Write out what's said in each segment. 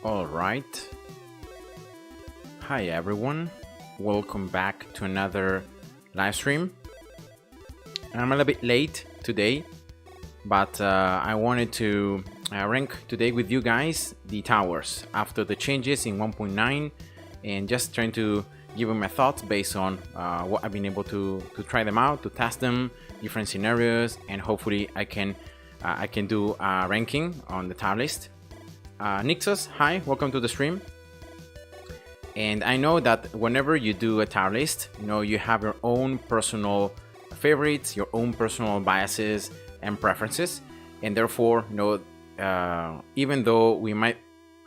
All right. Hi everyone. Welcome back to another live stream. I'm a little bit late today, but I wanted to rank today with you guys the towers after the changes in 1.9 and just trying to give them my thoughts based on what I've been able to try them out, to test them, different scenarios, and hopefully I can do a ranking on the tower list. Nixos, hi, welcome to the stream. And I know that whenever you do a tower list, you have your own personal favorites, your own personal biases and preferences, and therefore, even though we might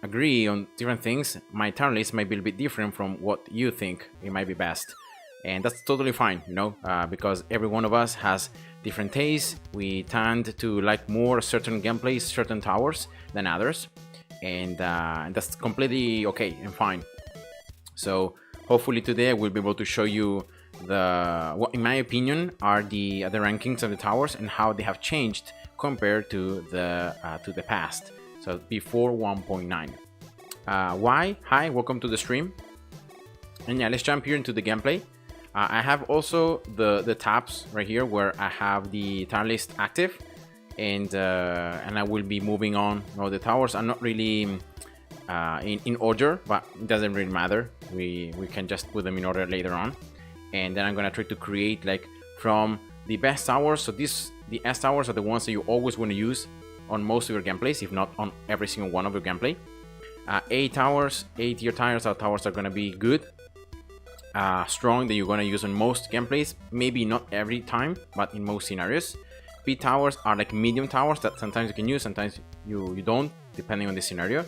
agree on different things, my tower list might be a bit different from what you think it might be best, and that's totally fine, because every one of us has different tastes. We tend to like more certain gameplays, certain towers than others, and that's completely okay and fine. So hopefully today I will be able to show you what in my opinion are the rankings of the towers and how they have changed compared to the past, so before 1.9. Why? Hi, welcome to the stream. And yeah, let's jump here into the gameplay. I have also the tabs right here where I have the tower list active, and I will be moving on. The towers are not really in order, but it doesn't really matter. We can just put them in order later on, and then I'm gonna try to create like from the best towers. So the S towers are the ones that you always want to use on most of your gameplays, if not on every single one of your gameplay. A tier towers are gonna be good, strong, that you're gonna use on most gameplays. Maybe not every time, but in most scenarios. B towers are like medium towers that sometimes you can use, sometimes you don't, depending on the scenario.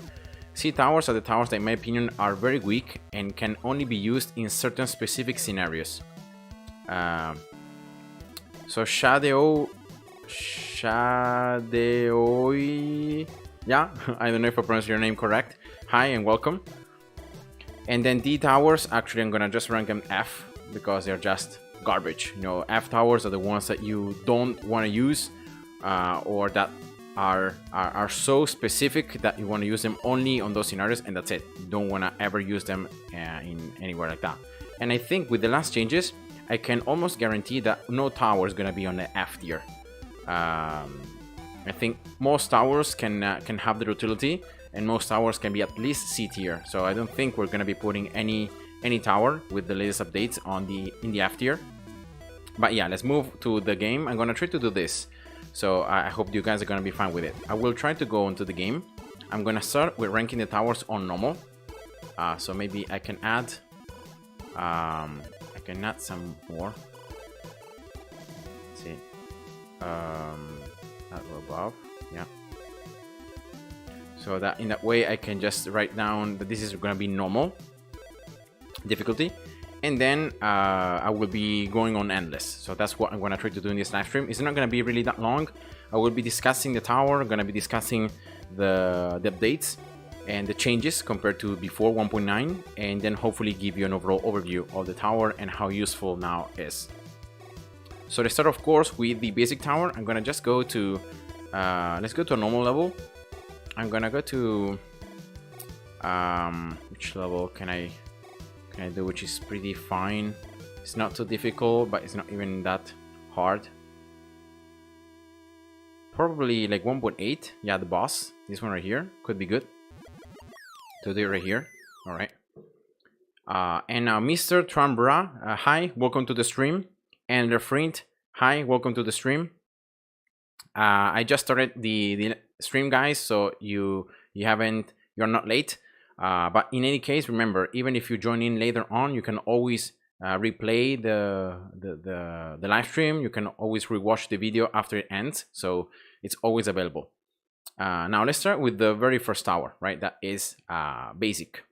C towers are the towers that in my opinion are very weak and can only be used in certain specific scenarios. So Shadow, yeah, I don't know if I pronounced your name correct. Hi and welcome. And then D towers, actually I'm gonna just rank them F because they're just garbage. F towers are the ones that you don't want to use, or that are so specific that you want to use them only on those scenarios, and that's it. You don't want to ever use them in anywhere like that. And I think with the last changes, I can almost guarantee that no tower is gonna be on the F tier. I think most towers can have the utility, and most towers can be at least C tier. So I don't think we're gonna be putting any tower with the latest updates in the F tier. But yeah, let's move to the game. I'm gonna try to do this, so I hope you guys are gonna be fine with it. I will try to go into the game. I'm gonna start with ranking the towers on normal. So maybe I can add some more. Let's see. That go above, yeah. So that in that way I can just write down that this is gonna be normal difficulty, and then I will be going on endless. So that's what I'm gonna try to do in this live stream. It's not gonna be really that long. I will be discussing the tower, gonna be discussing the updates and the changes compared to before 1.9, and then hopefully give you an overall overview of the tower and how useful now is. So let's start, of course, with the basic tower. I'm gonna just go to let's go to a normal level. I'm gonna go to which level can I do, which is pretty fine. It's not too difficult, but it's not even that hard. Probably like 1.8. Yeah, the boss, this one right here, could be good to do right here. All right. And now Mr. Trambra, hi, welcome to the stream. And Lefrint, hi, welcome to the stream. I just started the stream, guys, so you're not late. But in any case, remember, even if you join in later on, you can always replay the live stream. You can always rewatch the video after it ends, so it's always available. Now let's start with the very first tower, right? That is basic.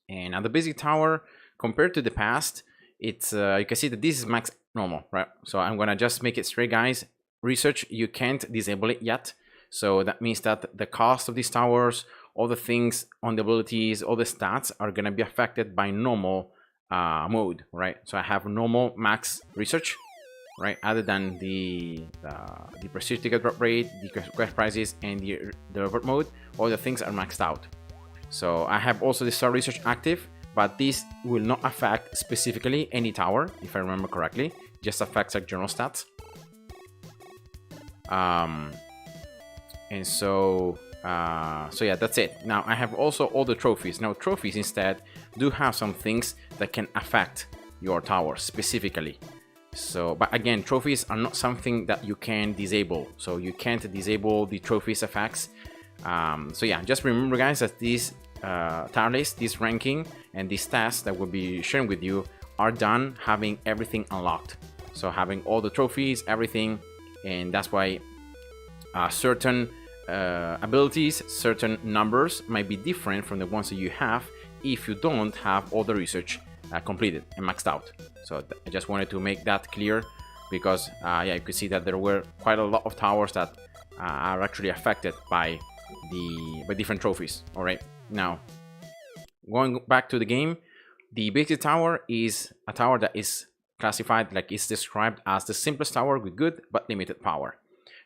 And now the basic tower, compared to the past, it's you can see that this is max normal, right? So I'm gonna just make it straight, guys. Research, you can't disable it yet, so that means that the cost of these towers, all the things on the abilities, all the stats are gonna be affected by normal mode, right? So I have normal max research, right? Other than the prestige ticket drop rate, the quest prizes, and the reward mode, all the things are maxed out. So I have also the star research active, but this will not affect specifically any tower, if I remember correctly. Just affects like general stats. And so yeah, that's it. Now I have also all the trophies. Now trophies instead do have some things that can affect your tower specifically. So, but again, trophies are not something that you can disable. So you can't disable the trophies effects. So yeah, just remember guys that these tier list, this ranking, and these tasks that we'll be sharing with you are done having everything unlocked. So having all the trophies, everything, and that's why certain abilities, certain numbers might be different from the ones that you have if you don't have all the research completed and maxed out. So I just wanted to make that clear because yeah, you could see that there were quite a lot of towers that are actually affected by different trophies. All right, now going back to the game, the basic tower is a tower that is classified, like it's described as the simplest tower with good but limited power.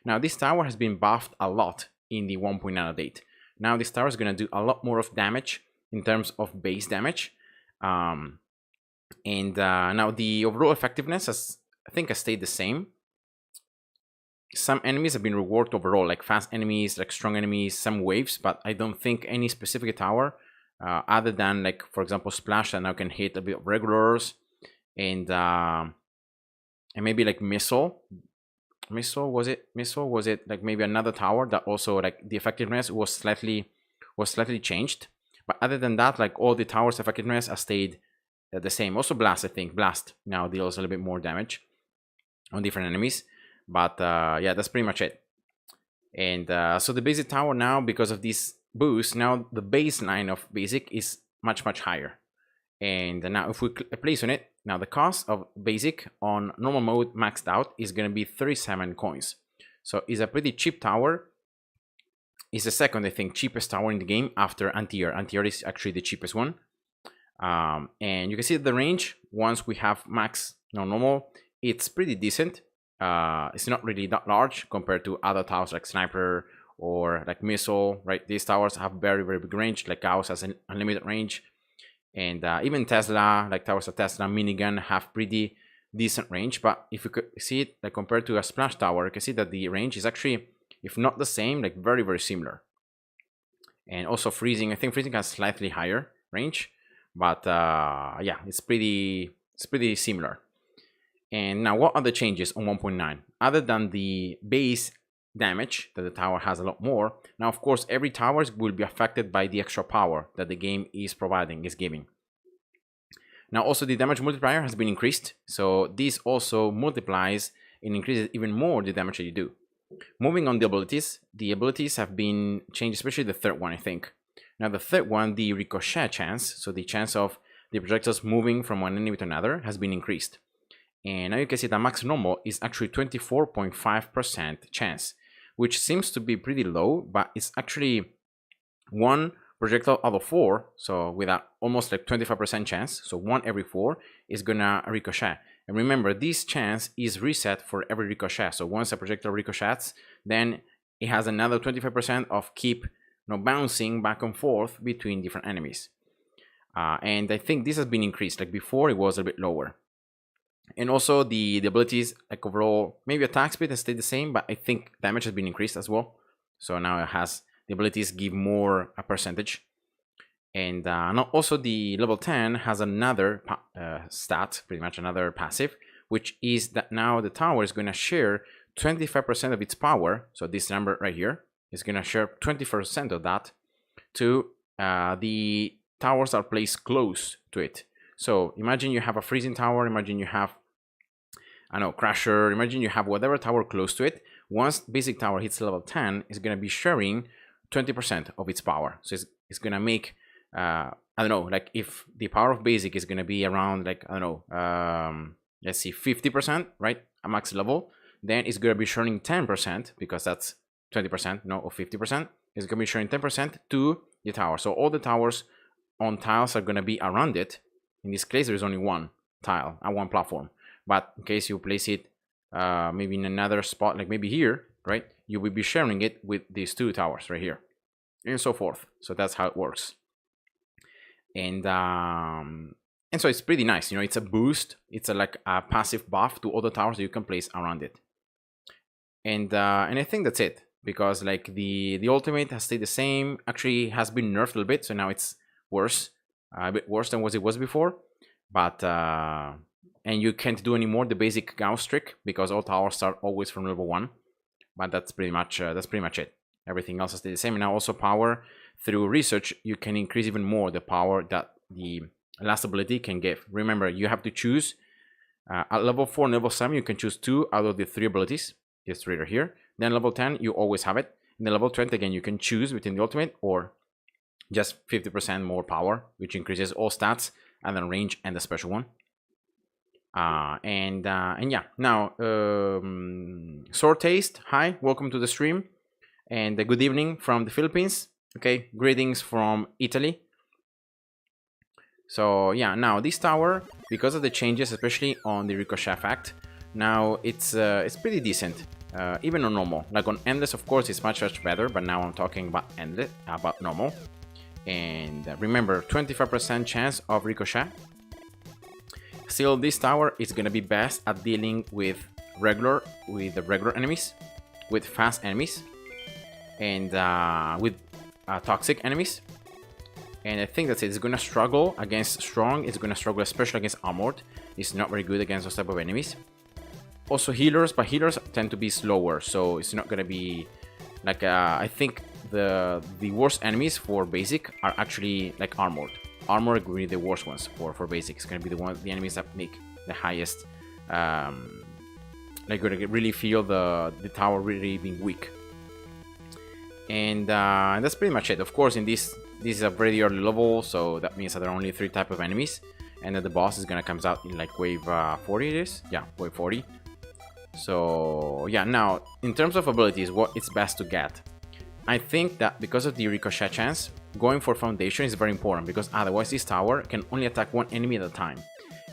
Now this tower has been buffed a lot in the 1.9 update. Now this tower is going to do a lot more of damage in terms of base damage. Now the overall effectiveness has, I think, has stayed the same. Some enemies have been rewarded overall, like fast enemies, like strong enemies, some waves, but I don't think any specific tower, other than like, for example, Splash, that now can hit a bit of regulars, and maybe like Missile was it like maybe another tower that also like the effectiveness was slightly changed. But other than that, like all the towers effectiveness has stayed the same. Also Blast, I think Blast now deals a little bit more damage on different enemies, but yeah, that's pretty much it. And so the basic tower now, because of this boost, now the baseline of basic is much higher. And now if we place on it, now the cost of basic on normal mode maxed out is going to be 37 coins. So it's a pretty cheap tower. It's the second, I think, cheapest tower in the game after Antier. Antier is actually the cheapest one. And you can see the range once we have max normal, it's pretty decent. It's not really that large compared to other towers like Sniper or like Missile, right? These towers have very big range, like Gauss has an unlimited range. And even Tesla, like towers of Tesla, Minigun have pretty decent range. But if you could see it, like compared to a Splash tower, you can see that the range is actually, if not the same, like very similar. And also Freezing, I think Freezing has slightly higher range, but yeah, it's pretty similar. And now what are the changes on 1.9 other than the base damage that the tower has a lot more? Now of course every tower will be affected by the extra power that the game is giving. Now also the damage multiplier has been increased, so this also multiplies and increases even more the damage that you do. Moving on the abilities have been changed, especially the third one, I think. Now the third one, the ricochet chance, so the chance of the projectiles moving from one enemy to another, has been increased. And now you can see that max normal is actually 24.5% chance, which seems to be pretty low, but it's actually one projectile out of 4, so with a almost like 25% chance, so 1 every 4 is gonna ricochet. And remember, this chance is reset for every ricochet, so once a projectile ricochets, then it has another 25% of keep bouncing back and forth between different enemies. And I think this has been increased, like before it was a bit lower. And also the abilities, like overall, maybe attack speed has stayed the same, but I think damage has been increased as well. So now it has, the abilities give more a percentage. And now also the level 10 has another stat, pretty much another passive, which is that now the tower is going to share 25% of its power. So this number right here is going to share 20% of that to the towers that are placed close to it. So imagine you have a freezing tower, imagine you have, I don't know, Crasher, imagine you have whatever tower close to it. Once basic tower hits level 10, it's going to be sharing 20% of its power. So it's going to make, I don't know, like if the power of basic is going to be around like, I don't know, let's see, 50%, right? A max level, then it's going to be sharing 10% because that's 20%, no, of 50%. It's going to be sharing 10% to the tower. So all the towers on tiles are going to be around it. In this case, there is only one tile and one platform. But in case you place it maybe in another spot, like maybe here, right, you will be sharing it with these two towers right here, and so forth. So that's how it works. And so it's pretty nice. You know, it's a boost. It's like a passive buff to other towers that you can place around it. And I think that's it, because like the ultimate has stayed the same. Actually has been nerfed a little bit, so now it's worse, a bit worse than what it was before. But and you can't do anymore the basic Gauss trick, because all towers start always from level 1. But that's pretty much it. Everything else has stayed the same. And now also power, through research you can increase even more the power that the last ability can give. Remember, you have to choose at level 4 and level 7 you can choose 2 out of the 3 abilities. This right here. Then level 10 you always have it. In the level 20 again you can choose between the ultimate or just 50% more power, which increases all stats and then range and the special one. And yeah, now Sword Taste, hi, welcome to the stream, and good evening from the Philippines. Okay, greetings from Italy. So yeah, now this tower, because of the changes, especially on the ricochet effect, now it's pretty decent, even on normal. Like on endless, of course, it's much better, but now I'm talking about endless, about normal. And remember, 25% chance of ricochet. Still, this tower is gonna be best at dealing with regular enemies, with fast enemies, and with toxic enemies. And I think that's it. It's gonna struggle against strong. It's gonna struggle especially against armored. It's not very good against those type of enemies. Also healers, but healers tend to be slower, so it's not gonna be like I think the worst enemies for basic are actually like armored. Armored will be the worst ones for basic. It's gonna be the enemies that make the highest like gonna really feel the tower really being weak. And that's pretty much it. Of course, in this is a very early level, so that means that there are only 3 type of enemies, and that the boss is gonna comes out in like wave 40 it is. Yeah, wave 40. So yeah, now in terms of abilities, what it's best to get, I think that because of the ricochet chance, going for foundation is very important, because otherwise this tower can only attack 1 enemy at a time.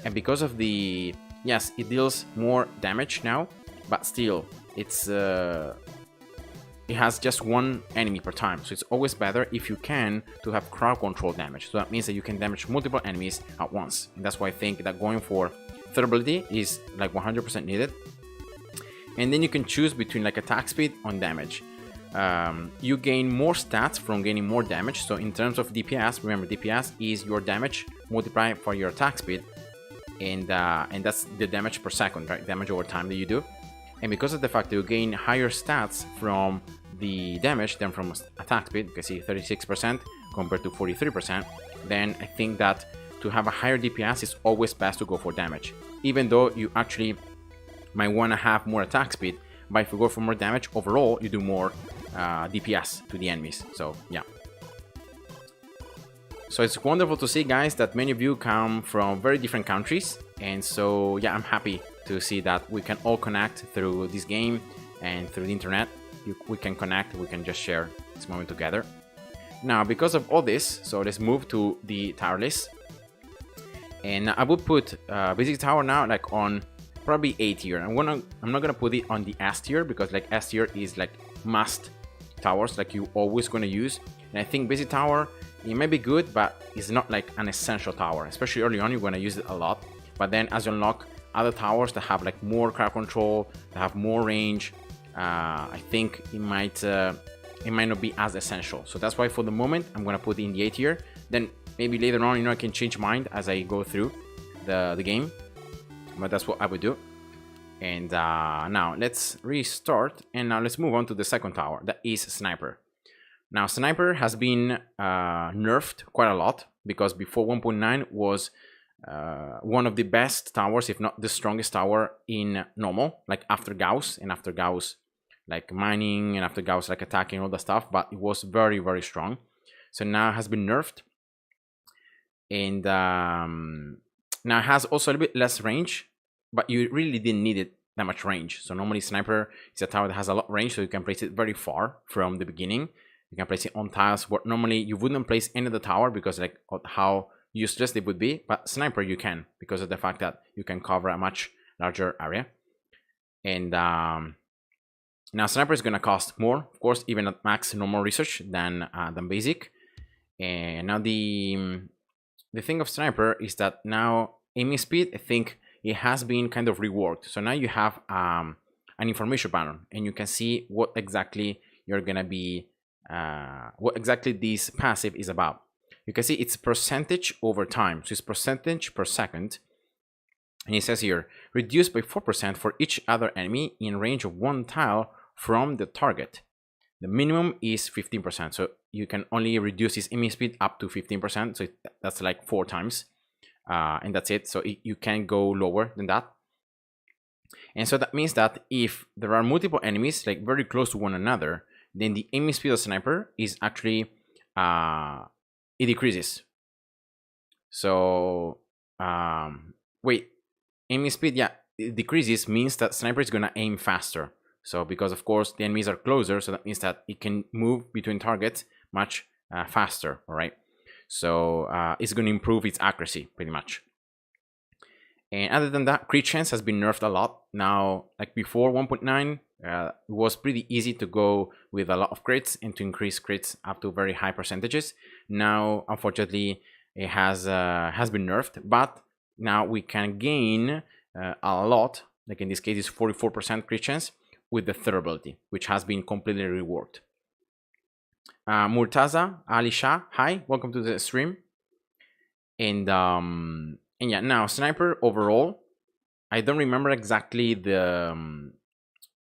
And because of the, yes, it deals more damage now, but still it's it has just 1 enemy per time, so it's always better if you can to have crowd control damage. So that means that you can damage multiple enemies at once, and that's why I think that going for third ability is like 100% needed. And then you can choose between like attack speed on damage. You gain more stats from gaining more damage. So in terms of DPS, remember DPS is your damage multiplied for your attack speed, and that's the damage per second, right? Damage over time that you do. And because of the fact that you gain higher stats from the damage than from attack speed, you can see 36% compared to 43%, then I think that to have a higher DPS is always best to go for damage, even though you actually might want to have more attack speed. But if you go for more damage overall, you do more DPS to the enemies. So yeah, so it's wonderful to see, guys, that many of you come from very different countries, and so yeah, I'm happy to see that we can all connect through this game and through the internet. We can connect, we can just share this moment together. Now, because of all this, so let's move to the tower list, and I would put basic tower now like on probably A tier. I'm not gonna put it on the S tier, because like S tier is like must towers, like you always gonna use. And I think basic tower, it may be good, but it's not like an essential tower. Especially early on, you're gonna use it a lot. But then as you unlock other towers that have like more crowd control, that have more range, I think it might not be as essential. So that's why for the moment I'm gonna put it in the A tier. Then maybe later on, you know, I can change mind as I go through the game. But that's what I would do. And now let's restart, and now let's move on to the second tower, that is Sniper. Now Sniper has been nerfed quite a lot, because before 1.9 was one of the best towers, if not the strongest tower in normal, like after Gauss, and after Gauss like mining, and after Gauss like attacking, all the stuff, but it was very, very strong. So now it has been nerfed, and now it has also a little bit less range, but you really didn't need it that much range. So normally Sniper is a tower that has a lot of range, so you can place it very far from the beginning. You can place it on tiles where normally you wouldn't place any of the tower, because like of how useless it would be. But Sniper you can, because of the fact that you can cover a much larger area. And now Sniper is gonna cost more, of course, even at max normal research than basic. And now the the thing of sniper is that now aiming speed, I think it has been kind of reworked. So now you have an information panel, and you can see what exactly you're gonna be, what exactly this passive is about. You can see it's percentage over time, so it's percentage per second. And it says here, reduced by 4% for each other enemy in range of 1 tile from the target. The minimum is 15%, so you can only reduce this aiming speed up to 15%, so that's like 4 times, and that's it. So you can go lower than that. And so that means that if there are multiple enemies like very close to one another, then the aiming speed of sniper is actually it decreases. So wait, aiming speed, yeah, it decreases means that sniper is gonna aim faster. So because of course the enemies are closer, so that means that it can move between targets much faster, all right? So it's going to improve its accuracy pretty much. And other than that, crit chance has been nerfed a lot. Now, like before 1.9, it was pretty easy to go with a lot of crits and to increase crits up to very high percentages. Now, unfortunately, it has been nerfed, but now we can gain a lot. Like in this case, it's 44% crit chance with the third ability, which has been completely reworked. Murtaza Ali Shah, hi, welcome to the stream. And yeah, now sniper overall, I don't remember exactly the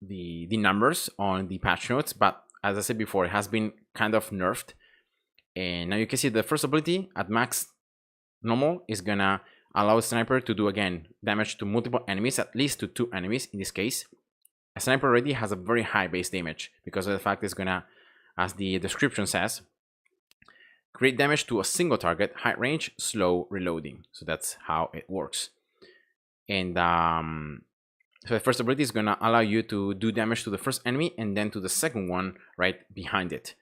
numbers on the patch notes, but as I said before, it has been kind of nerfed. And now you can see the first ability at max normal is gonna allow a sniper to do again damage to multiple enemies, at least to 2 enemies in this case. A sniper already has a very high base damage because of the fact it's gonna, as the description says, create damage to a single target, high range, slow reloading. So that's how it works. And so the first ability is gonna allow you to do damage to the first enemy and then to the second one right behind it.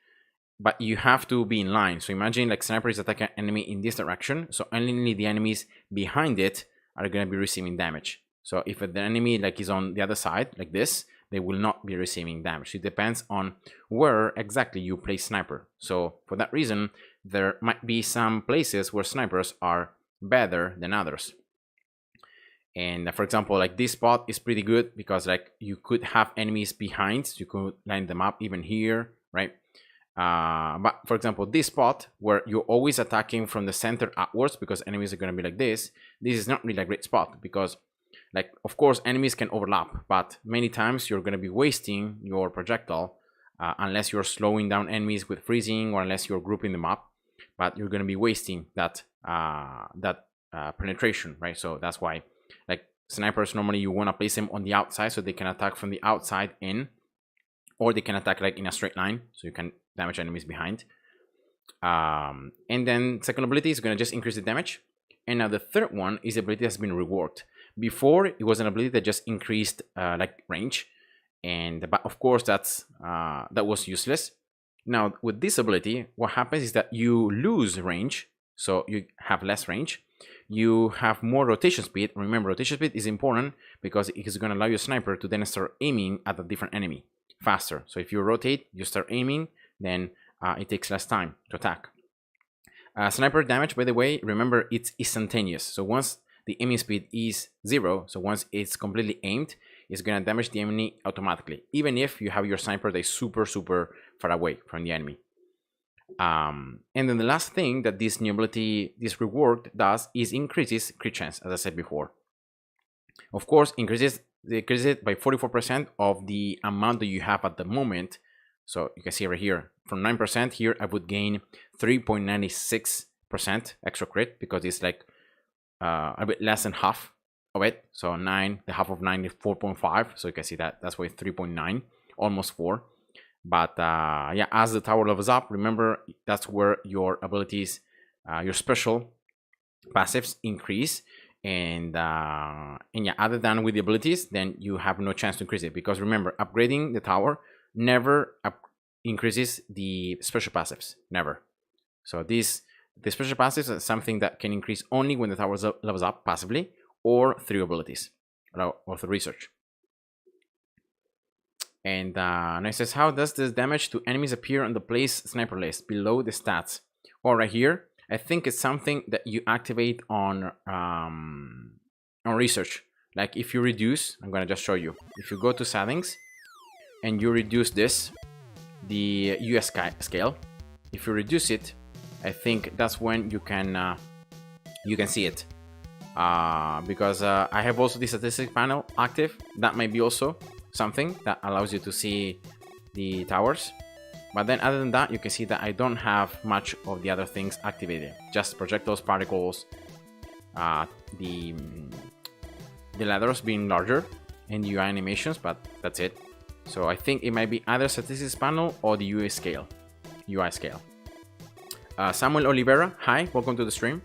But you have to be in line. So imagine like sniper is attacking an enemy in this direction, so only the enemies behind it are gonna be receiving damage. So if the enemy like is on the other side like this, they will not be receiving damage. It depends on where exactly you place sniper. So for that reason, there might be some places where snipers are better than others. And for example, like this spot is pretty good because like you could have enemies behind, so you could line them up even here, right? But for example, this spot where you're always attacking from the center upwards because enemies are going to be like this is not really a great spot because like, of course, enemies can overlap, but many times you're going to be wasting your projectile unless you're slowing down enemies with freezing or unless you're grouping them up, but you're going to be wasting that penetration, right? So that's why like snipers, normally you want to place them on the outside so they can attack from the outside in, or they can attack like in a straight line so you can damage enemies behind. And then second ability is going to just increase the damage. And now the third one is the ability that's been reworked. Before it was an ability that just increased like range, but of course that was useless. Now with this ability, what happens is that you lose range, so you have less range. You have more rotation speed. Remember, rotation speed is important because it is going to allow your sniper to then start aiming at a different enemy faster. So if you rotate, you start aiming, then it takes less time to attack. Sniper damage, by the way, remember it's instantaneous. So once the aiming speed is 0, so once it's completely aimed, it's going to damage the enemy automatically, even if you have your sniper that is super far away from the enemy. And then the last thing that this new ability, this rework does is increases crit chance, as I said before. Of course, decreases it by 44% of the amount that you have at the moment. So you can see right here, from 9% here, I would gain 3.96% extra crit because it's like a bit less than half of it. So 9, the half of 9 is 4.5. So you can see that that's why 3.9, almost 4. But yeah, as the tower levels up, remember that's where your abilities, your special passives increase. And yeah, other than with the abilities, then you have no chance to increase it because remember, upgrading the tower never increases the special passives, never. So the special passives is something that can increase only when the tower levels up passively or through abilities or through research. And now it says, how does this damage to enemies appear on the place sniper list below the stats? Or right here, I think it's something that you activate on research. Like if you reduce, I'm gonna just show you. If you go to settings and you reduce this, the US scale, if you reduce it, I think that's when you can see it. Because I have also the statistics panel active. That might be also something that allows you to see the towers. But then other than that, you can see that I don't have much of the other things activated. Just projectiles, particles, the letters being larger, and UI animations, but that's it. So I think it might be either statistics panel or the UI scale. Samuel Oliveira, hi, welcome to the stream.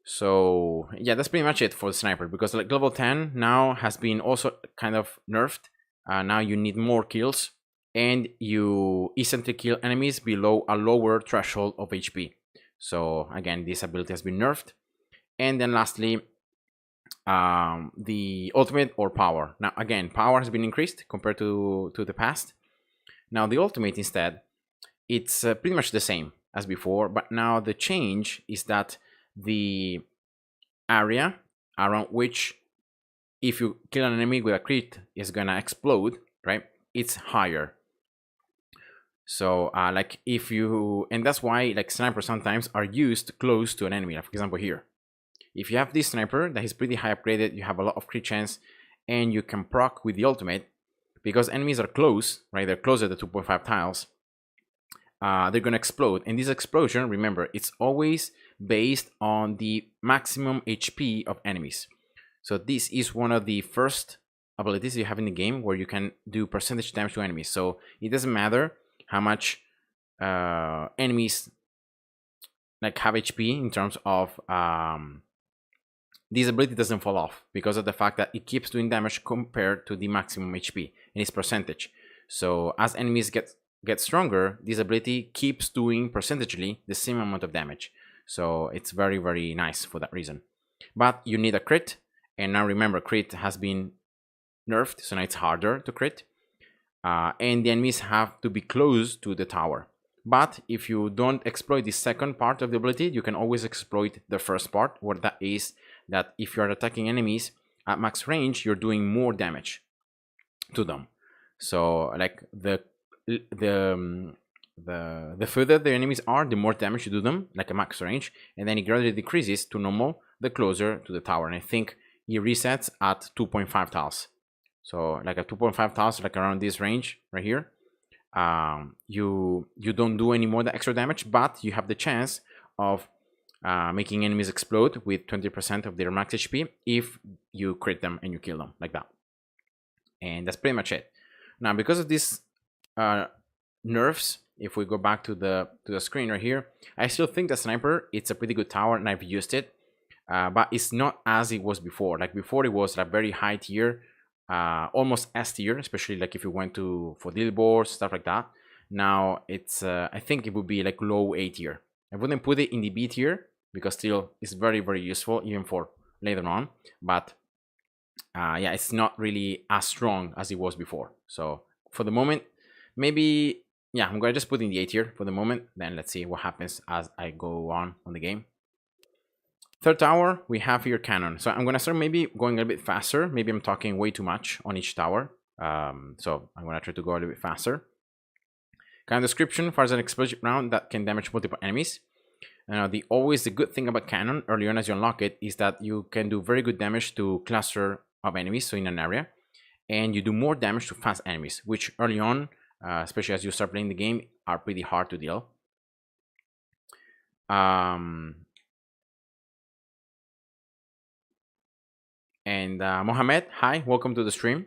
So yeah, that's pretty much it for the sniper, because like level 10 now has been also kind of nerfed. Now you need more kills, and you instantly kill enemies below a lower threshold of HP. So again, this ability has been nerfed. And then lastly, the ultimate or power. Now again, power has been increased compared to the past. Now the ultimate instead, it's pretty much the same as before, but now the change is that the area around which if you kill an enemy with a crit is gonna explode, right? It's higher. So like if you, and that's why like snipers sometimes are used close to an enemy. Like for example here, if you have this sniper that is pretty high upgraded, you have a lot of crit chance, and you can proc with the ultimate, because enemies are close, right? They're closer to 2.5 tiles. They're gonna explode, and this explosion, remember, it's always based on the maximum HP of enemies. So this is one of the first abilities you have in the game where you can do percentage damage to enemies. So it doesn't matter how much enemies like have HP in terms of this ability doesn't fall off because of the fact that it keeps doing damage compared to the maximum HP in its percentage. So as enemies get stronger, this ability keeps doing percentagely the same amount of damage. So it's very, very nice for that reason. But you need a crit, and now remember, crit has been nerfed, so now it's harder to crit. And the enemies have to be close to the tower. But if you don't exploit the second part of the ability, you can always exploit the first part, where that is that if you are attacking enemies at max range, you're doing more damage to them. So like the further the enemies are, the more damage you do them, like a max range, and then it gradually decreases to normal the closer to the tower. And I think it resets at 2.5 tiles. So like a 2.5 tiles, like around this range right here, you don't do any more extra damage, but you have the chance of making enemies explode with 20% of their max HP if you crit them and you kill them like that. And that's pretty much it. Now, because of this nerfs, if we go back to the screen right here, I still think the sniper, it's a pretty good tower, and I've used it, but it's not as it was before. Like before, it was a very high tier, almost S tier, especially like if you went for Leaderboards, stuff like that. Now it's I think it would be like low A tier. I wouldn't put it in the B tier because still it's very, very useful even for later on, but yeah, it's not really as strong as it was before. So for the moment, maybe, yeah, I'm gonna just put in the A tier for the moment, then let's see what happens as I go on the game. Third tower, we have here cannon. So I'm gonna start maybe going a bit faster. Maybe I'm talking way too much on each tower. So I'm gonna try to go a little bit faster. Cannon description: fires an explosive round that can damage multiple enemies. Now, the good thing about cannon early on as you unlock it is that you can do very good damage to cluster of enemies, so in an area, and you do more damage to fast enemies, which early on, especially as you start playing the game, are pretty hard to deal. And Mohammed, hi, welcome to the stream.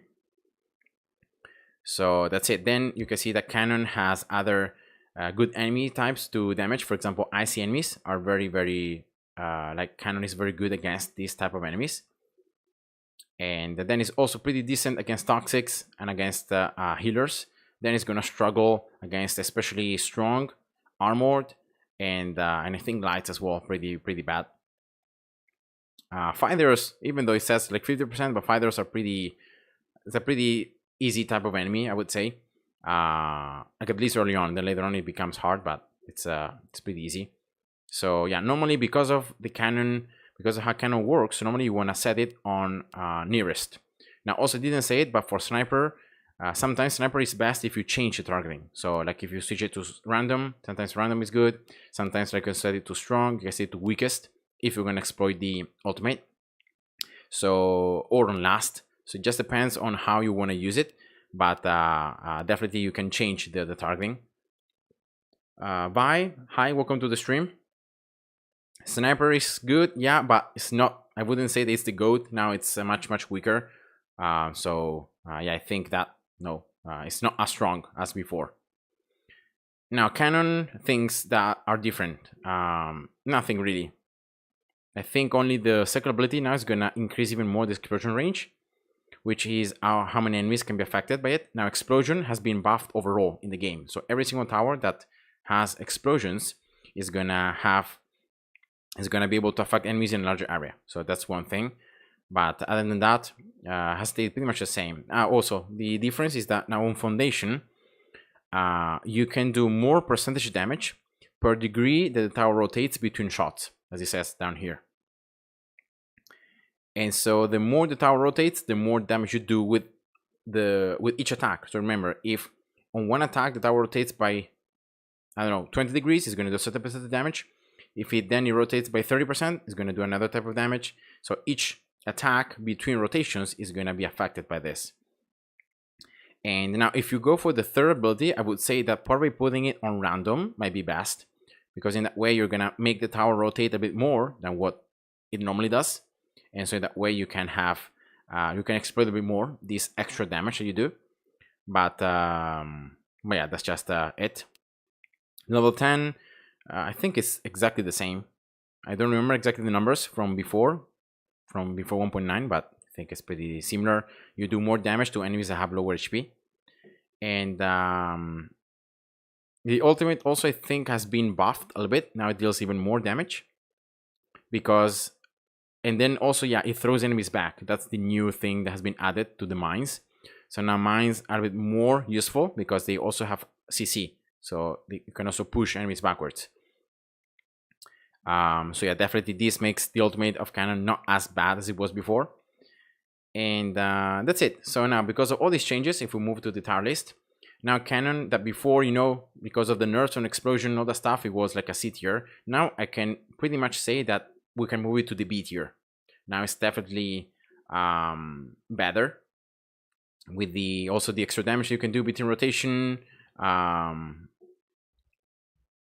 So that's it. Then you can see that cannon has other good enemy types to damage. For example, icy enemies are very, very like cannon is very good against these type of enemies, and then it's also pretty decent against toxics and against healers. Then it's gonna struggle against especially strong, armored, and I think lights as well. Pretty bad. Fighters, even though it says like 50%, but fighters are it's a pretty easy type of enemy, I would say. Like at least early on. Then later on it becomes hard, but it's pretty easy. So yeah, normally because of the cannon, because of how cannon works, normally you want to set it on nearest. Now also didn't say it, but for sniper, sometimes sniper is best if you change the targeting. So like if you switch it to random, sometimes random is good. Sometimes like you can set it to strong, you can set it to weakest if you're gonna exploit the ultimate. So or on last. So it just depends on how you want to use it, but definitely you can change the targeting. Bye. Hi, welcome to the stream. Sniper is good, yeah, but it's not. I wouldn't say that it's the GOAT. Now it's much weaker. So yeah, I think that no, it's not as strong as before. Now cannon things that are different. Nothing really. I think only the second ability now is gonna increase even more the explosion range, which is how many enemies can be affected by it. Now explosion has been buffed overall in the game, so every single tower that has explosions is gonna be able to affect enemies in a larger area. So that's one thing, but other than that, has stayed pretty much the same. Also, the difference is that now on foundation, you can do more percentage damage per degree that the tower rotates between shots, as it says down here. And so the more the tower rotates, the more damage you do with each attack. So remember, if on one attack the tower rotates by, I don't know, 20 degrees, it's going to do a certain percent of damage. If it then rotates by 30%, it's going to do another type of damage. So each attack between rotations is going to be affected by this. And now if you go for the third ability, I would say that probably putting it on random might be best, because in that way you're going to make the tower rotate a bit more than what it normally does. And so that way you can have, you can exploit a bit more this extra damage that you do. But yeah, that's just it. Level 10, I think it's exactly the same. I don't remember exactly the numbers from before 1.9, but I think it's pretty similar. You do more damage to enemies that have lower HP. And the ultimate also, I think, has been buffed a little bit. Now it deals even more damage. Because, and then also, yeah, it throws enemies back. That's the new thing that has been added to the mines. So now mines are a bit more useful because they also have CC. So you can also push enemies backwards. So yeah, definitely this makes the ultimate of cannon not as bad as it was before. And that's it. So now, because of all these changes, if we move to the tier list, now cannon that before, you know, because of the nerfs on explosion and all that stuff, it was like a C tier. Now I can pretty much say that we can move it to the B tier. Now it's definitely better with the also the extra damage you can do between rotation.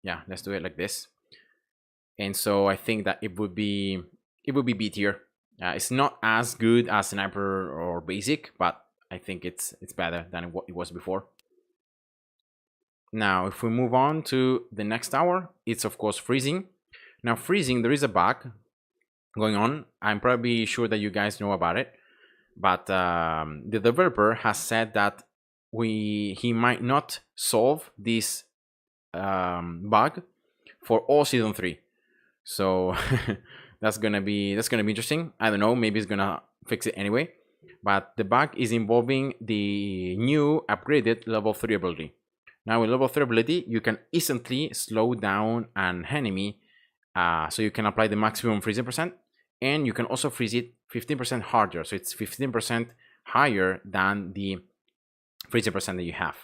Yeah, let's do it like this. And so I think that it would be B tier. It's not as good as sniper or basic, but I think it's better than what it was before. Now, if we move on to the next tower, it's of course freezing. Now, freezing, there is a bug going on. I'm probably sure that you guys know about it, but the developer has said that he might not solve this bug for all season 3. So that's gonna be interesting. I don't know, maybe it's gonna fix it anyway. But the bug is involving the new upgraded level 3 ability. Now with level 3 ability, you can instantly slow down an enemy. So you can apply the maximum freezing percent, and you can also freeze it 15% harder. So it's 15% higher than the freezing percent that you have.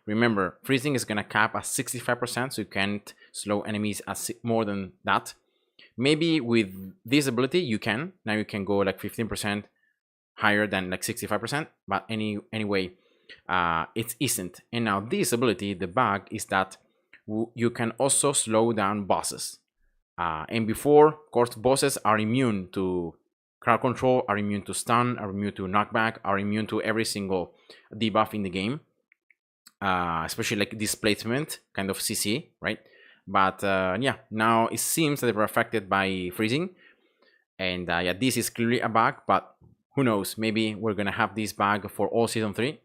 Remember, freezing is gonna cap at 65%, so you can't slow enemies at more than that. Maybe with this ability you can. Now you can go like 15% higher than like 65%, but anyway, it's instant. And now this ability, the bug is that you can also slow down bosses. And before, of course, bosses are immune to crowd control, are immune to stun, are immune to knockback, are immune to every single debuff in the game, especially like displacement, kind of CC, right? But yeah, now it seems that they were affected by freezing. And yeah, this is clearly a bug, but who knows? Maybe we're gonna have this bug for all season 3.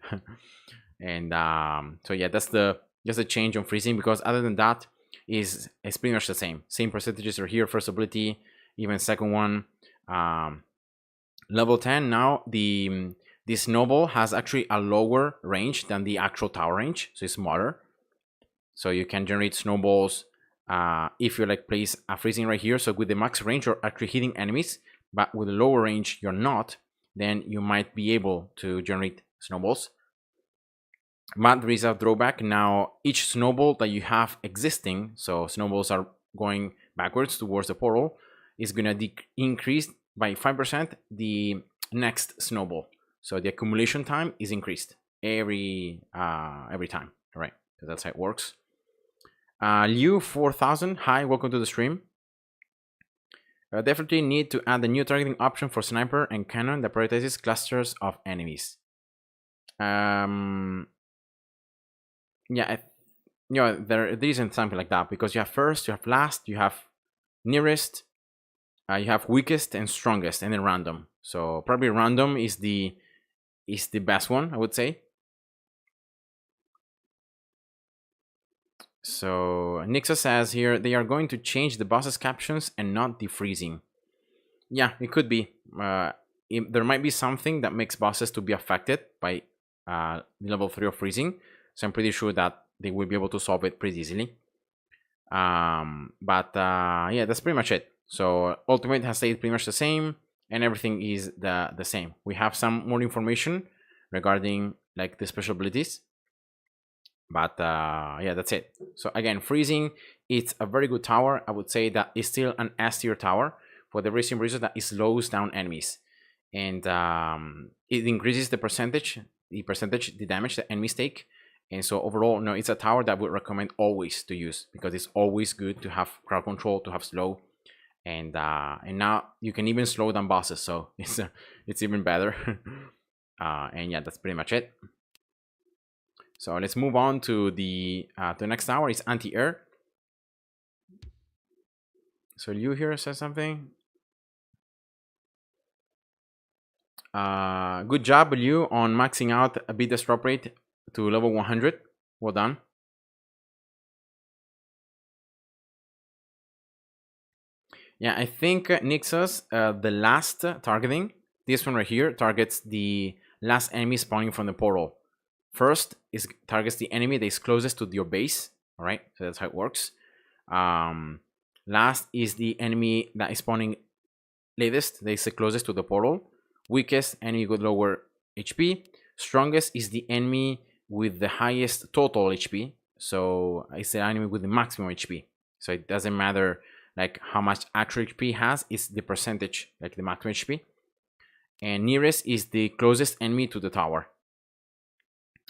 And so yeah, that's just a change on freezing, because other than that, it's pretty much the same percentages are here. First ability, even second one. Level 10 now, the snowball has actually a lower range than the actual tower range, so it's smaller. So you can generate snowballs if you like place a freezing right here, so with the max range you're actually hitting enemies, but with the lower range you're not, then you might be able to generate snowballs. But there is a drawback. Now each snowball that you have existing, so snowballs are going backwards towards the portal, is gonna increase by 5% the next snowball. So the accumulation time is increased every time. All right, so that's how it works. Liu 4000, hi, welcome to the stream. Definitely need to add a new targeting option for sniper and cannon that prioritizes clusters of enemies. Yeah, there isn't something like that, because you have first, you have last, you have nearest, you have weakest and strongest, and then random. So probably random is the best one, I would say. So Nixa says here they are going to change the boss's captions and not the freezing. Yeah, it could be. There might be something that makes bosses to be affected by level 3 of freezing. So I'm pretty sure that they will be able to solve it pretty easily. But yeah, that's pretty much it. So Ultimate has stayed pretty much the same, and everything is the same. We have some more information regarding like the special abilities. But yeah, that's it. So again, freezing, it's a very good tower. I would say that it's still an S tier tower for the reason that it slows down enemies, and it increases the damage that enemies take. And so overall, no, it's a tower that I would recommend always to use, because it's always good to have crowd control, to have slow, and now you can even slow down bosses, so it's even better. And yeah, that's pretty much it. So let's move on to the next tower. Is anti-air. So Liu here says something. Good job, Liu, on maxing out a bit the drop rate to level 100. Well done. Yeah, I think Nixus, the last targeting, this one right here, targets the last enemy spawning from the portal. First is targets the enemy that is closest to your base. All right, so that's how it works. Last is the enemy that is spawning latest, that is the closest to the portal. Weakest, enemy with lower HP. Strongest is the enemy with the highest total HP. So it's the enemy with the maximum HP. So it doesn't matter like how much actual HP has, it's the percentage, like the maximum HP. And nearest is the closest enemy to the tower.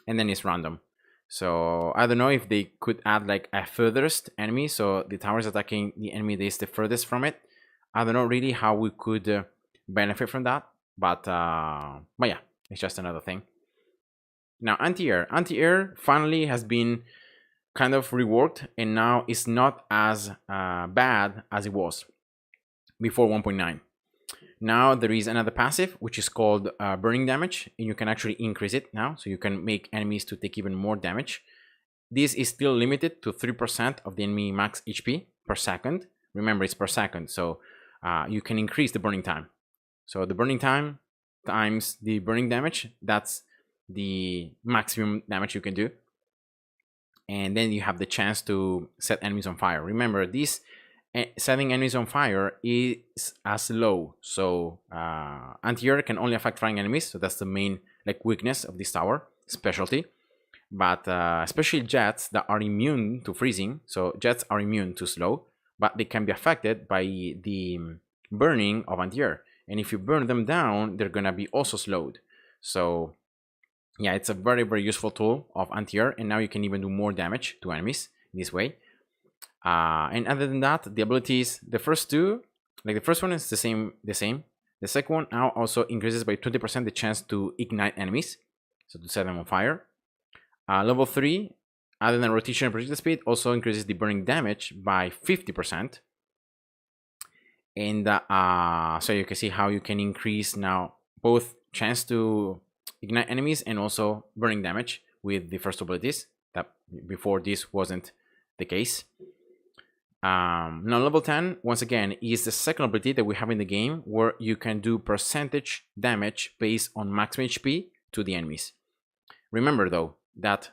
And then it's random. So I don't know if they could add like a furthest enemy, so the tower is attacking the enemy that is the furthest from it. I don't know really how we could benefit from that, but yeah, it's just another thing. Now anti-air finally has been kind of reworked, and now it's not as bad as it was before 1.9. Now there is another passive which is called burning damage, and you can actually increase it now, so you can make enemies to take even more damage. This is still limited to 3% of the enemy max HP per second. Remember, it's per second, so you can increase the burning time. So the burning time times the burning damage, that's the maximum damage you can do. And then you have the chance to set enemies on fire. Remember, this setting enemies on fire is as low, so anti-air can only affect flying enemies, so that's the main like weakness of this tower specialty. But especially jets that are immune to freezing, so jets are immune to slow, but they can be affected by the burning of anti-air, and if you burn them down, they're gonna be also slowed. So yeah, it's a very, very useful tool of anti-air, and now you can even do more damage to enemies this way. And other than that, the abilities, the first two, like the first one is the same. The second one now also increases by 20% the chance to ignite enemies, so to set them on fire. Level 3, other than rotation and projectile speed, also increases the burning damage by 50%. And so you can see how you can increase now both chance to ignite enemies and also burning damage with the first abilities, that before this wasn't the case. Now level 10, once again, is the second ability that we have in the game, where you can do percentage damage based on maximum HP to the enemies. Remember though that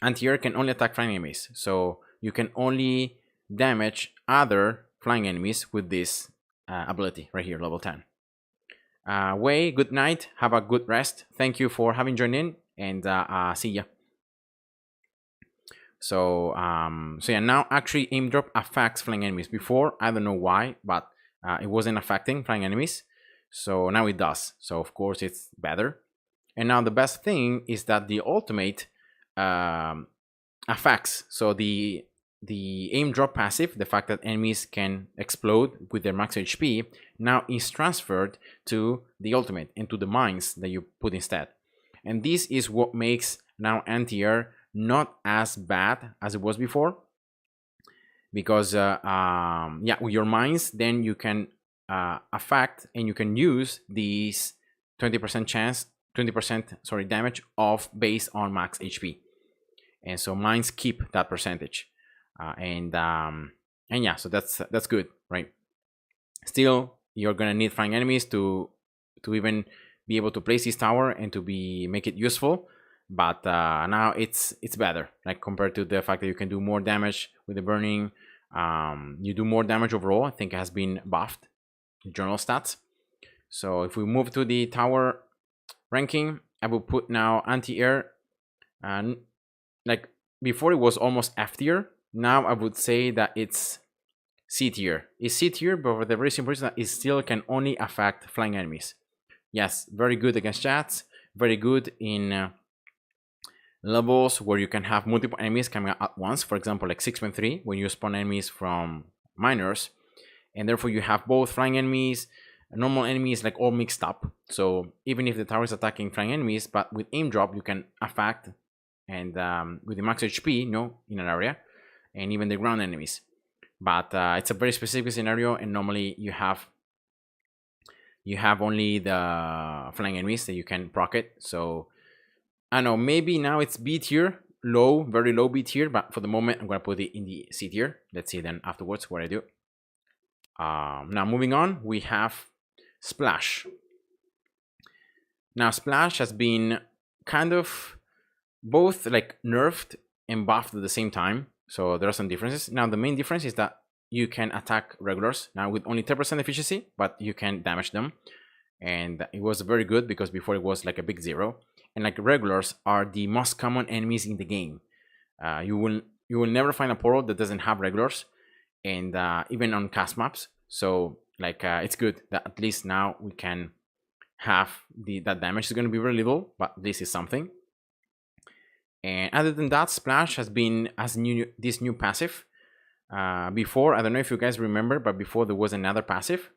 anti-air can only attack flying enemies, so you can only damage other flying enemies with this ability right here, level 10. Wei, good night, have a good rest, thank you for having joined in, and see ya. So yeah, now actually aim drop affects flying enemies. Before, I don't know why, but it wasn't affecting flying enemies, so now it does. So of course it's better. And now the best thing is that the ultimate affects. So the aim drop passive, the fact that enemies can explode with their max HP, now is transferred to the ultimate and to the mines that you put instead. And this is what makes now anti-air not as bad as it was before, because yeah, with your mines, then you can affect and you can use these 20% chance, 20% damage off based on max HP, and so mines keep that percentage, and yeah, so that's good, right? Still, you're gonna need flying enemies to even be able to place this tower and to make it useful. But now it's better, like compared to the fact that you can do more damage with the burning. You do more damage overall. I think it has been buffed, journal stats. So if we move to the tower ranking, I will put now anti-air, and like before it was almost F tier. Now I would say that it's C tier. It's C tier, but for the very simple reason that it still can only affect flying enemies. Yes, very good against chats, very good in levels where you can have multiple enemies coming out at once, for example like 6.3 when you spawn enemies from miners, and therefore you have both flying enemies, normal enemies, like all mixed up. So even if the tower is attacking flying enemies, but with aim drop you can affect, and with the max HP in an area, and even the ground enemies. But it's a very specific scenario, and normally you have only the flying enemies that you can proc it. So I don't know, maybe now it's B tier, low, very low B tier, but for the moment I'm gonna put it in the C tier. Let's see then afterwards what I do. Now moving on, we have Splash. Now Splash has been kind of both like nerfed and buffed at the same time, so there are some differences. Now the main difference is that you can attack regulars now with only 10% efficiency, but you can damage them, and it was very good because before it was like a big zero. And like regulars are the most common enemies in the game. You will never find a portal that doesn't have regulars, and even on cast maps. So like it's good that at least now we can have that damage is going to be very little, but this is something. And other than that, Splash has this new passive. Before, I don't know if you guys remember, but before there was another passive.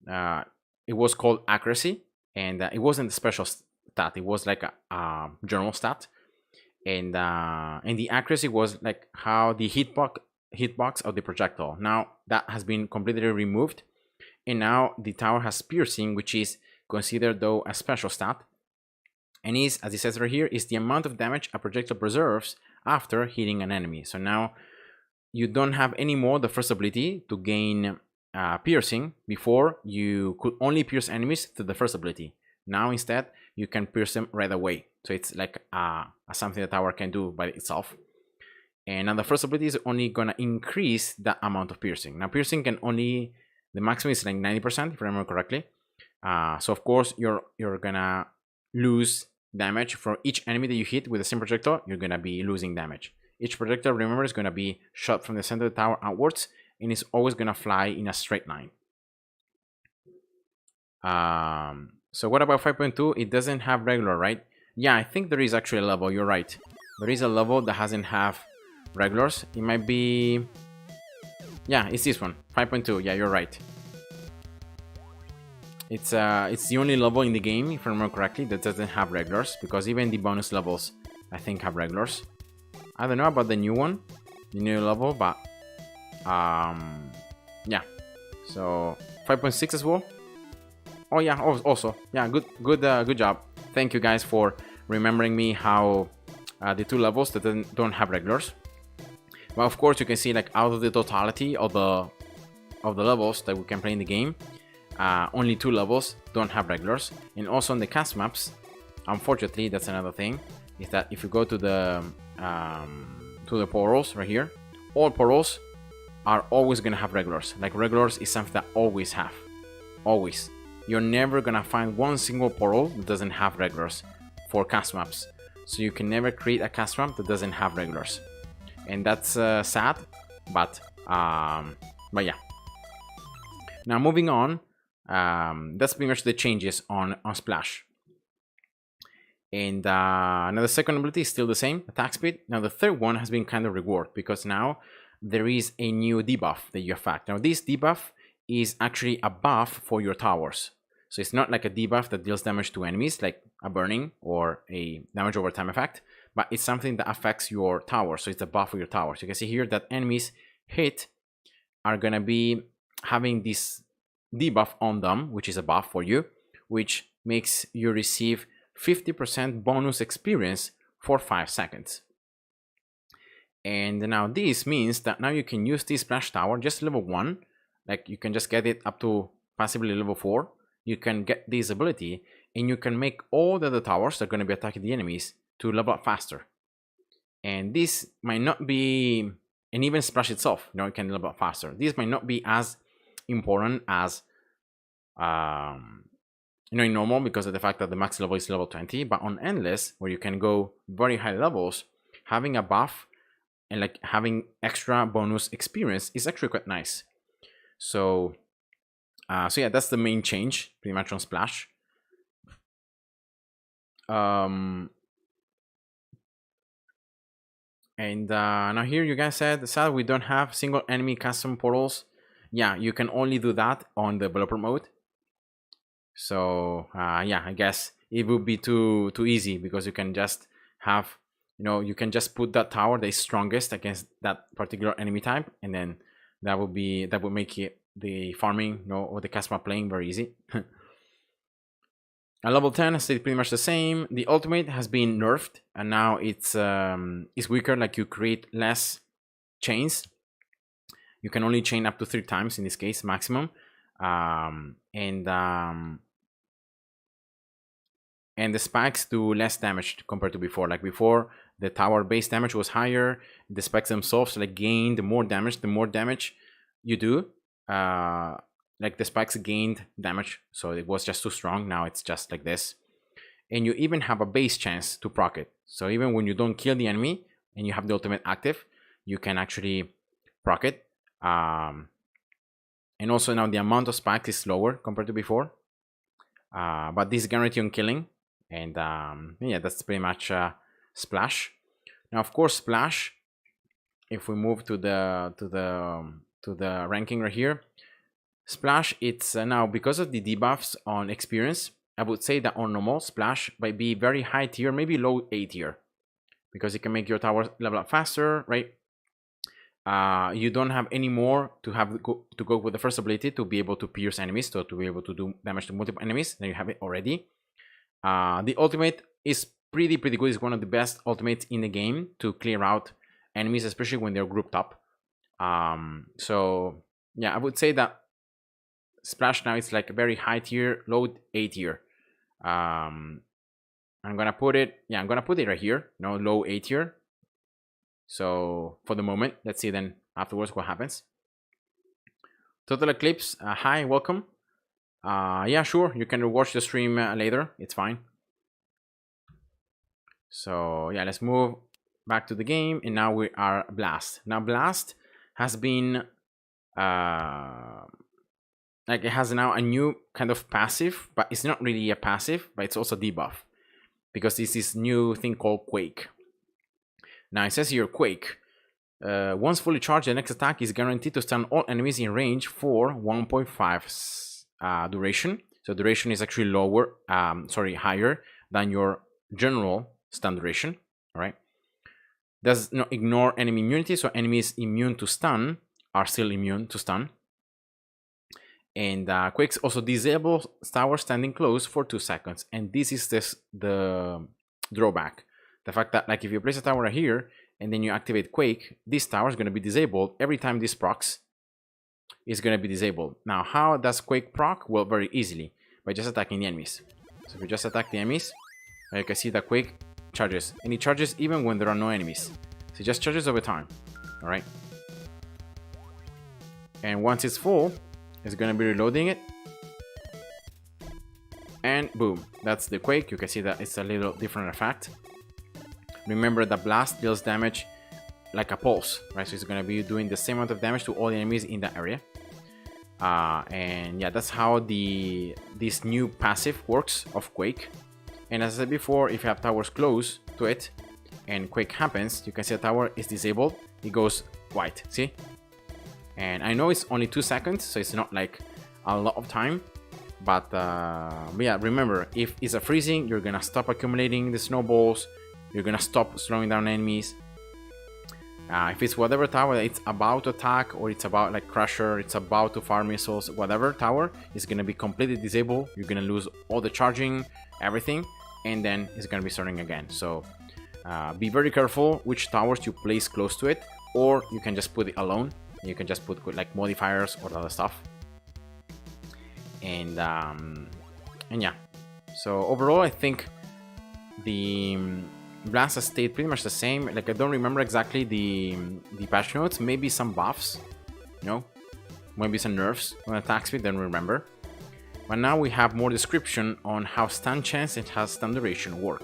It was called Accuracy, and it wasn't a special stat. It was like a general stat, and the accuracy was like how the hitbox of the projectile. Now that has been completely removed, and now the tower has piercing, which is considered though a special stat, and is, as it says right here, is the amount of damage a projectile preserves after hitting an enemy. So now you don't have anymore the first ability to gain piercing. Before you could only pierce enemies through the first ability. Now instead you can pierce them right away. So it's like something the tower can do by itself. And now the first ability is only gonna increase the amount of piercing. Now piercing can only, the maximum is like 90% if I remember correctly. So of course you're gonna lose damage for each enemy that you hit with the same projectile. You're gonna be losing damage. Each projectile, remember, is gonna be shot from the center of the tower outwards, and it's always gonna fly in a straight line. So what about 5.2? It doesn't have regular, right? Yeah, I think there is actually a level. You're right. There is a level that doesn't have regulars. It might be, yeah, it's this one, 5.2. Yeah, you're right. It's the only level in the game, if I remember correctly, that doesn't have regulars, because even the bonus levels I think have regulars. I don't know about the new one, the new level, but yeah. So 5.6 as well. Oh yeah, also yeah, good job. Thank you guys for remembering me how the two levels that don't have regulars. Well, of course you can see like out of the totality of the levels that we can play in the game, only 2 levels don't have regulars. And also on the cast maps, unfortunately, that's another thing, is that if you go to the portals right here, all portals are always gonna have regulars. Like regulars is something that always have. Always. You're never gonna find one single portal that doesn't have regulars for cast maps. So you can never create a cast map that doesn't have regulars. And that's sad, but yeah. Now moving on, that's pretty much the changes on Splash. And now the second ability is still the same, attack speed. Now the third one has been kind of reworked because now there is a new debuff that you affect. Now this debuff is actually a buff for your towers. So it's not like a debuff that deals damage to enemies, like a burning or a damage over time effect, but it's something that affects your tower. So it's a buff for your tower. So you can see here that enemies hit are gonna be having this debuff on them, which is a buff for you, which makes you receive 50% bonus experience for 5 seconds. And now this means that now you can use this splash tower just level 1, like you can just get it up to possibly level 4. You can get this ability and you can make all the other towers that are going to be attacking the enemies to level up faster. And this might not be, and even Splash itself, you know, it can level up faster. This might not be as important as you know, in normal, because of the fact that the max level is level 20, but on endless, where you can go very high levels, having a buff and like having extra bonus experience is actually quite nice. So yeah, that's the main change pretty much on Splash. And now here you guys said, sad we don't have single enemy custom portals. Yeah, you can only do that on developer mode. So yeah, I guess it would be too easy, because you can just have, you know, you can just put that tower that is strongest against that particular enemy type, and then that would make it the farming, you know, or the cast map playing very easy. At level 10 stayed pretty much the same. The ultimate has been nerfed, and now it's weaker. Like you create less chains. You can only chain up to 3 times in this case, maximum. And the spikes do less damage compared to before. Like before, the tower base damage was higher. The spikes themselves like gained more damage. The more damage you do, like the spikes gained damage, so it was just too strong. Now it's just like this, and you even have a base chance to proc it. So even when you don't kill the enemy and you have the ultimate active, you can actually proc it. And also now the amount of spikes is lower compared to before, but this is guarantee on killing. And yeah, that's pretty much Splash. Now of course Splash, if we move to the ranking right here, Splash, it's now because of the debuffs on experience, I would say that on normal Splash might be very high tier, maybe low A tier, because it can make your tower level up faster, right? You don't have any more to go with the first ability to be able to pierce enemies, so to be able to do damage to multiple enemies. Then you have it already. The ultimate is pretty good. It's one of the best ultimates in the game to clear out enemies, especially when they're grouped up. So yeah, I would say that Splash now it's like a very high tier, low A tier. I'm gonna put it right here, no, low A tier. So for the moment, let's see then afterwards what happens. Total Eclipse, hi, welcome. Yeah, sure, you can watch the stream later, it's fine. So yeah, let's move back to the game, and now we are Blast. Now Blast has been like it has now a new kind of passive, but it's not really a passive, but it's also debuff, because this is new thing called Quake. Now it says here Quake, once fully charged, the next attack is guaranteed to stun all enemies in range for 1.5 duration. So duration is actually lower, higher than your general stun duration. All right. Does not ignore enemy immunity, so enemies immune to stun are still immune to stun. And Quakes also disable tower standing close for 2 seconds. And this is the drawback. The fact that, like, if you place a tower here and then you activate Quake, this tower is going to be disabled every time this procs is going to be disabled. Now, how does Quake proc? Well, very easily, by just attacking the enemies. So if you just attack the enemies, you can see that Quake charges. And it charges even when there are no enemies. So it just charges over time. Alright? and once it's full, it's gonna be reloading it, and boom, that's the quake. You can see that it's a little different effect. Remember, the blast deals damage like a pulse, right? So it's gonna be doing the same amount of damage to all the enemies in that area. And yeah, that's how this new passive works of Quake. And as I said before, if you have towers close to it and Quake happens, you can see the tower is disabled. It goes white, see? And I know it's only 2 seconds, so it's not like a lot of time. But yeah, remember, if it's a freezing, you're gonna stop accumulating the snowballs. You're gonna stop slowing down enemies. If it's whatever tower that it's about to attack, or it's about like Crusher, it's about to fire missiles, whatever tower is gonna be completely disabled. You're gonna lose all the charging, everything, and then it's gonna be starting again. So be very careful which towers you place close to it, or you can just put it alone. You can just put like modifiers or other stuff. And yeah, so overall I think the blast has stayed pretty much the same. Like, I don't remember exactly the patch notes. Maybe some buffs, you know, maybe some nerfs on attack speed, don't remember. But now we have more description on how stun chance and how stun duration work,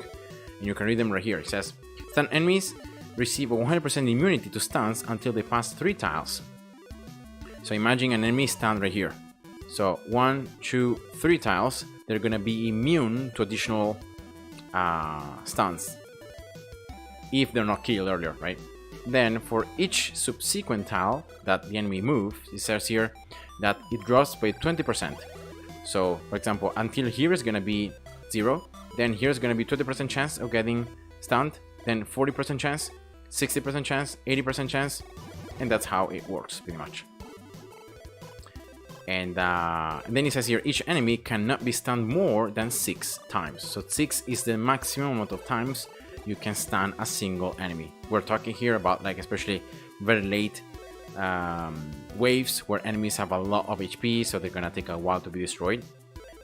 and you can read them right here. It says stun enemies receive a 100% immunity to stuns until they pass 3 tiles. So imagine an enemy stunned right here. So 1, 2, 3 tiles, they're gonna be immune to additional stuns if they're not killed earlier, right? Then for each subsequent tile that the enemy moves, it says here that it drops by 20%. So for example, until here is gonna be 0, then here's gonna be 20% chance of getting stunned, then 40% chance, 60% chance, 80% chance, and that's how it works pretty much. And then it says here, each enemy cannot be stunned more than 6 times. So 6 is the maximum amount of times you can stun a single enemy. We're talking here about like especially very late waves where enemies have a lot of HP, so they're gonna take a while to be destroyed.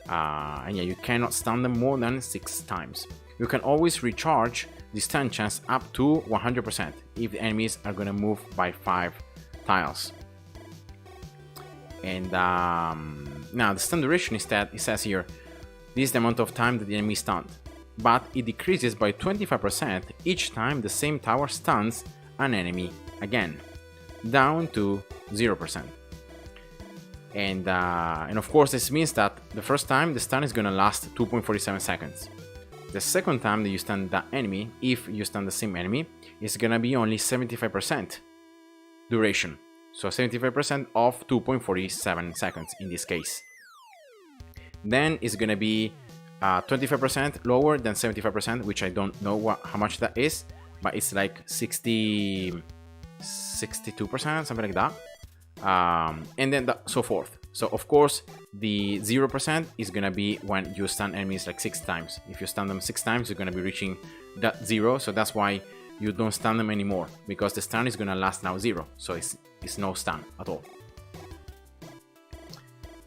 And yeah, you cannot stun them more than 6 times. You can always recharge the stun chance up to 100% if the enemies are gonna move by 5 tiles. And now the stun duration is that it says here, this is the amount of time that the enemy is stunned, but it decreases by 25% each time the same tower stuns an enemy again, down to 0%. And of course this means that the first time the stun is gonna last 2.47 seconds. The second time that you stun that enemy, if you stun the same enemy, is gonna be only 75% duration. So 75% of 2.47 seconds in this case. Then it's gonna be 25% lower than 75%, which I don't know how much that is, but it's like 62%, something like that. And then so forth. So of course the 0% is gonna be when you stun enemies like 6 times. If you stun them 6 times, you're gonna be reaching that 0. So that's why you don't stun them anymore, because the stun is gonna last now 0. So it's no stun at all.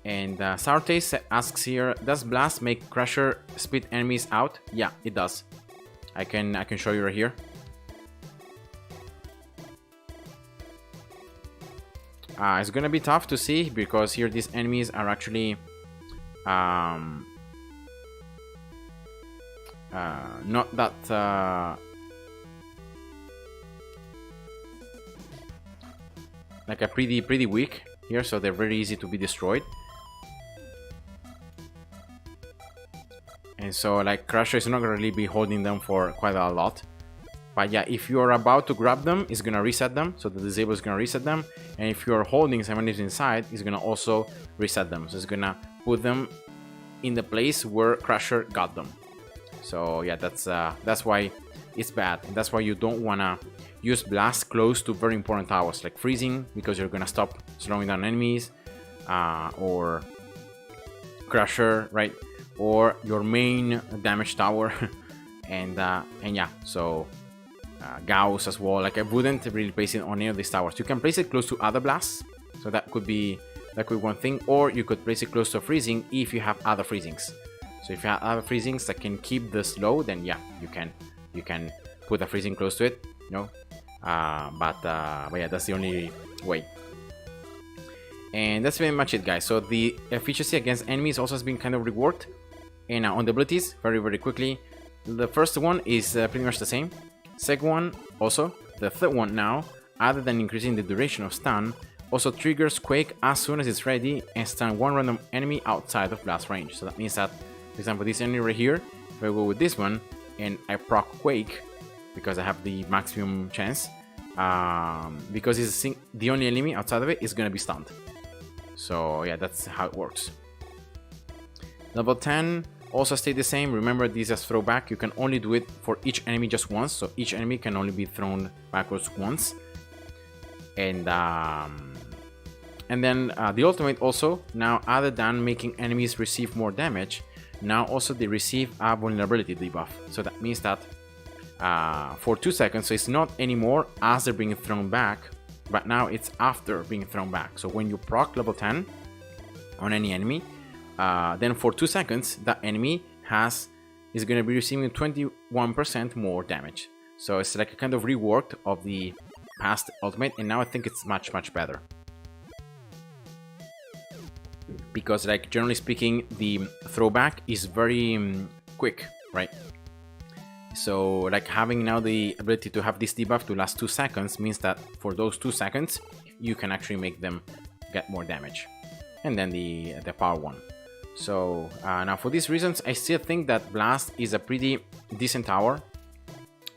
And Sartes asks here, does Blast make Crusher spit enemies out? Yeah, it does. I can show you right here. It's gonna be tough to see because here these enemies are actually not that like a pretty weak here, so they're very easy to be destroyed. And so like Crusher is not gonna really be holding them for quite a lot. But yeah, if you're about to grab them, it's gonna reset them. So the disable is gonna reset them. And if you're holding some enemies inside, it's gonna also reset them. So it's gonna put them in the place where Crusher got them. So yeah, that's why it's bad. And that's why you don't wanna use Blast close to very important towers like Freezing, because you're gonna stop slowing down enemies, or Crusher, right? Or your main damage tower. and yeah, so Gauss as well. Like I wouldn't really place it on any of these towers. You can place it close to other blasts, so that could be one thing, or you could place it close to Freezing if you have other Freezings. So if you have other Freezings that can keep the slow, then yeah, you can put a Freezing close to it, you know. But yeah, that's the only way. And that's very much it, guys. So the efficiency against enemies also has been kind of reworked. And on the abilities, very quickly, the first one is pretty much the same. Second one also. The third one now, other than increasing the duration of stun, also triggers Quake as soon as it's ready and stun one random enemy outside of blast range. So that means that, for example, this enemy right here, if I go with this one and I proc Quake because I have the maximum chance, because it's the only enemy outside of it is going to be stunned. So yeah, that's how it works. Level 10 also stay the same. Remember, this is throwback. You can only do it for each enemy just once, so each enemy can only be thrown backwards once. And then the ultimate also, now other than making enemies receive more damage, now also they receive a vulnerability debuff. So that means that for 2 seconds, so it's not anymore as they're being thrown back, but now it's after being thrown back. So when you proc level 10 on any enemy, then for 2 seconds that enemy is going to be receiving 21% more damage. So it's like a kind of rework of the past ultimate, and now I think it's much better, because like generally speaking the throwback is very quick, right? So like having now the ability to have this debuff to last 2 seconds means that for those 2 seconds you can actually make them get more damage. And then the power one. So now for these reasons I still think that Blast is a pretty decent tower,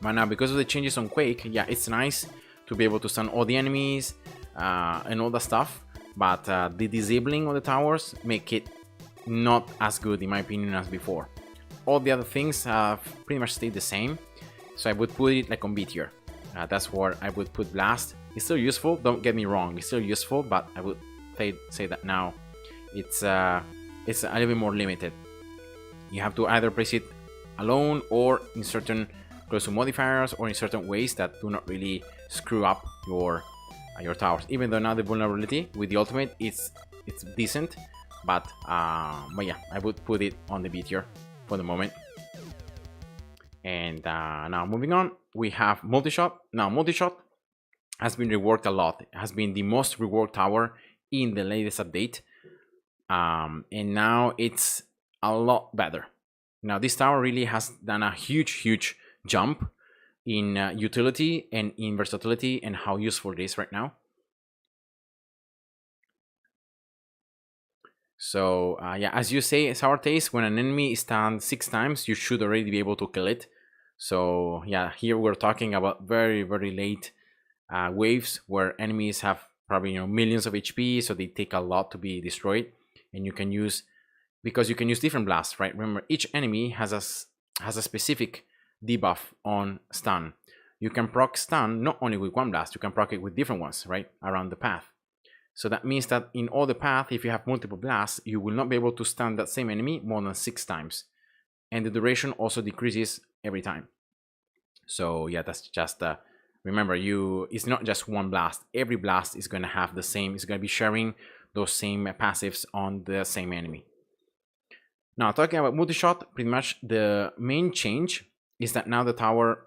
but now because of the changes on Quake, yeah, it's nice to be able to stun all the enemies and all that stuff, but the disabling of the towers make it not as good in my opinion as before. All the other things have pretty much stayed the same, so I would put it like on B tier. That's where I would put Blast. It's still useful, don't get me wrong, it's still useful, but I would say that now it's a little bit more limited. You have to either place it alone or in certain close modifiers or in certain ways that do not really screw up your towers. Even though now the vulnerability with the ultimate it's decent, but yeah, I would put it on the B tier for the moment. And now moving on, we have Multishot. Now Multishot has been reworked a lot. It has been the most reworked tower in the latest update, and now it's a lot better. Now this tower really has done a huge jump in utility and in versatility and how useful it is right now. So yeah, as you say, Sour Taste, when an enemy is stunned 6 times, you should already be able to kill it. So yeah, here we're talking about very late waves where enemies have probably millions of HP, so they take a lot to be destroyed. And you can use, because you can use different blasts, right? Remember, each enemy has a specific debuff on stun. You can proc stun not only with one blast, you can proc it with different ones, right, around the path. So that means that in all the path, if you have multiple blasts, you will not be able to stun that same enemy more than 6 times. And the duration also decreases every time. So yeah, that's just remember, it's not just one blast. Every blast is going to have the same, it's going to be sharing those same passives on the same enemy. Now talking about Multishot, pretty much the main change is that now the tower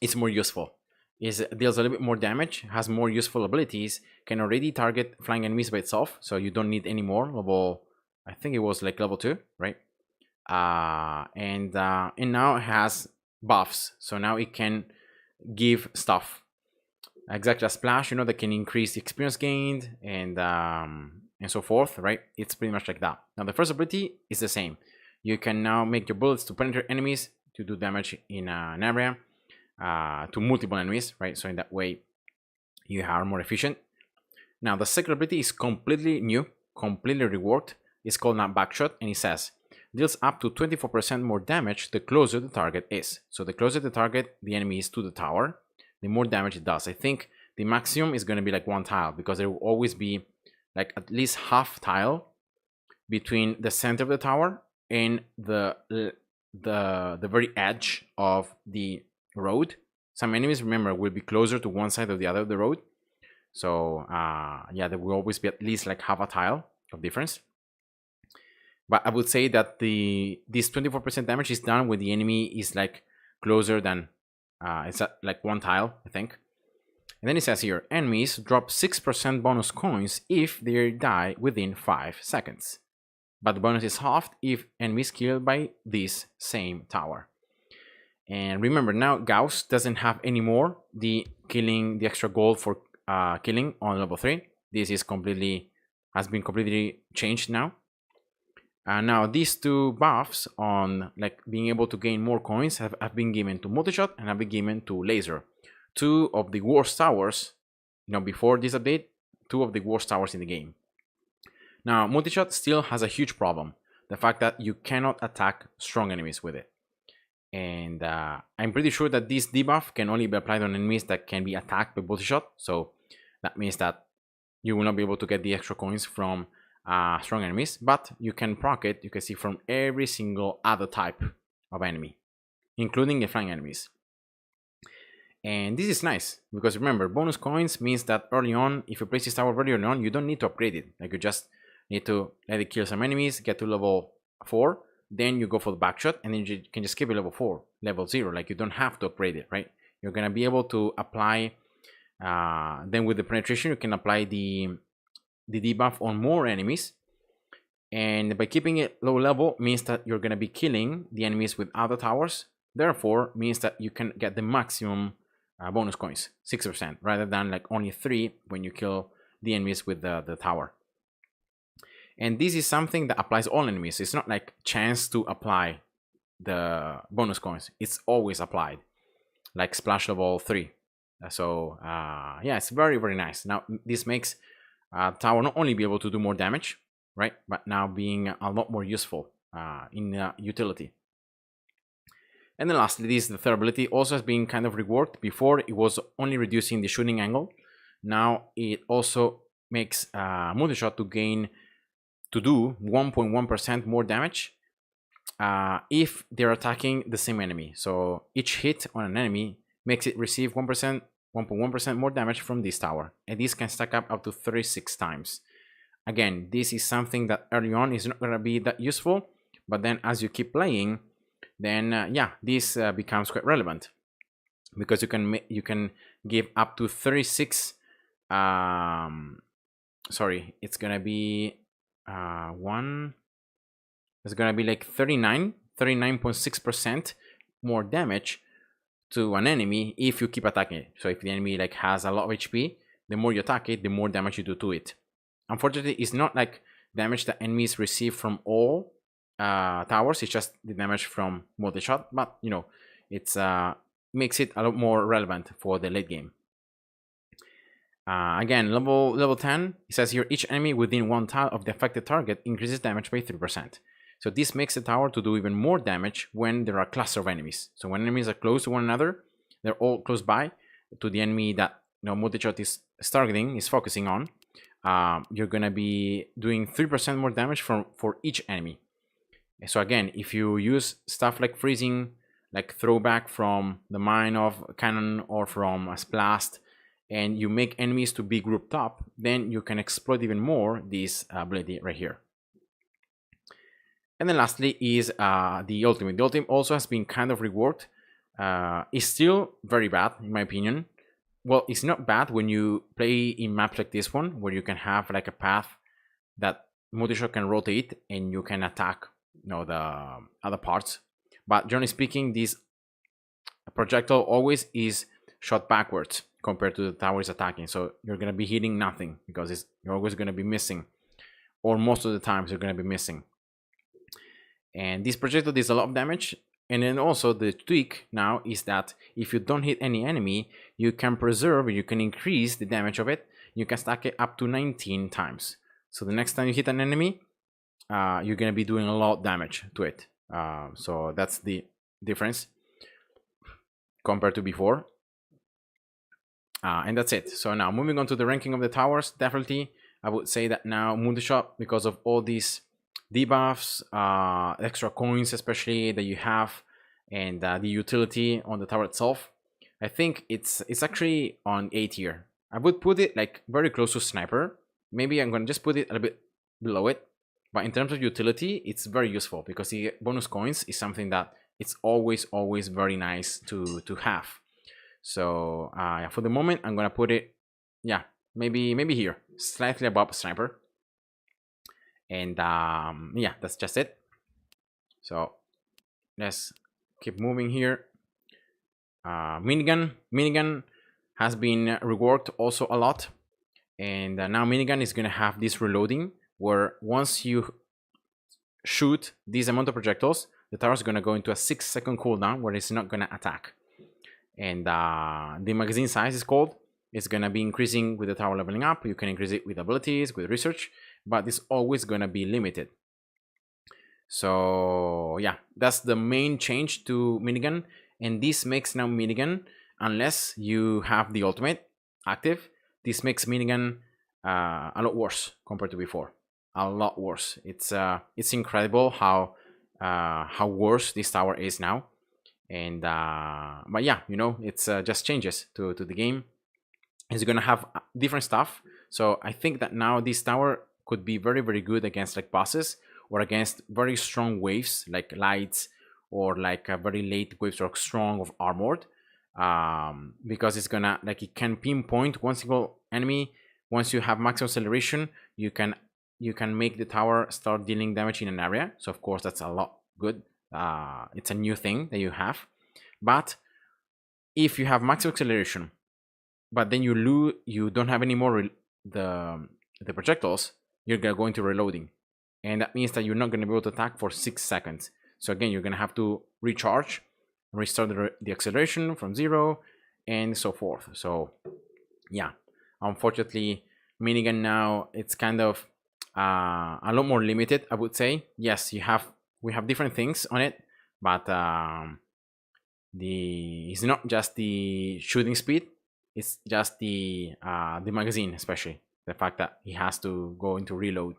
is more useful. It deals a little bit more damage, has more useful abilities, can already target flying enemies by itself, so you don't need any more level, I think it was like level 2, right? And now it has buffs, so now it can give stuff exactly a splash, that can increase the experience gained and so forth, right? It's pretty much like that. Now the first ability is the same. You can now make your bullets to penetrate enemies to do damage in an area, to multiple enemies, right? So in that way you are more efficient. Now the second ability is completely new, completely reworked. It's called now Backshot, and it says deals up to 24% more damage the closer the target is. So the closer the target the enemy is to the tower, the more damage it does. I think the maximum is going to be like 1 tile, because there will always be like at least half tile between the center of the tower and the very edge of the road. Some enemies, remember, will be closer to one side or the other of the road. So yeah, there will always be at least like half a tile of difference. But I would say that this 24% damage is done when the enemy is like closer than it's at like 1 tile, I think. And then it says here, enemies drop 6% bonus coins if they die within 5 seconds. But the bonus is halved if enemies killed by this same tower. And remember, now Gauss doesn't have anymore the extra gold for killing on level 3. This is has been completely changed now. Now these two buffs on like being able to gain more coins have been given to Multishot and have been given to Laser. Two of the worst towers, before this update, two of the worst towers in the game. Now Multishot still has a huge problem, the fact that you cannot attack strong enemies with it. And I'm pretty sure that this debuff can only be applied on enemies that can be attacked by Multishot, so that means that you will not be able to get the extra coins from strong enemies, but you can proc it, you can see, from every single other type of enemy, including the flying enemies. And this is nice, because remember, bonus coins means that early on, if you place this tower very early on, you don't need to upgrade it. Like, you just need to let it kill some enemies, get to level 4, then you go for the backshot, and then you can just skip it level 4, level 0. Like, you don't have to upgrade it, right? You're gonna be able to apply, then with the penetration, you can apply the debuff on more enemies. And by keeping it low level means that you're gonna be killing the enemies with other towers. Therefore, means that you can get the maximum bonus coins, 6%, rather than like only 3 when you kill the enemies with the tower. And this is something that applies all enemies. It's not like chance to apply the bonus coins. It's always applied, like splash level 3. So yeah, it's very, very nice. Now this makes tower not only be able to do more damage, right, but now being a lot more useful in utility. And then lastly, the third ability also has been kind of reworked. Before, it was only reducing the shooting angle. Now it also makes Multishot to do 1.1% more damage if they're attacking the same enemy. So each hit on an enemy makes it receive 1.1% more damage from this tower, and this can stack up to 36 times. Again, this is something that early on is not going to be that useful, but then as you keep playing, then yeah, this becomes quite relevant, because you can give up to 36 sorry, it's gonna be it's gonna be like 39.6% more damage to an enemy if you keep attacking it. So if the enemy like has a lot of HP, the more you attack it, the more damage you do to it. Unfortunately, it's not like damage that enemies receive from all towers. It's just the damage from Multishot, but it's makes it a lot more relevant for the late game. Again, level 10, it says here, each enemy within 1 tile of the affected target increases damage by 3%. So this makes the tower to do even more damage when there are cluster of enemies. So when enemies are close to one another, they're all close by to the enemy that Multishot is targeting, is focusing on. You're gonna be doing 3% more damage for each enemy. So again, if you use stuff like freezing, like throwback from the mine of cannon or from a blast, and you make enemies to be grouped up, then you can exploit even more this ability right here. And then lastly is the ultimate. The ultimate also has been kind of reworked. It's still very bad in my opinion. Well, it's not bad when you play in maps like this one, where you can have like a path that Multishot can rotate and you can attack the other parts. But generally speaking, this projectile always is shot backwards compared to the tower is attacking. So you're going to be hitting nothing, because you're always going to be missing, or most of the times you're going to be missing. And this projectile does a lot of damage. And then also the tweak now is that if you don't hit any enemy, you can preserve, you can increase the damage of it. You can stack it up to 19 times. So the next time you hit an enemy, you're going to be doing a lot of damage to it. So that's the difference compared to before. And that's it. So now moving on to the ranking of the towers, definitely I would say that now Multishot, because of all these debuffs, extra coins especially that you have, and the utility on the tower itself, I think it's actually on A tier. I would put it like very close to Sniper. Maybe I'm gonna just put it a little bit below it, but in terms of utility, it's very useful, because the bonus coins is something that it's always very nice to have. So for the moment, I'm gonna put it, yeah, maybe here, slightly above sniper. And yeah, that's just it. So let's keep moving here. Minigun has been reworked also a lot, and now Minigun is gonna have this reloading where once you shoot this amount of projectiles, the tower is gonna go into a 6-second cooldown where it's not gonna attack. And the magazine size is called. It's gonna be increasing with the tower leveling up. You can increase it with abilities, with research, but it's always gonna be limited. So yeah, that's the main change to Minigun, and this makes now Minigun, unless you have the ultimate active, this makes Minigun a lot worse compared to before. A lot worse. It's incredible how worse this tower is now. And but yeah, you know, it's just changes to the game. It's gonna have different stuff. So I think that now this tower could be very, very good against like bosses or against very strong waves like lights, or like very late waves or strong of armored, because it's gonna, like, it can pinpoint one single enemy. Once you have maximum acceleration, you can make the tower start dealing damage in an area. So of course that's a lot good. It's a new thing that you have. But if you have maximum acceleration, but then you don't have any more the projectiles, you're going to reloading, and that means that you're not going to be able to attack for 6 seconds. So again, you're going to have to recharge, restart the acceleration from 0, and so forth. So yeah, unfortunately, Minigun now, it's kind of a lot more limited, I would say. Yes, we have different things on it, but it's not just the shooting speed, it's just the magazine, especially the fact that he has to go into reload.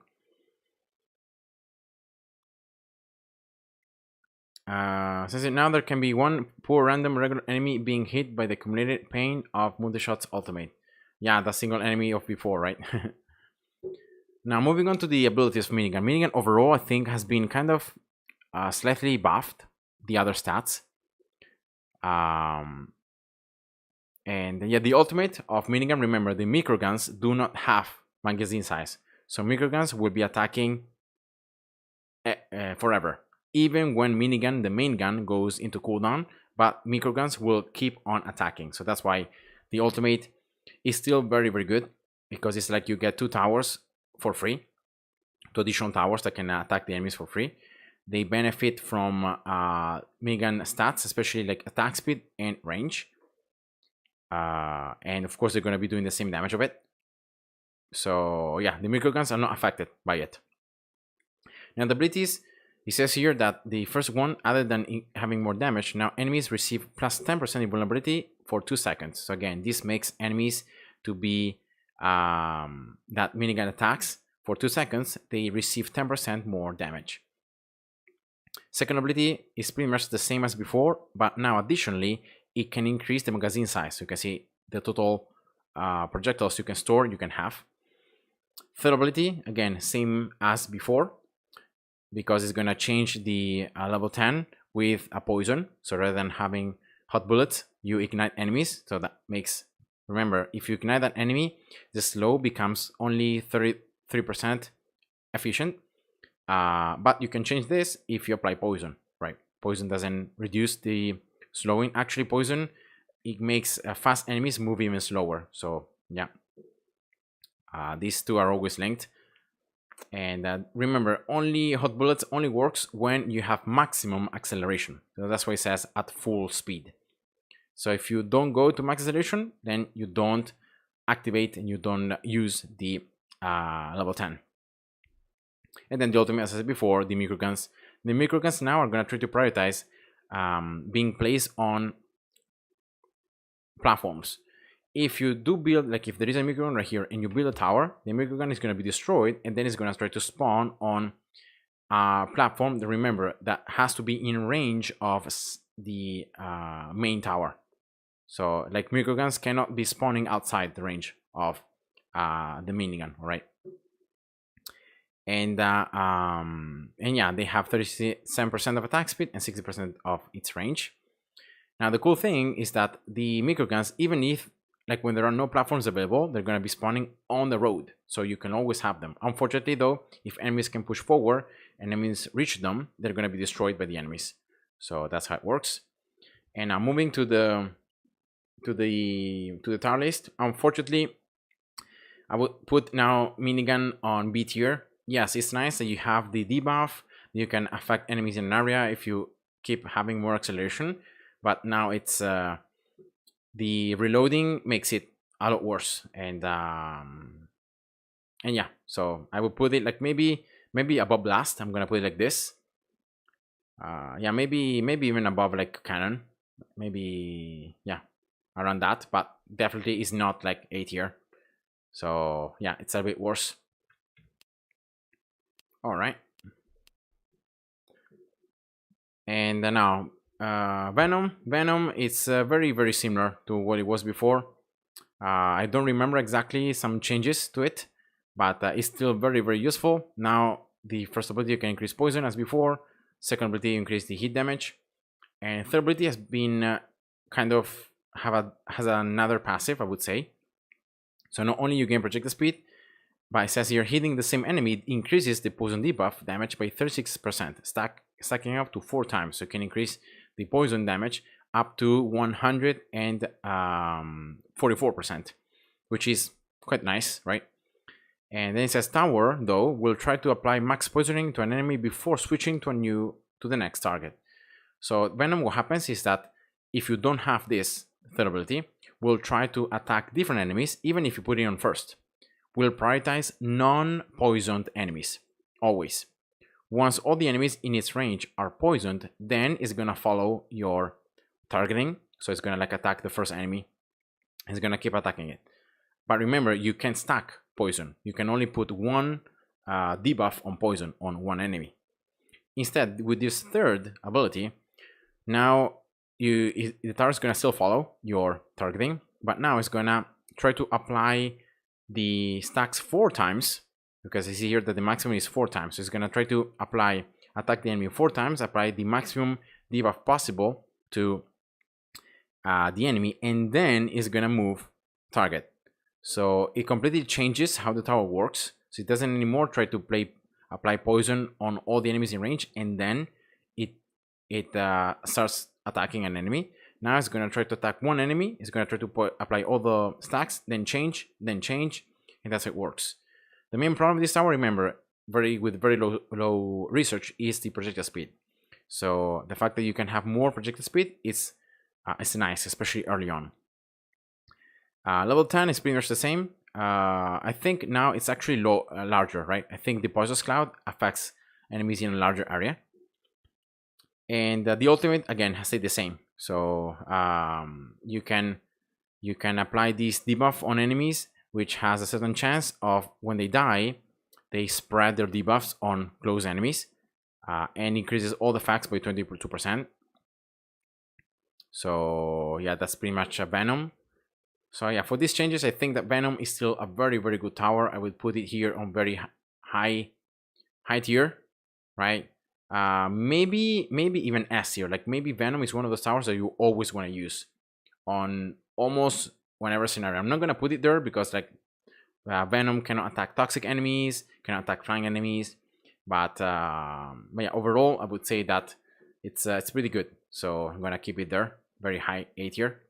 Since now there can be one poor random regular enemy being hit by the accumulated pain of Multishot's ultimate. Yeah, the single enemy of before, right? Now moving on to the abilities of Minigun. Minigun overall, I think, has been kind of slightly buffed the other stats. And yeah, the ultimate of Minigun, remember, the microguns do not have magazine size. So microguns will be attacking forever, even when Minigun, the main gun, goes into cooldown, but microguns will keep on attacking. So that's why the ultimate is still very, very good, because it's like you get 2 towers for free, 2 additional towers that can attack the enemies for free. They benefit from Minigun stats, especially like attack speed and range. And of course, they're going to be doing the same damage of it. So yeah, the microguns are not affected by it. Now the abilities, it says here that the first one, other than having more damage, now enemies receive plus 10% invulnerability for 2 seconds. So again, this makes enemies to be that Minigun attacks for 2 seconds, they receive 10% more damage. Second ability is pretty much the same as before, but now additionally, it can increase the magazine size. So you can see the total projectiles you can store, you can have. Third ability, again, same as before, because it's going to change the level 10 with a poison. So rather than having hot bullets, you ignite enemies. So that makes, remember, if you ignite that enemy, the slow becomes only 33% efficient. But you can change this if you apply poison, right? Poison doesn't reduce the slowing. Actually, poison, it makes fast enemies move even slower. So yeah, these two are always linked. And remember, only hot bullets only works when you have maximum acceleration. So that's why it says at full speed. So if you don't go to max acceleration, then you don't activate and you don't use the level 10. And then the ultimate, as I said before, the microguns. The microguns now are going to try to prioritize being placed on platforms. If you do build, like if there is a microgun right here and you build a tower, the microgun is going to be destroyed, and then it's going to try to spawn on a platform that, remember, that has to be in range of the main tower. So like microguns cannot be spawning outside the range of the minigun, right? And yeah, they have 37% of attack speed and 60% of its range. Now the cool thing is that the microguns, even if like when there are no platforms available, they're going to be spawning on the road, so you can always have them. Unfortunately though, if enemies can push forward and enemies reach them, they're going to be destroyed by the enemies. So that's how it works. And now moving to the tower list. Unfortunately, I would put now minigun on B tier. Yes, it's nice that you have the debuff. You can affect enemies in an area if you keep having more acceleration, but now it's the reloading makes it a lot worse. And yeah, so I would put it like maybe above blast. I'm gonna put it like this. Yeah, maybe even above like cannon. Maybe, yeah, around that, but definitely is not like A tier. So yeah, it's a bit worse. All right. And now Venom, it's very similar to what it was before. I don't remember exactly some changes to it, but it's still very useful. Now the first ability, you can increase poison as before. Second ability, you increase the hit damage, and third ability has been kind of has another passive, I would say. So not only you gain projectile speed, but it says you're hitting the same enemy, it increases the poison debuff damage by 36%, stacking up to 4 times. So you can increase the poison damage up to 144%, which is quite nice, right? And then it says tower, though, will try to apply max poisoning to an enemy before switching to the next target. So Venom, what happens is that if you don't have this third ability, will try to attack different enemies, even if you put it on first. Will prioritize non-poisoned enemies, always. Once all the enemies in its range are poisoned, then it's gonna follow your targeting. So it's gonna like attack the first enemy. It's gonna keep attacking it. But remember, you can't stack poison. You can only put one debuff on poison on one enemy. Instead, with this third ability, now the target's gonna still follow your targeting, but now it's gonna try to apply the stacks 4 times, because I see here that the maximum is 4 times. So it's gonna try to attack the enemy 4 times, apply the maximum debuff possible to the enemy, and then it's gonna move target. So it completely changes how the tower works. So it doesn't anymore try to apply poison on all the enemies in range, and then it starts attacking an enemy. Now it's gonna try to attack one enemy. It's gonna try to apply all the stacks, then change, and that's how it works. The main problem with this tower, remember, with very low research, is the projectile speed. So the fact that you can have more projectile speed is nice, especially early on. Level 10 is pretty much the same. I think now it's actually larger, right? I think the poisonous cloud affects enemies in a larger area. And the ultimate, again, has stayed the same. So you can apply this debuff on enemies, which has a certain chance of, when they die, they spread their debuffs on close enemies, and increases all the facts by 22%. So yeah, that's pretty much a Venom. So yeah, for these changes, I think that Venom is still a very good tower. I would put it here on very high tier, right? Maybe even S tier. Like maybe Venom is one of those towers that you always want to use on almost whenever scenario. I'm not gonna put it there because like Venom cannot attack toxic enemies, cannot attack flying enemies, but yeah, overall I would say that it's pretty good. So I'm gonna keep it there, very high A tier.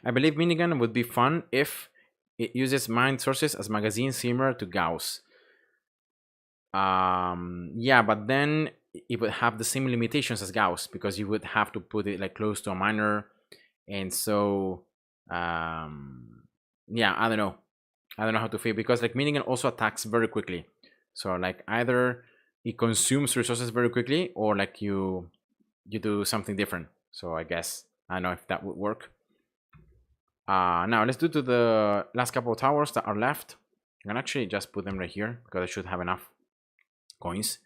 I believe Minigun would be fun if it uses mind sources as magazines similar to Gauss. Yeah, but then it would have the same limitations as Gauss, because you would have to put it like close to a miner, and so yeah, I don't know how to feel, because like Minigun also attacks very quickly. So like either it consumes resources very quickly, or like you do something different. So I guess I don't know if that would work. Now let's do to the last couple of towers that are left. I'm gonna actually just put them right here because I should have enough coins.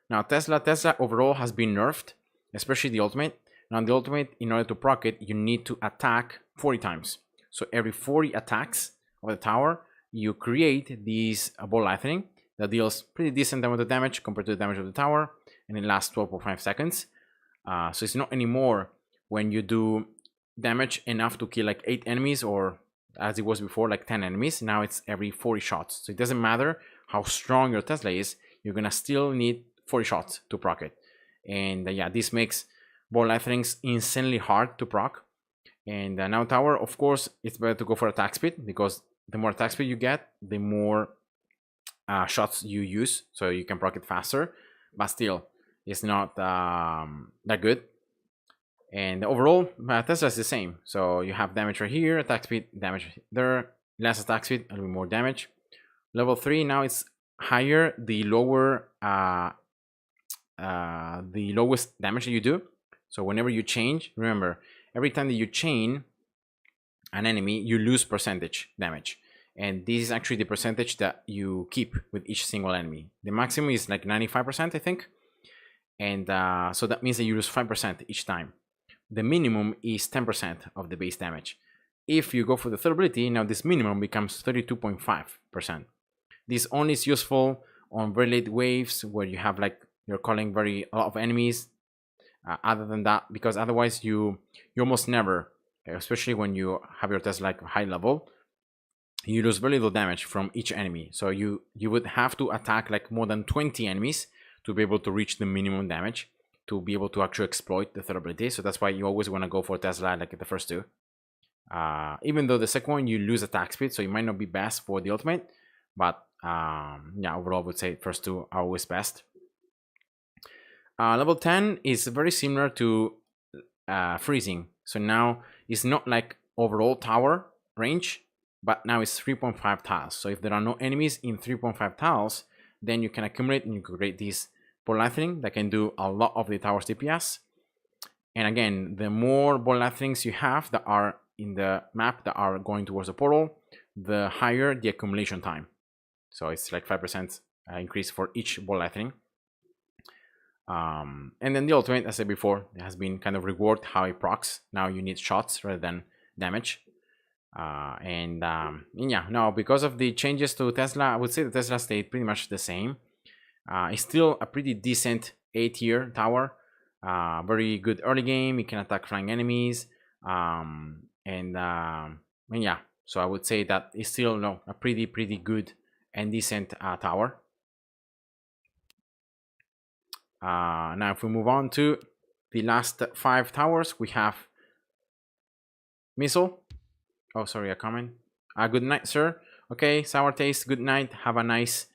Now Tesla overall has been nerfed, especially the ultimate. Now the ultimate, in order to proc it, you need to attack 40 times. So every 40 attacks of the tower, you create these ball lightning that deals pretty decent amount of damage compared to the damage of the tower. and it lasts 12.5 seconds. So it's not anymore when you do damage enough to kill like 8 enemies, or as it was before, like 10 enemies. Now it's every 40 shots. So it doesn't matter how strong your Tesla is, you're gonna still need 40 shots to proc it. And yeah, this makes ball lightnings insanely hard to proc. And now tower, of course, it's better to go for attack speed, because the more attack speed you get, the more shots you use, so you can proc it faster. But still, it's not that good. And overall, Tesla is the same. So you have damage right here, attack speed, damage there, less attack speed, a little bit more damage. Level 3 now it's higher the lower the lowest damage that you do. So whenever you change, remember, every time that you chain an enemy, you lose percentage damage. And this is actually the percentage that you keep with each single enemy. The maximum is like 95%, I think. And so that means that you lose 5% each time. The minimum is 10% of the base damage. If you go for the third ability, now this minimum becomes 32.5%. This only is useful on very late waves where you have like, you're calling a lot of enemies. Other than that, because otherwise you almost never, especially when you have your test like high level, you lose very little damage from each enemy. So you would have to attack like more than 20 enemies to be able to reach the minimum damage, to be able to actually exploit the third ability. So that's why you always want to go for Tesla like the first two. Even though the second one you lose attack speed, so it might not be best for the ultimate, but yeah, overall I would say first two are always best. Level 10 is very similar to freezing. So now it's not like overall tower range, but now it's 3.5 tiles. So if there are no enemies in 3.5 tiles, then you can accumulate and you can create this ball lightning that can do a lot of the tower's DPS. And again, the more ball lightnings you have that are in the map that are going towards the portal, the higher the accumulation time. So it's like 5% increase for each ball lightning. And then the ultimate, as I said before, it has been kind of reworked how it procs. Now you need shots rather than damage. And yeah, now because of the changes to Tesla, I would say the Tesla stayed pretty much the same. It's still a pretty decent A-tier tower. Very good early game. You can attack flying enemies. And yeah, so I would say that it's still a pretty good and decent tower. Now if we move on to the last 5 towers, we have Missile. Oh, sorry, a comment. Good night, sir. Okay, Sour Taste, good night. Have a nice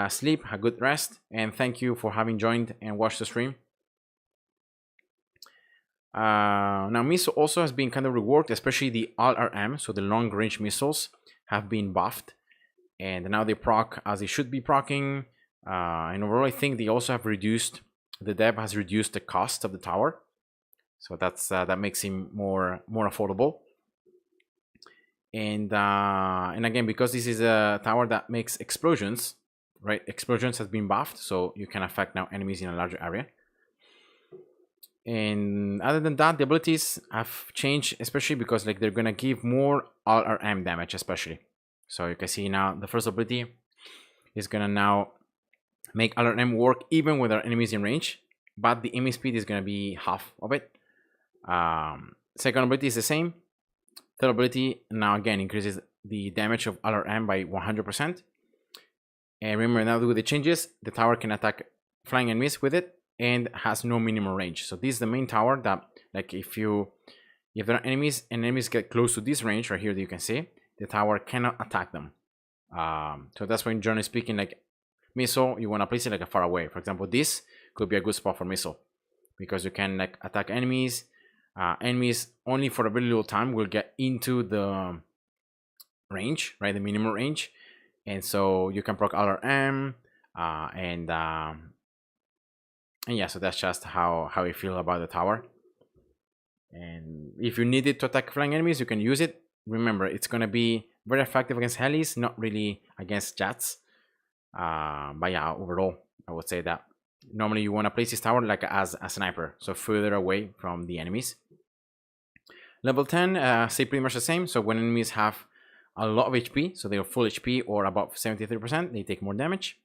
sleep, a good rest, and thank you for having joined and watched the stream. Now Missile also has been kind of reworked, especially the LRM, so the long range missiles have been buffed, and now they proc as they should be procking. And overall, I think they also have reduced, the dev has reduced the cost of the tower, so that's that makes him more affordable. And again, because this is a tower that makes explosions, right? Explosions has been buffed, so you can affect now enemies in a larger area. And other than that, the abilities have changed, especially because like they're gonna give more LRM damage, especially. So you can see now the first ability is gonna now make LRM work even with our enemies in range, but the aiming speed is gonna be half of it. Second ability is the same. Third ability now again increases the damage of LRM by 100%. And remember, now with the changes, the tower can attack flying enemies with it and has no minimum range. So this is the main tower that, like, if there are enemies and enemies get close to this range right here that you can see, the tower cannot attack them. So that's when generally speaking, like Missile, you want to place it like a far away. For example, this could be a good spot for Missile because you can like attack enemies. Enemies only for a very little time will get into the range, right? The minimum range. And so you can proc LRM and yeah, so that's just how I feel about the tower. And if you need it to attack flying enemies, you can use it. Remember, it's going to be very effective against helis, not really against jets. But yeah, overall, I would say that normally you want to place this tower like as a sniper, so further away from the enemies. Level 10, say pretty much the same. So when enemies have a lot of HP, so they're full HP or above 73%, they take more damage.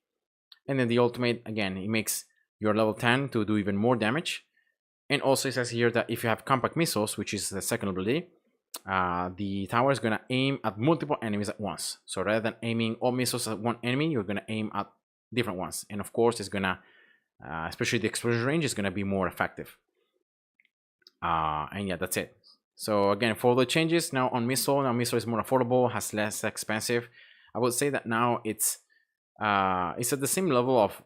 And then the ultimate, again, it makes your level 10 to do even more damage. And also it says here that if you have compact missiles, which is the second ability, the tower is going to aim at multiple enemies at once. So rather than aiming all missiles at one enemy, you're going to aim at different ones. And of course, it's going to, especially the explosion range, is going to be more effective. And yeah, that's it. So again, for the changes now on missile, now missile is more affordable, has less expensive. I would say that now it's at the same level of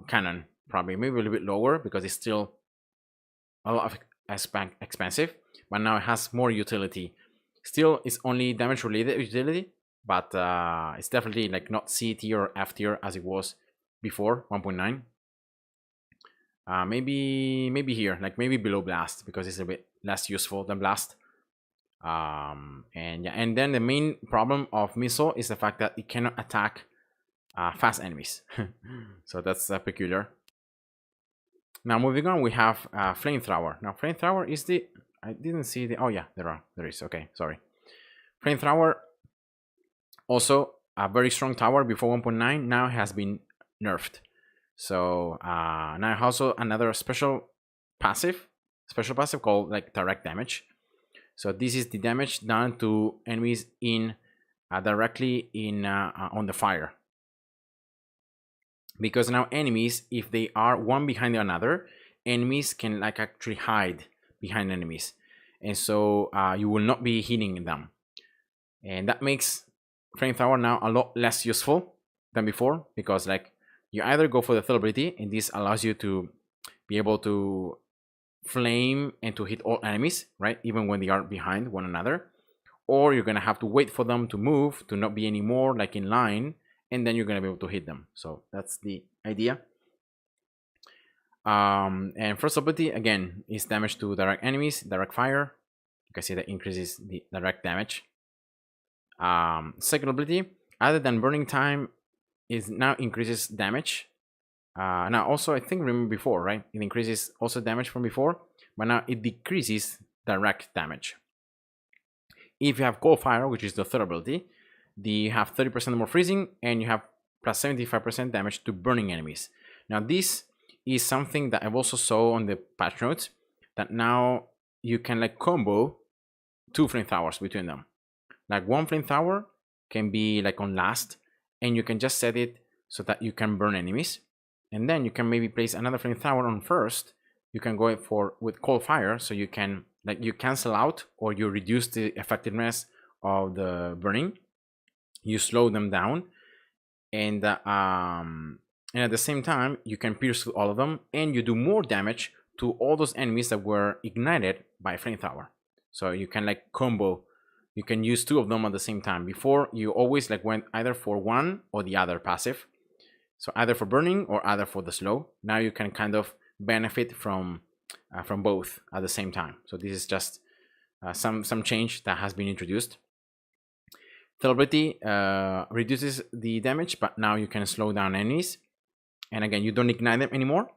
cannon, probably maybe a little bit lower because it's still a lot of expensive, but now it has more utility. Still, it's only damage related utility, but it's definitely like not C tier or F tier as it was before 1.9. Maybe here, like maybe below blast, because it's a bit less useful than blast. And yeah, and then the main problem of missile is the fact that it cannot attack fast enemies. So that's peculiar. Now moving on, we have Flamethrower. Now Flamethrower is the, I didn't see the, oh yeah, there is, okay, sorry. Flamethrower, also a very strong tower before 1.9, now has been nerfed. So now also another special passive called like direct damage. So this is the damage done to enemies in directly in on the fire. Because now enemies, if they are one behind another, enemies can like actually hide behind enemies, and so you will not be hitting them, and that makes Flamethrower now a lot less useful than before, because like you either go for the third ability, and this allows you to be able to flame and to hit all enemies, right, even when they are behind one another, or you're gonna have to wait for them to move to not be anymore like in line, and then you're gonna be able to hit them. So that's the idea. And first ability again is damage to direct enemies, direct fire. You can see that increases the direct damage. Second ability, other than burning time, is now increases damage. Now also I think, remember before, right, it increases also damage from before, but now it decreases direct damage. If you have cold fire, which is the third ability, you have 30% more freezing, and you have plus 75% damage to burning enemies. Now this is something that I've also saw on the patch notes, that now you can like combo 2 Flamethrowers between them. Like one Flamethrower can be like on last, and you can just set it so that you can burn enemies, and then you can maybe place another Flamethrower on first. You can go for with cold fire, so you can like you cancel out or you reduce the effectiveness of the burning. You slow them down, and at the same time you can pierce through all of them, and you do more damage to all those enemies that were ignited by Flamethrower. So you can like combo, you can use 2 of them at the same time. Before you always like went either for one or the other passive, so either for burning or either for the slow. Now you can kind of benefit from both at the same time. So this is just some change that has been introduced. Third ability reduces the damage, but now you can slow down enemies. And again, you don't ignite them anymore,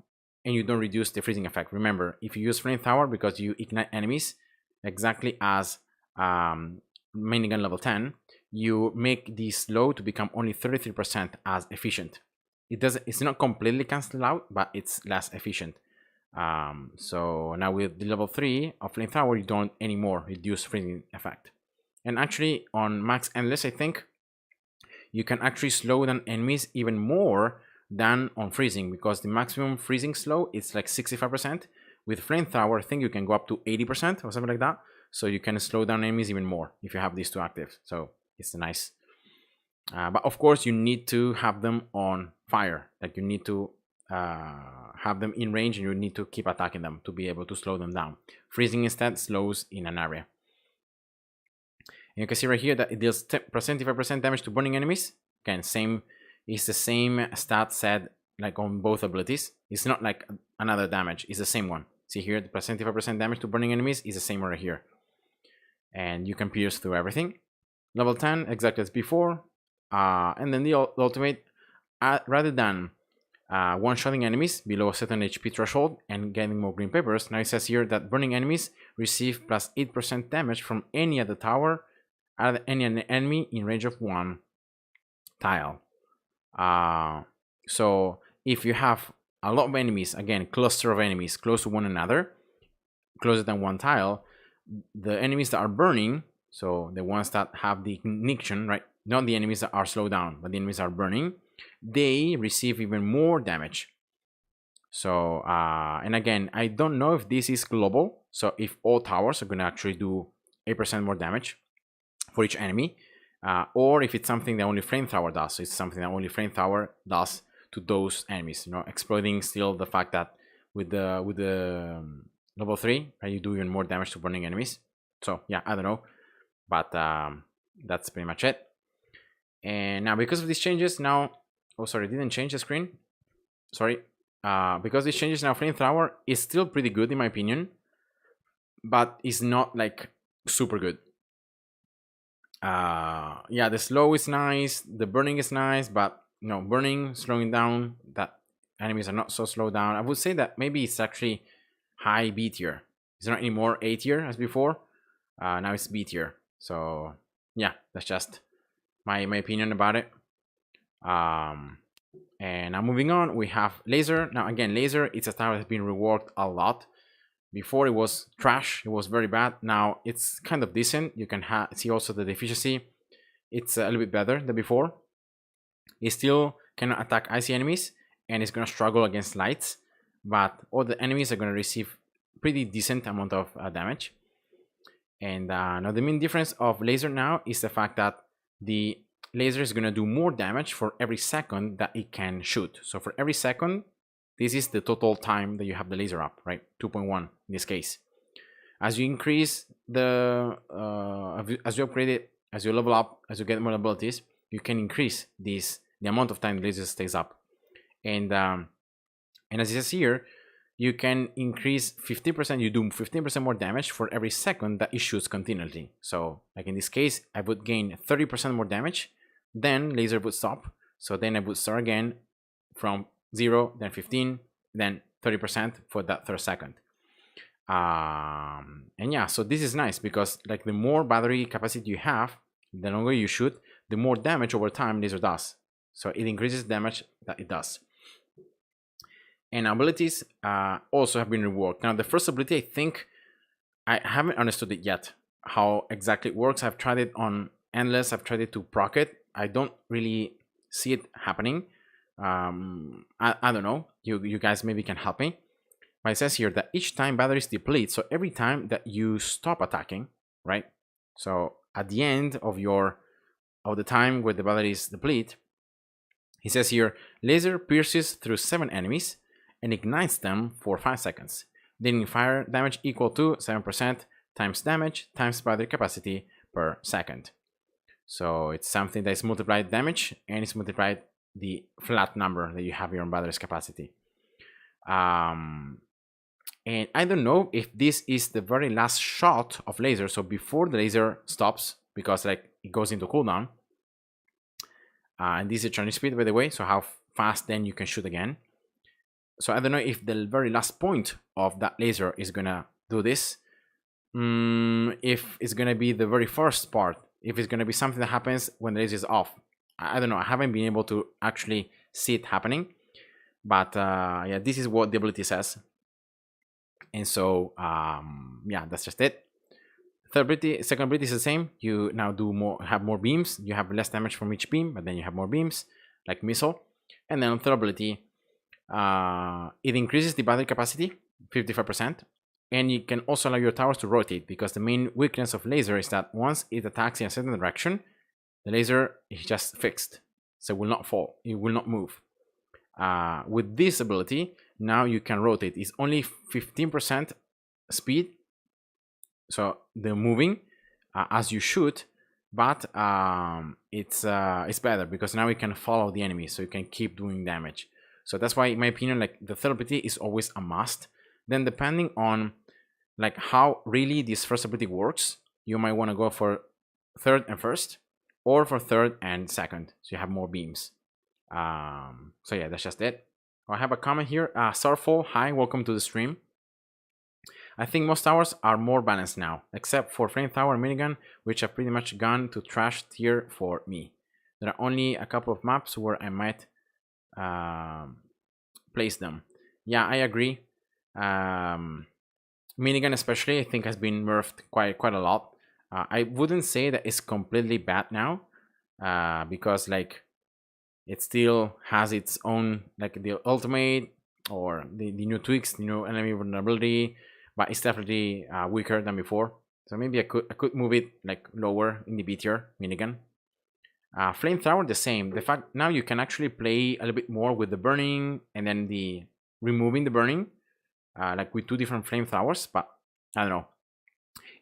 and you don't reduce the freezing effect. Remember, if you use Flamethrower, because you ignite enemies exactly as Minigun level 10, you make the slow to become only 33% as efficient. It's not completely cancelled out, but it's less efficient. So now with the level 3 of Flamethrower, you don't anymore reduce freezing effect. And actually on max endless, I think you can actually slow down enemies even more than on freezing, because the maximum freezing slow is like 65%. With Flamethrower, I think you can go up to 80% or something like that. So you can slow down enemies even more if you have these 2 active. So it's nice. But of course, you need to have them on fire. Like you need to have them in range, and you need to keep attacking them to be able to slow them down. Freezing instead slows in an area. And you can see right here that it deals 75% damage to burning enemies. Again, it's the same stat set like on both abilities. It's not like another damage, it's the same one. See here, the 75% damage to burning enemies is the same right here. And you can pierce through everything. Level 10, exactly as before. And then the ultimate, rather than one-shotting enemies below a certain HP threshold and getting more green papers, now it says here that burning enemies receive plus 8% damage from any other tower, any enemy in range of 1 tile. So if you have a lot of enemies, again, cluster of enemies close to one another, closer than one tile, the enemies that are burning, so the ones that have the ignition, right? Not the enemies that are slowed down, but the enemies that are burning, they receive even more damage. So, and again, I don't know if this is global. So if all towers are going to actually do 8% more damage for each enemy, or if it's something that only Flamethrower does. So it's something that only Flamethrower does to those enemies, you know, exploiting still the fact that with the level 3, right, you do even more damage to burning enemies. So yeah, I don't know, but that's pretty much it. And now because of these changes, now, oh sorry, didn't change the screen. Sorry. Because these changes now, Flamethrower is still pretty good in my opinion, but it's not like super good. Yeah, the slow is nice, the burning is nice, but you know, burning, slowing down, that enemies are not so slowed down. I would say that maybe it's actually high B tier. It's not anymore A tier as before. Now it's B tier. So yeah, that's just my opinion about it. And now moving on, we have Laser. Now again, Laser, it's a tower that has been reworked a lot. Before it was trash, it was very bad. Now it's kind of decent. You can see also the efficiency. It's a little bit better than before. It still cannot attack icy enemies, and it's going to struggle against lights. But all the enemies are going to receive pretty decent amount of damage. And now the main difference of Laser now is the fact that the Laser is going to do more damage for every second that it can shoot. So for every second, this is the total time that you have the laser up, right? 2.1 in this case. As you increase the, as you upgrade it, as you level up, as you get more abilities, you can increase the amount of time the laser stays up. And as it says here, you can increase 50%, you do 15% more damage for every second that it shoots continually. So like in this case, I would gain 30% more damage, then laser would stop. So then I would start again from 0, then 15, then 30% for that third second. And yeah, so this is nice because like the more battery capacity you have, the longer you shoot, the more damage over time laser does. So it increases damage that it does. And abilities also have been reworked. Now the first ability, I think I haven't understood it yet, how exactly it works. I've tried it on Endless, I've tried it to proc it. I don't really see it happening. I don't know, you guys maybe can help me. But it says here that each time batteries deplete, so every time that you stop attacking, right? So at the end of the time where the batteries deplete, he says here, laser pierces through 7 enemies and ignites them for 5 seconds, dealing fire damage equal to 7% times damage times battery capacity per second. So it's something that is multiplied damage and it's multiplied the flat number that you have here on battery's capacity. And I don't know if this is the very last shot of laser, so before the laser stops, because like it goes into cooldown. And this is turning speed, by the way, so how fast then you can shoot again. So I don't know if the very last point of that laser is gonna do this. If it's gonna be the very first part, if it's gonna be something that happens when the laser is off. I don't know, I haven't been able to actually see it happening. But yeah, this is what the ability says. And so yeah, that's just it. Second ability is the same. You now have more beams. You have less damage from each beam, but then you have more beams, like missile. And then on third ability, it increases the battery capacity 55%, and you can also allow your towers to rotate, because the main weakness of laser is that once it attacks in a certain direction, the laser is just fixed, so it will not fall, it will not move. With this ability, now you can rotate. It's only 15% speed, so the moving as you shoot, but it's better because now you can follow the enemy, so you can keep doing damage. So that's why, in my opinion, like the third ability is always a must. Then depending on like how really this first ability works, you might want to go for third and first, or for third and second, so you have more beams. So yeah, that's just it. I have a comment here. Starfall, hi, welcome to the stream. I think most towers are more balanced now, except for Flamethrower and Minigun, which have pretty much gone to trash tier for me. There are only a couple of maps where I might place them. Yeah, I agree. Minigun especially, I think, has been nerfed quite a lot. I wouldn't say that it's completely bad now, because like it still has its own, like the ultimate or the new tweaks, the new enemy vulnerability, but it's definitely weaker than before. So maybe I could move it like lower in the B tier minigun. Flamethrower the same. The fact now you can actually play a little bit more with the burning and then the removing the burning, like with 2 different flamethrowers. But I don't know,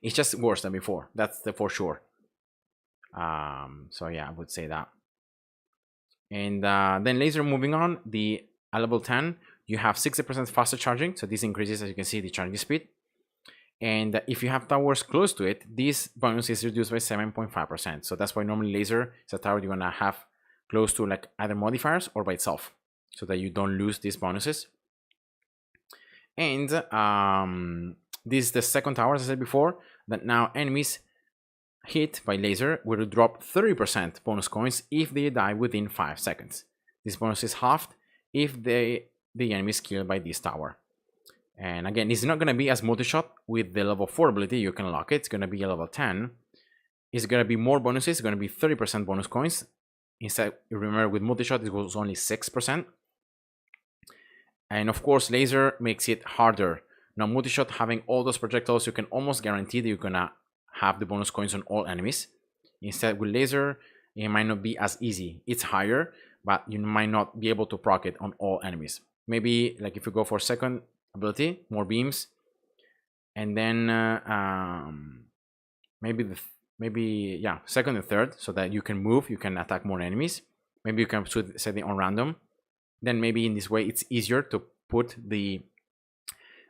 it's just worse than before. That's the for sure. So yeah, I would say that. And then laser, moving on, the level 10, you have 60% faster charging. So this increases, as you can see, the charging speed. And if you have towers close to it, this bonus is reduced by 7.5%. So that's why normally laser is a tower you're gonna have close to like either modifiers or by itself, so that you don't lose these bonuses. And this is the second tower, as I said before, that now enemies hit by laser will drop 30% bonus coins if they die within 5 seconds. This bonus is halved if the enemy is killed by this tower. And again, it's not going to be as multi-shot with the level 4 ability. You can lock it. It's going to be a level 10. It's going to be more bonuses. It's going to be 30% bonus coins. Instead, remember, with multi-shot, it was only 6%. And of course, laser makes it harder. Now, multi-shot, having all those projectiles, you can almost guarantee that you're going to have the bonus coins on all enemies. Instead, with laser, it might not be as easy. It's higher, but you might not be able to proc it on all enemies. Maybe like if you go for second ability, more beams, and then maybe second and third, so that you can move, you can attack more enemies. Maybe you can set it on random. Then maybe in this way it's easier to put the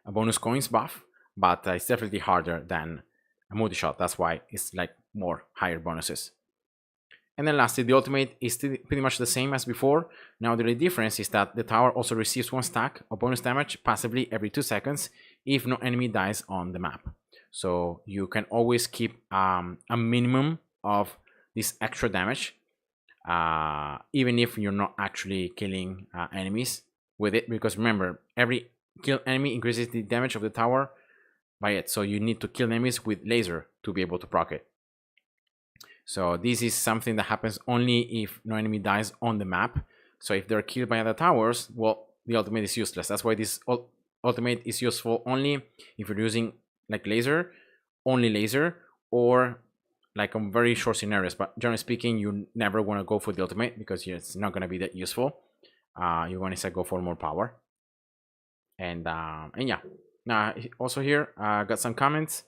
bonus coins buff, but it's definitely harder than a multi-shot. That's why it's like more higher bonuses. And then lastly, the ultimate is still pretty much the same as before. Now the only difference is that the tower also receives 1 stack of bonus damage passively every 2 seconds if no enemy dies on the map. So you can always keep a minimum of this extra damage, even if you're not actually killing enemies with it. Because remember, every killed enemy increases the damage of the tower by it. So you need to kill enemies with laser to be able to proc it. So this is something that happens only if no enemy dies on the map. So if they're killed by other towers, well, the ultimate is useless. That's why this ultimate is useful only if you're using like laser, only laser, or like on very short scenarios. But generally speaking, you never want to go for the ultimate because it's not going to be that useful. You want to go for more power. And yeah. Now also here, got some comments.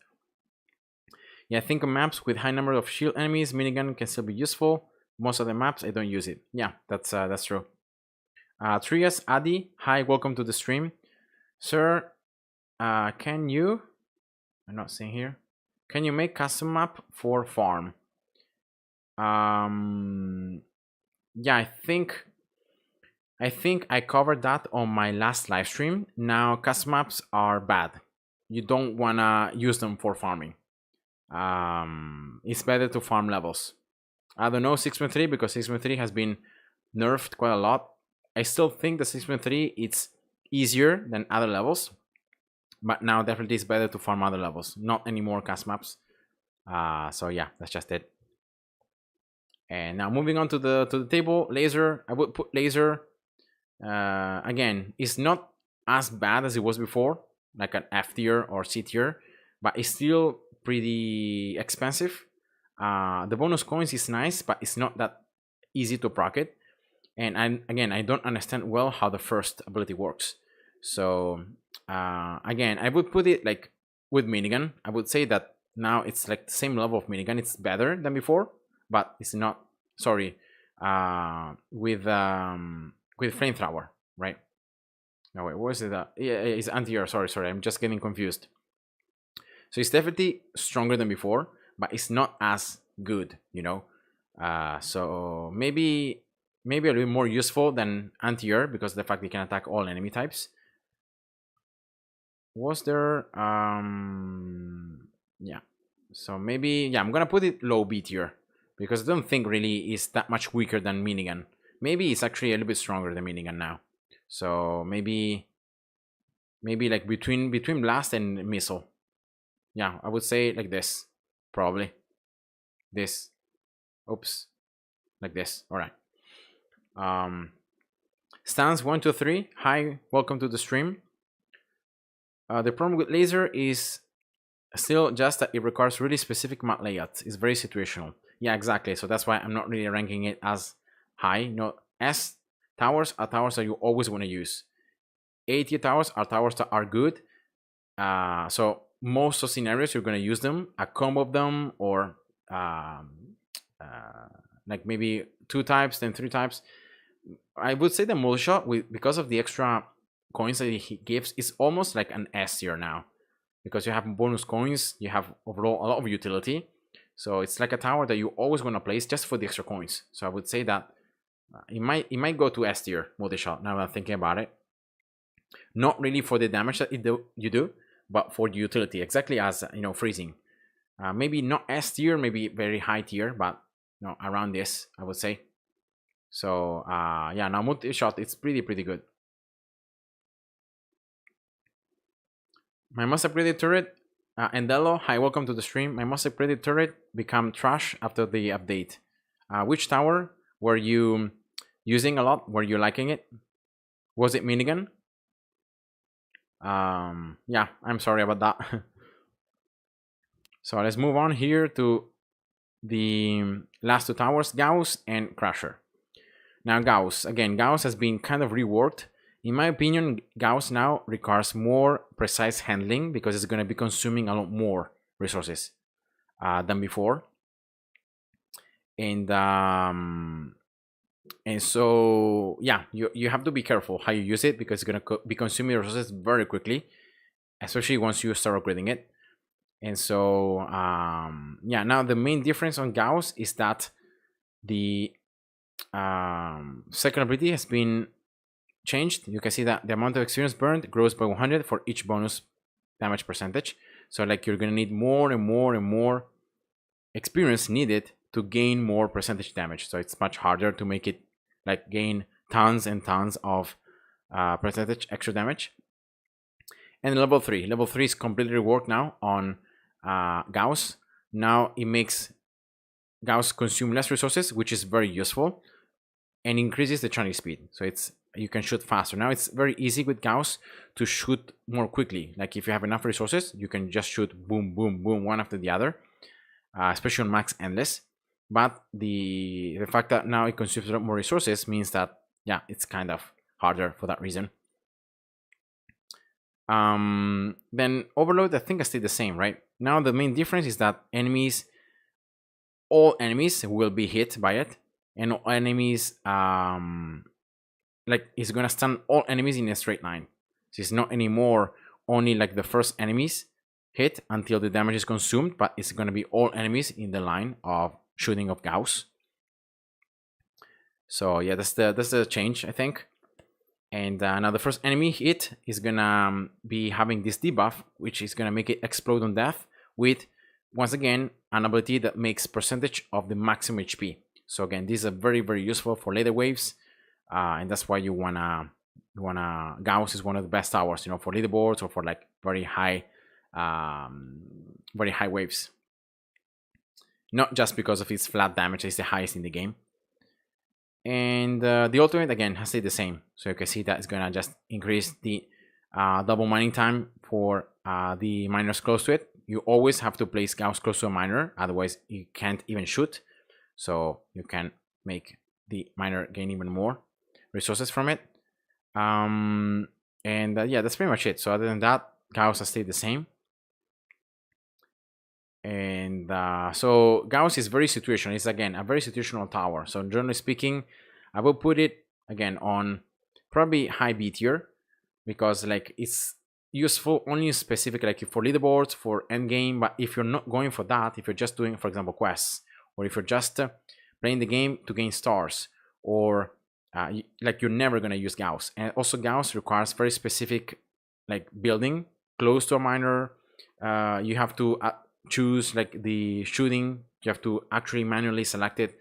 Yeah, I think on maps with high number of shield enemies, minigun can still be useful. Most of the maps, I don't use it. Yeah, that's true. Trias Adi, hi, welcome to the stream. Sir, can you, I'm not seeing here, can you make custom map for farm? Yeah, I think I covered that on my last live stream. Now, custom maps are bad. You don't wanna use them for farming. It's better to farm levels. I don't know 6.3 because 6.3 has been nerfed quite a lot. I still think the 6.3 it's easier than other levels, but now definitely it's better to farm other levels, not any more custom maps. So yeah, that's just it. And now moving on to the table, laser. I would put laser. Again, it's not as bad as it was before, like an F tier or C tier, but it's still pretty expensive. The bonus coins is nice, but it's not that easy to proc it. And I don't understand well how the first ability works. So again, I would put it like with minigun. I would say that now it's like the same level of minigun. It's better than before, but it's not. Sorry, with flamethrower, right? No wait, what is it? Yeah, it's anti-air. Sorry, I'm just getting confused. So it's definitely stronger than before, but it's not as good, you know. So maybe a little bit more useful than anti-air because of the fact you can attack all enemy types. Was there yeah. So maybe I'm gonna put it low B tier because I don't think really is that much weaker than minigun. Maybe it's actually a little bit stronger than minigun now. So maybe maybe like between blast and missile. Yeah, I would say like this, probably this. Oops, like this. All right. Stans 1 2 3. Hi, welcome to the stream. The problem with laser is still just that it requires really specific map layouts. It's very situational. Yeah, exactly. So that's why I'm not really ranking it as high. No, S towers are towers that you always want to use. A tier towers are towers that are good. So most of scenarios you're going to use them, a combo of them, or like maybe 2 types, then 3 types. I would say the Multishot, because of the extra coins that he gives, is almost like an S tier now, because you have bonus coins, you have overall a lot of utility. So it's like a tower that you always want to place just for the extra coins. So I would say that it might go to S tier Multishot now that I'm thinking about it. Not really for the damage that you do, but for the utility, exactly as freezing. Maybe not S tier, maybe very high tier, but around this, I would say. So yeah, now Multishot, it's pretty good. My most upgraded turret, Endelo, hi, welcome to the stream. My most upgraded turret become trash after the update. Which tower were you using a lot? Were you liking it? Was it Minigun? Yeah, I'm sorry about that. So let's move on here to the last 2 towers, Gauss and Crusher. Now Gauss, again, Gauss has been kind of reworked. In my opinion, Gauss now requires more precise handling because it's going to be consuming a lot more resources than before. And so yeah, you have to be careful how you use it because it's going to be consuming resources very quickly, especially once you start upgrading it. And so yeah, now the main difference on Gauss is that the second ability has been changed. You can see that the amount of experience burned grows by 100 for each bonus damage percentage. So like you're gonna need more and more and more experience needed to gain more percentage damage. So it's much harder to make it like gain tons and tons of percentage extra damage. And level 3 is completely reworked now on Gauss. Now it makes Gauss consume less resources, which is very useful, and increases the charging speed. So you can shoot faster. Now it's very easy with Gauss to shoot more quickly. Like if you have enough resources, you can just shoot boom, boom, boom, one after the other, especially on max endless. But the fact that now it consumes a lot more resources means that, yeah, it's kind of harder for that reason. Then Overload, I think I stayed the same, right? Now the main difference is that all enemies will be hit by it, and all enemies like it's gonna stun all enemies in a straight line. So it's not anymore only like the first enemies hit until the damage is consumed, but it's gonna be all enemies in the line of shooting of Gauss. So yeah, that's the change, I think. And now the first enemy hit is gonna be having this debuff, which is gonna make it explode on death with, once again, an ability that makes percentage of the maximum HP. So again, these are very, very useful for later waves, and that's why you wanna Gauss is one of the best towers, for leaderboards or for like very high waves. Not just because of its flat damage, it's the highest in the game. And the ultimate again has stayed the same. So you can see that it's gonna just increase the double mining time for the miners close to it. You always have to place Gauss close to a miner, otherwise you can't even shoot. So you can make the miner gain even more resources from it. And yeah, that's pretty much it. So other than that, Gauss has stayed the same. And so Gauss is very situational. It's again a very situational tower. So generally speaking, I will put it again on probably high B tier, because like it's useful only specific like for leaderboards, for endgame. But if you're not going for that, if you're just doing, for example, quests, or if you're just playing the game to gain stars, or like you're never gonna use Gauss. And also Gauss requires very specific like building close to a miner. You have to choose like the shooting, you have to actually manually select it.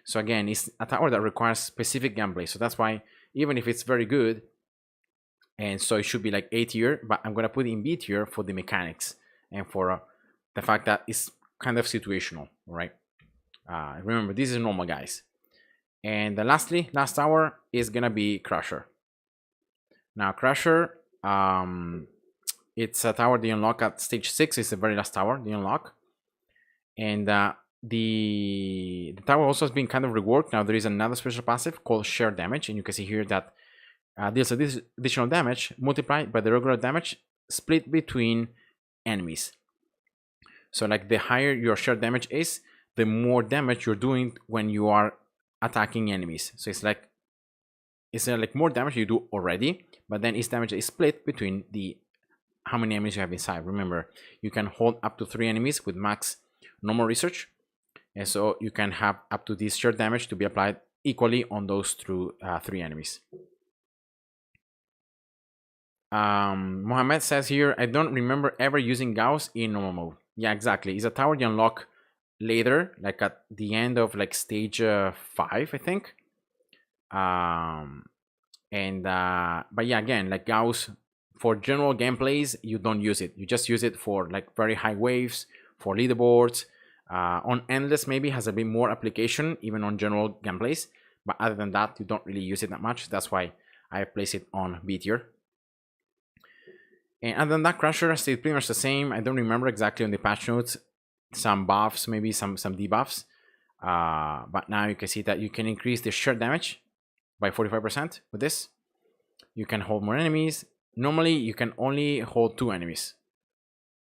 So again, it's a tower that requires specific gameplay. So that's why even if it's very good, and so it should be like A tier, but I'm gonna put it in B tier for the mechanics and for the fact that it's kind of situational, right? Remember, this is normal, guys. And lastly, last tower is gonna be Crusher. Now Crusher, it's a tower they unlock at stage 6. It's the very last tower they unlock, and the tower also has been kind of reworked. Now there is another special passive called Share Damage, and you can see here that deals this additional damage multiplied by the regular damage split between enemies. So like the higher your share damage is, the more damage you're doing when you are attacking enemies. So it's like more damage you do already, but then each damage is split between the how many enemies you have inside. Remember, you can hold up to 3 enemies with max normal research, and so you can have up to this share damage to be applied equally on those 3 enemies. Mohammed says here, I don't remember ever using Gauss in normal mode. Yeah, exactly. It's a tower you unlock later, like at the end of like stage 5, I think. But yeah, again, like Gauss, for general gameplays, you don't use it. You just use it for like very high waves, for leaderboards. On endless maybe has a bit more application, even on general gameplays. But other than that, you don't really use it that much. That's why I place it on B tier. And other than that, Crusher stayed pretty much the same. I don't remember exactly on the patch notes. Some buffs, maybe some debuffs. But now you can see that you can increase the share damage by 45% with this. You can hold more enemies. Normally, you can only hold 2 enemies.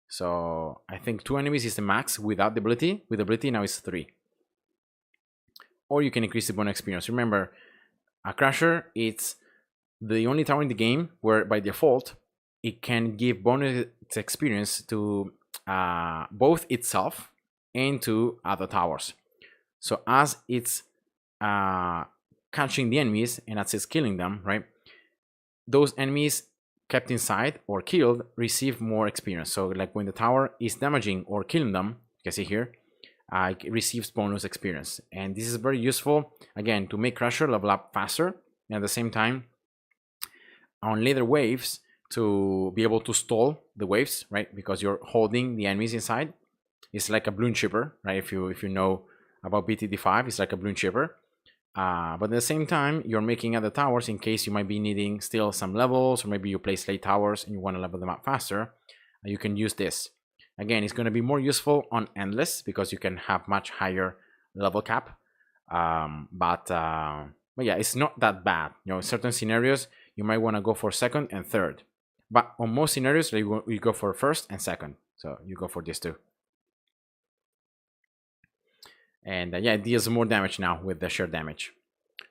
So I think 2 enemies is the max without the ability. With the ability, now it's 3. Or you can increase the bonus experience. Remember, a Crusher, it's the only tower in the game where by default, it can give bonus experience to both itself and to other towers. So as it's catching the enemies and as it's killing them, right? Those enemies kept inside or killed receive more experience. So like when the tower is damaging or killing them, you can see here, it receives bonus experience. And this is very useful, again, to make Crusher level up faster, and at the same time, on later waves, to be able to stall the waves, right? Because you're holding the enemies inside. It's like a balloon shipper, right? If you know about BTD5, it's like a balloon shipper. But at the same time, you're making other towers in case you might be needing still some levels, or maybe you place late towers and you want to level them up faster. You can use this. Again, it's going to be more useful on endless because you can have much higher level cap. But yeah, it's not that bad. You know, in certain scenarios, you might want to go for second and third. But on most scenarios, you go for first and second. So you go for this too. And yeah, it deals more damage now with the share damage.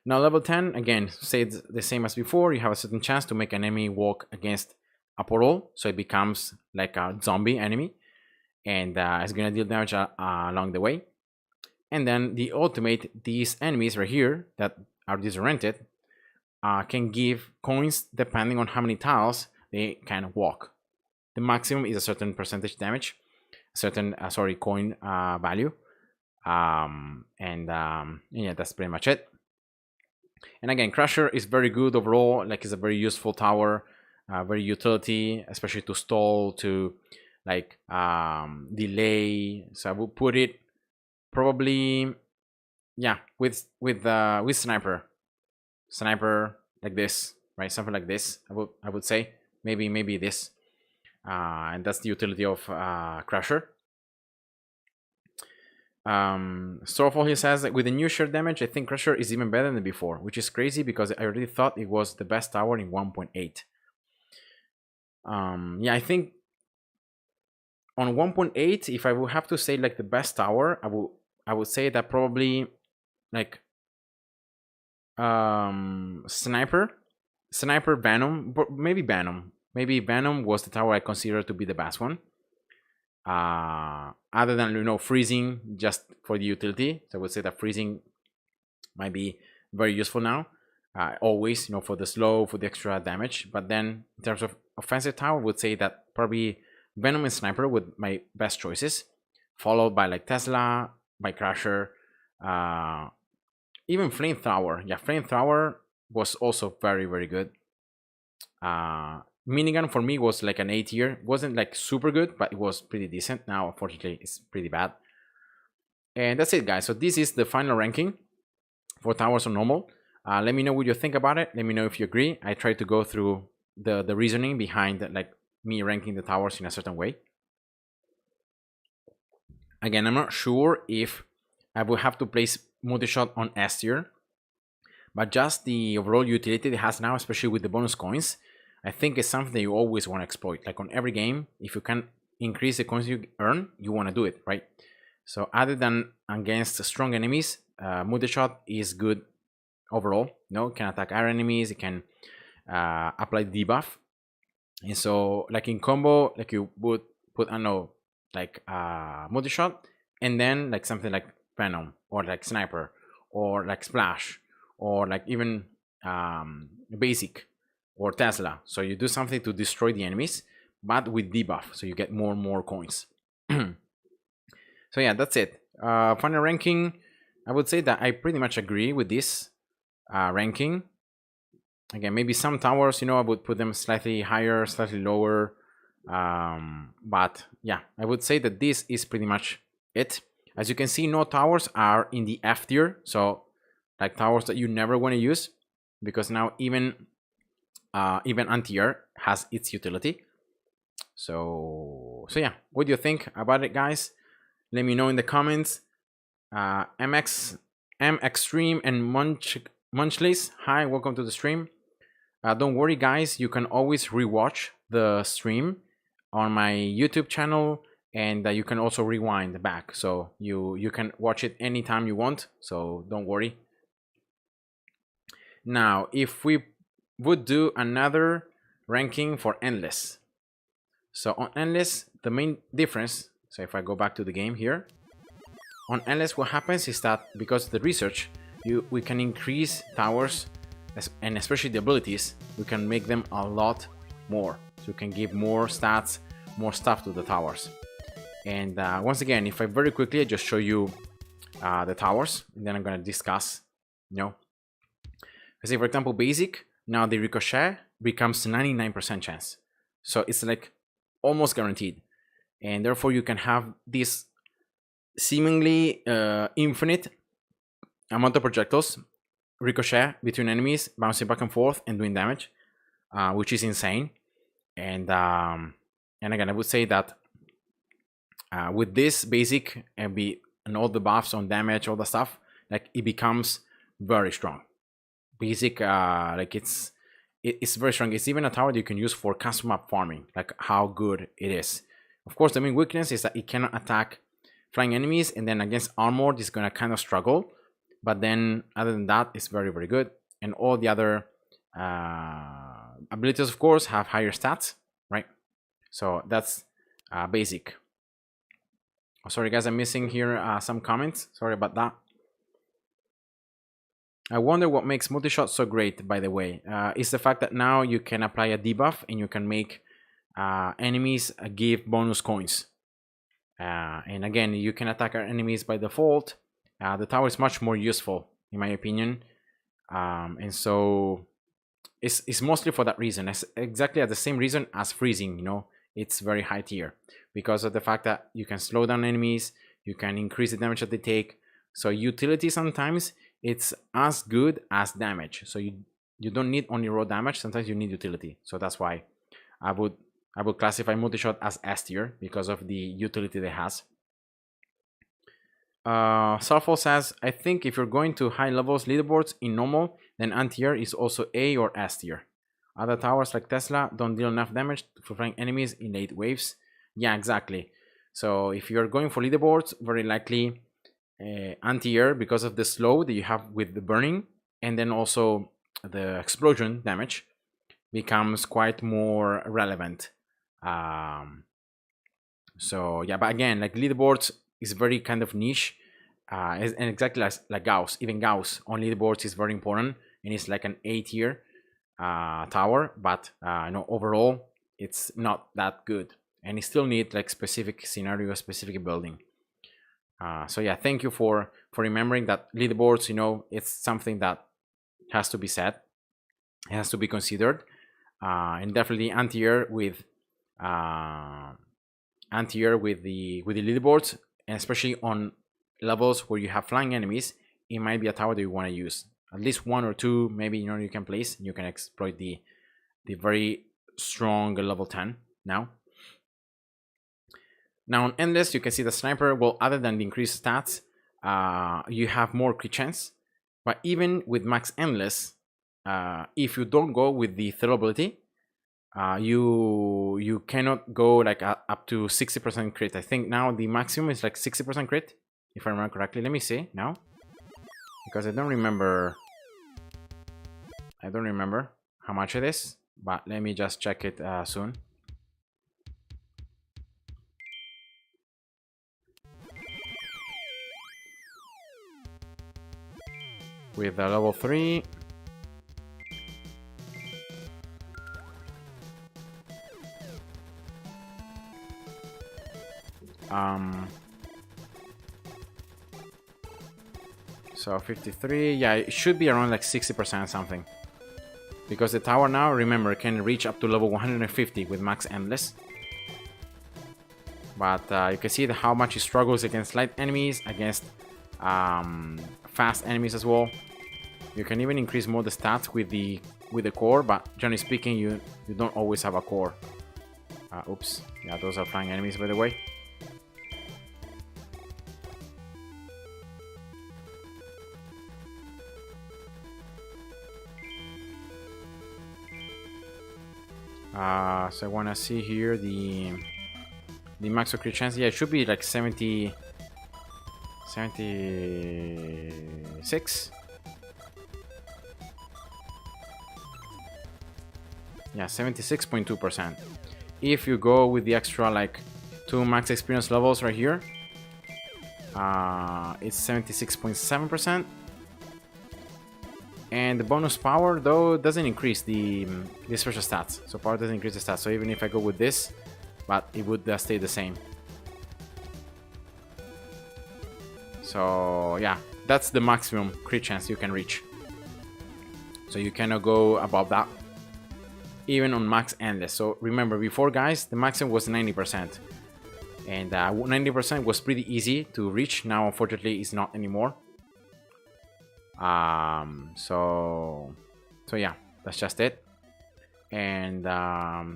Now level 10, again, stays the same as before. You have a certain chance to make an enemy walk against a portal. So it becomes like a zombie enemy. And it's going to deal damage along the way. And then the ultimate, these enemies right here that are disoriented can give coins depending on how many tiles they can walk. The maximum is a certain percentage damage, certain coin value. Yeah, that's pretty much it. And again, Crusher is very good overall. Like, it's a very useful tower, very utility, especially to stall, to like delay. So I will put it probably, yeah, with sniper like this, right? Something like this. I would say maybe this, and that's the utility of Crusher. Storefall, he says that with the new share damage, I think Crusher is even better than before, which is crazy because I already thought it was the best tower in 1.8. Yeah, I think on 1.8, if I would have to say like the best tower, I would say that probably like Sniper, Venom, maybe Venom was the tower I consider to be the best one. Other than, you know, freezing just for the utility. So I would say that freezing might be very useful now. Always, you know, for the slow, for the extra damage. But then in terms of offensive tower, I would say that probably Venom and Sniper would my best choices, followed by like Tesla, by Crusher, even Flamethrower. Yeah, Flamethrower was also very, very good. Minigun for me was like an A tier. Wasn't like super good, but it was pretty decent. Now, unfortunately, it's pretty bad. And that's it, guys. So this is the final ranking for towers on normal. Let me know what you think about it. Let me know if you agree. I try to go through the reasoning behind like me ranking the towers in a certain way. Again, I'm not sure if I will have to place Multishot on S tier, but just the overall utility it has now, especially with the bonus coins, I think it's something that you always want to exploit. Like on every game, if you can increase the coins you earn, you want to do it, right? So other than against strong enemies, Multishot is good overall. It can attack our enemies, it can apply debuff. And so like in combo, like you would put, I don't know, like Multishot, and then like something like Venom, or like Sniper, or like Splash, or like even Basic, or Tesla. So you do something to destroy the enemies, but with debuff, so you get more and more coins. So yeah, that's it. Final ranking, I would say that I pretty much agree with this ranking. Again, maybe some towers, I would put them slightly higher, slightly lower. But yeah, I would say that this is pretty much it. As you can see, no towers are in the F tier. So like towers that you never want to use, because now even anti-air has its utility. So yeah, what do you think about it, guys? Let me know in the comments. M Extreme and Munchlace, hi, welcome to the stream. Don't worry, guys, you can always rewatch the stream on my YouTube channel, and you can also rewind back, so you can watch it anytime you want, so don't worry. Now, if we would do another ranking for Endless, so on Endless, the main difference, so if I go back to the game here, on Endless, what happens is that because of the research, we can increase towers, and especially the abilities, we can make them a lot more. So we can give more stats, more stuff to the towers. And once again, if I very quickly I just show you the towers, and then I'm going to discuss, say for example, Basic, now the Ricochet becomes 99% chance. So it's like almost guaranteed. And therefore you can have this seemingly infinite amount of projectiles ricochet between enemies, bouncing back and forth and doing damage, which is insane. And again, I would say that with this Basic and all the buffs on damage, all the stuff, like it becomes very strong. Basic, like it's very strong. It's even a tower that you can use for custom map farming, like how good it is. Of course, the main weakness is that it cannot attack flying enemies, and then against armored, it's gonna kind of struggle. But then, other than that, it's very, very good. And all the other abilities, of course, have higher stats, right? So that's Basic. Oh, sorry, guys, I'm missing here some comments. Sorry about that. I wonder what makes Multishot so great, by the way. Is the fact that now you can apply a debuff and you can make enemies give bonus coins. And again, you can attack our enemies by default. The tower is much more useful, in my opinion. And so it's mostly for that reason. It's exactly at the same reason as freezing, it's very high tier. Because of the fact that you can slow down enemies, you can increase the damage that they take. So utility sometimes it's as good as damage. So you don't need only raw damage, sometimes you need utility. So that's why I would classify Multishot as S tier because of the utility that it has. Sarfall says, I think if you're going to high levels leaderboards in normal, then anti-air is also A or S tier. Other towers like Tesla don't deal enough damage for flying enemies in late waves. Yeah, exactly. So if you're going for leaderboards, very likely anti-air because of the slow that you have with the burning, and then also the explosion damage becomes quite more relevant. So yeah, but again, like leaderboards is very kind of niche, and exactly like Gauss. Even Gauss on leaderboards is very important, and it's like an A tier tower, but overall it's not that good, and you still need like specific scenario, specific building. So yeah, thank you for remembering that leaderboards, it's something that has to be said, it has to be considered. and definitely anti-air with the leaderboards, and especially on levels where you have flying enemies. It might be a tower that you want to use. At least one or two, maybe, you can place. You can exploit the very strong level 10 now. Now on Endless, you can see the sniper, well, other than the increased stats, you have more crit chance. But even with max Endless, if you don't go with the third ability, you cannot go like up to 60% crit. I think now the maximum is like 60% crit, if I remember correctly. Let me see now, because I don't remember how much it is, but let me just check it soon. With the level 3, so 53, yeah, it should be around like 60% something, because the tower now, remember, can reach up to level 150 with max Endless. But you can see how much it struggles against light enemies, against fast enemies as well. You can even increase more the stats with the core, but generally speaking, you don't always have a core. Oops, yeah, those are flying enemies, by the way. So I want to see here the max crit chance. Yeah, it should be like 76. Yeah, 76.2%. If you go with the extra like 2 max experience levels right here, it's 76.7%. And the bonus power, though, doesn't increase the special stats. So power doesn't increase the stats. So even if I go with this, but it would stay the same. So yeah, that's the maximum crit chance you can reach. So you cannot go above that, even on max Endless. So remember, before, guys, the maximum was 90%. And 90% was pretty easy to reach. Now, unfortunately, it's not anymore. So yeah, that's just it. And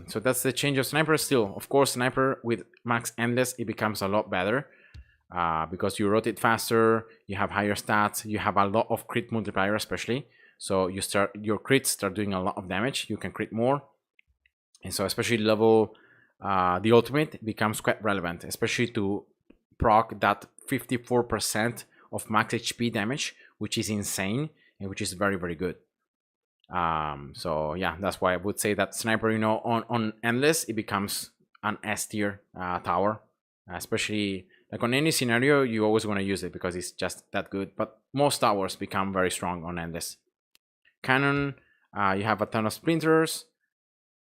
so that's the change of sniper. Still, of course, sniper with max Endless, it becomes a lot better, because you rotate faster, you have higher stats, you have a lot of crit multiplier, especially. So your crits start doing a lot of damage. You can crit more, and so especially level the ultimate becomes quite relevant, especially to proc that 54% of max HP damage, which is insane and which is very, very good. So yeah, that's why I would say that sniper, on Endless, it becomes an S tier tower, especially like on any scenario. You always want to use it because it's just that good. But most towers become very strong on Endless. Cannon, you have a ton of splinters,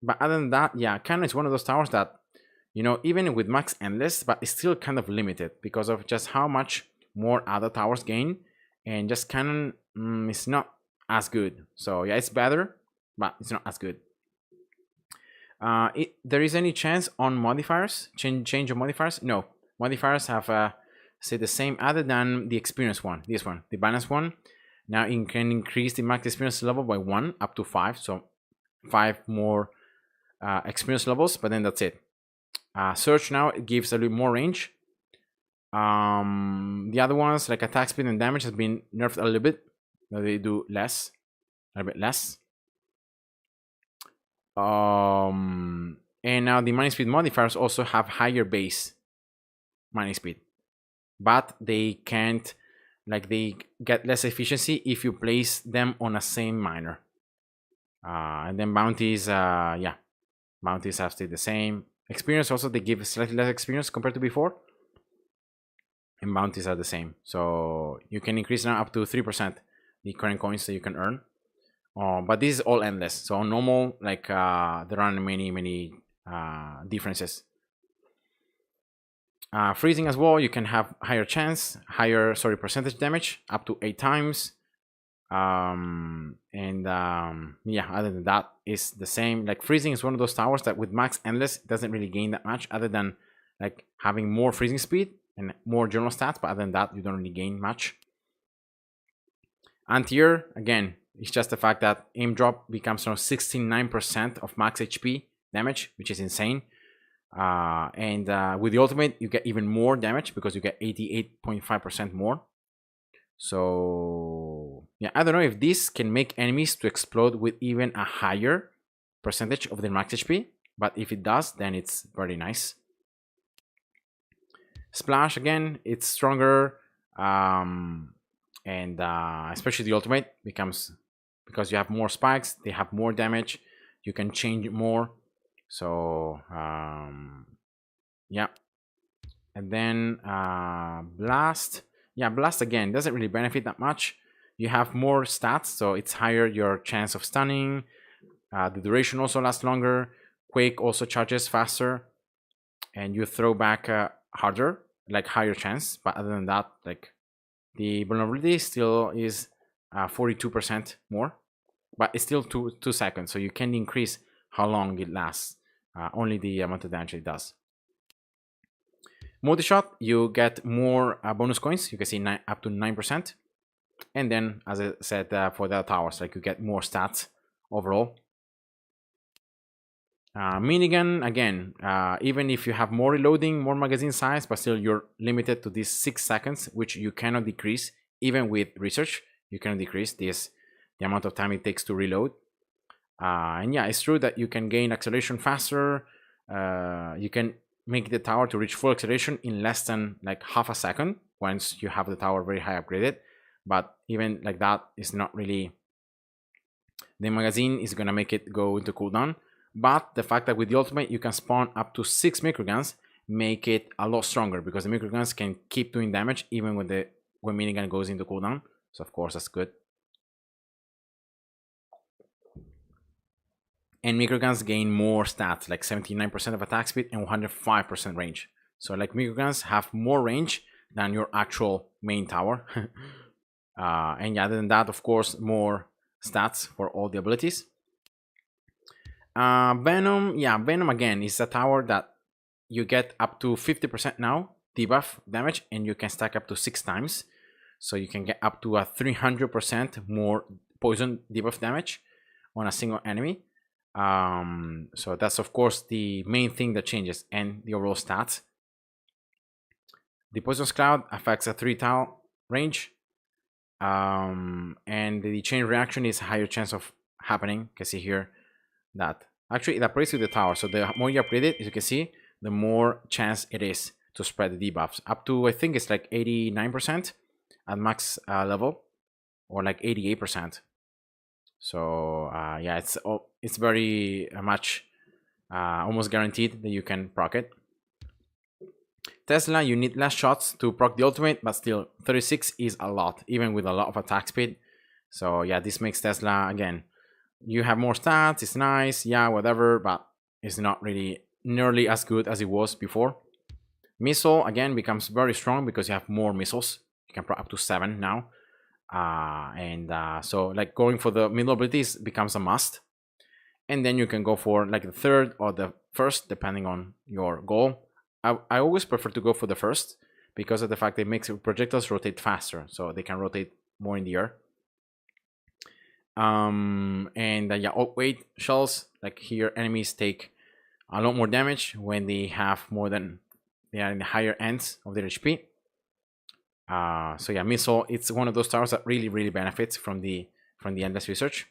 but other than that, yeah, Cannon is one of those towers that, even with max Endless, but it's still kind of limited because of just how much more other towers gain, and just Cannon is not as good. So yeah, it's better, but it's not as good. There is any chance on modifiers, change of modifiers? No, modifiers have stayed the same, other than the experience one, this one, the balance one. Now it can increase the max experience level by 1 up to 5, so 5 more experience levels, but then that's it. Search now, it gives a little more range. The other ones, like attack speed and damage, has been nerfed a little bit. They do a bit less. And now the mining speed modifiers also have higher base mining speed, but they can't, like, they get less efficiency if you place them on a same miner. And then bounties, yeah, bounties have stayed the same. Experience also, they give slightly less experience compared to before, and bounties are the same. So you can increase now up to 3% the current coins that you can earn. But this is all Endless. So on normal, like, there aren't many differences. Freezing as well, you can have higher percentage damage, up to 8 times. Yeah, other than that, is the same. Like freezing is one of those towers that with max endless it doesn't really gain that much, other than like having more freezing speed and more general stats. But other than that, you don't really gain much. Anti-air, again, it's just the fact that aim drop becomes around 69% of max HP damage, which is insane. With the ultimate, you get even more damage because you get 88.5% more. So yeah, I don't know if this can make enemies to explode with even a higher percentage of their max HP, but if it does, then it's very nice. Splash, again, it's stronger, especially the ultimate becomes, because you have more spikes, they have more damage, you can change more. So yeah. And then blast, yeah, blast again doesn't really benefit that much. You have more stats, so it's higher your chance of stunning. The duration also lasts longer. Quake also charges faster, and you throw back harder, like higher chance. But other than that, like the vulnerability still is 42% more, but it's still 2 seconds, so you can increase how long it lasts. Only the amount of damage it does. Multishot, you get more bonus coins. You can see up to 9%. And then, as I said, for the towers, like you get more stats overall. Minigun, again, even if you have more reloading, more magazine size, but still you're limited to these 6 seconds, which you cannot decrease. Even with research, you cannot decrease the amount of time it takes to reload. And yeah, it's true that you can gain acceleration faster. You can make the tower to reach full acceleration in less than like half a second once you have the tower very high upgraded. But even like that is not really, the magazine is gonna make it go into cooldown. But the fact that with the ultimate you can spawn up to 6 microguns make it a lot stronger, because the microguns can keep doing damage even when minigun goes into cooldown. So of course that's good. And microguns gain more stats, like 79% of attack speed and 105% range. So like microguns have more range than your actual main tower. And yeah, other than that, of course, more stats for all the abilities. Venom, yeah, Venom again is a tower that you get up to 50% now debuff damage, and you can stack up to 6 times. So you can get up to a 300% more poison debuff damage on a single enemy. So that's of course the main thing that changes, and the overall stats. The Poisonous Cloud affects a 3 tile range, and the chain reaction is a higher chance of happening. You can see here that actually it upgrades with the tower, so the more you upgrade it, as you can see, the more chance it is to spread the debuffs up to, I think it's like 89% at max level, or like 88%. So yeah, it's very much almost guaranteed that you can proc it. Tesla, you need less shots to proc the ultimate, but still 36 is a lot, even with a lot of attack speed. So yeah, this makes Tesla, again, you have more stats, it's nice, yeah, whatever, but it's not really nearly as good as it was before. Missile, again, becomes very strong because you have more missiles. You can proc up to 7 now. So like going for the middle abilities becomes a must. And then you can go for like the third or the first, depending on your goal. I always prefer to go for the first because of the fact that it makes projectiles rotate faster, so they can rotate more in the air. Yeah, weight shells, like here, enemies take a lot more damage when they have more than, they are in the higher ends of their HP. So yeah, missile, it's one of those towers that really benefits from the endless research.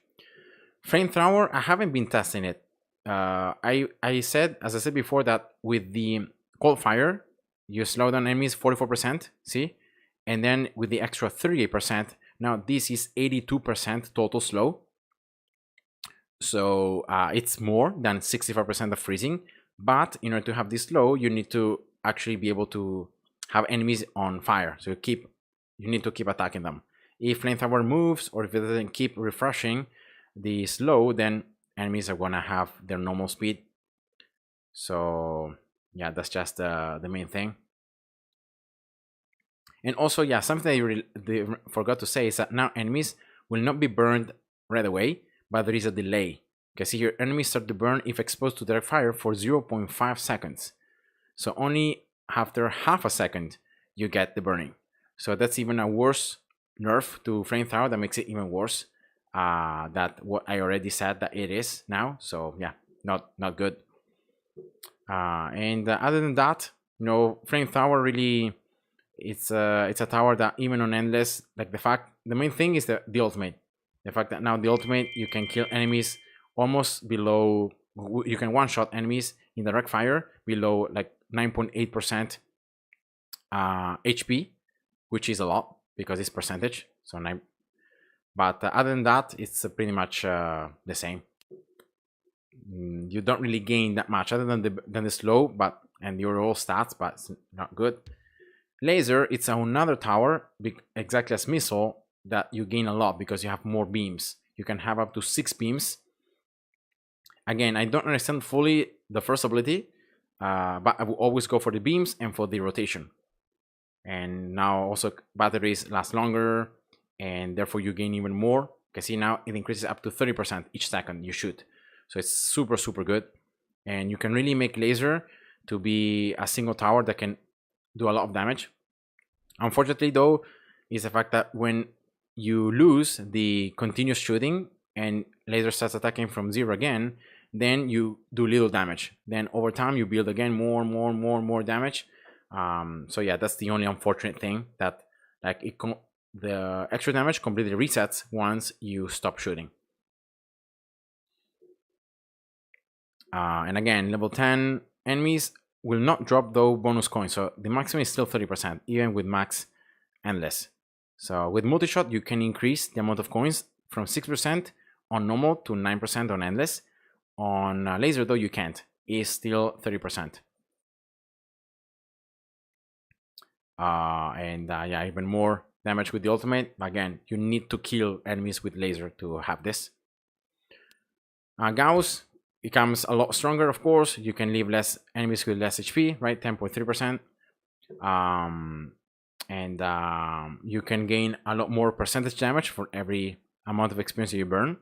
Flamethrower, I haven't been testing it. I said, as I said before, that with the cold fire you slow down enemies 44%, see, and then with the extra 38%, now this is 82% total slow. So it's more than 65% of freezing, but in order to have this slow, you need to actually be able to have enemies on fire, so you need to keep attacking them. If Flamethrower moves, or if it doesn't keep refreshing the slow, then enemies are gonna have their normal speed. So yeah, that's just the main thing. And also, yeah, something that they forgot to say is that now enemies will not be burned right away, but there is a delay. You can see here, enemies start to burn if exposed to direct fire for 0.5 seconds. So only after half a second you get the burning. So that's even a worse nerf to Flamethrower. That makes it even worse. That what I already said that it is now. So yeah, not good. And other than that, you know, Flamethrower really, it's a tower that even on endless, like the main thing is the ultimate. The fact that now the ultimate, you can kill enemies almost below, you can one-shot enemies in direct fire below like 9.8% HP, which is a lot because it's percentage. So 9. But other than that, it's pretty much the same. You don't really gain that much other than the slow, but and your overall stats, but it's not good. Laser, it's another tower, exactly as missile, that you gain a lot because you have more beams. You can have up to 6 beams. Again, I don't understand fully the first ability, but I will always go for the beams and for the rotation. And now also batteries last longer, and therefore you gain even more. You can see now it increases up to 30% each second you shoot. So it's super good. And you can really make laser to be a single tower that can do a lot of damage. Unfortunately though, is the fact that when you lose the continuous shooting and laser starts attacking from 0 again, then you do little damage. Then over time you build again more damage. So yeah, that's the only unfortunate thing, that like the extra damage completely resets once you stop shooting. And again, level 10 enemies will not drop though bonus coins, so the maximum is still 30% even with max endless. So with multi-shot you can increase the amount of coins from 6% on normal to 9% on endless. On laser though you can't, it's still 30%. Yeah, even more damage with the ultimate. Again, you need to kill enemies with laser to have this. Gauss becomes a lot stronger, of course. You can leave less enemies with less HP, right? 10.3%. You can gain a lot more percentage damage for every amount of experience that you burn.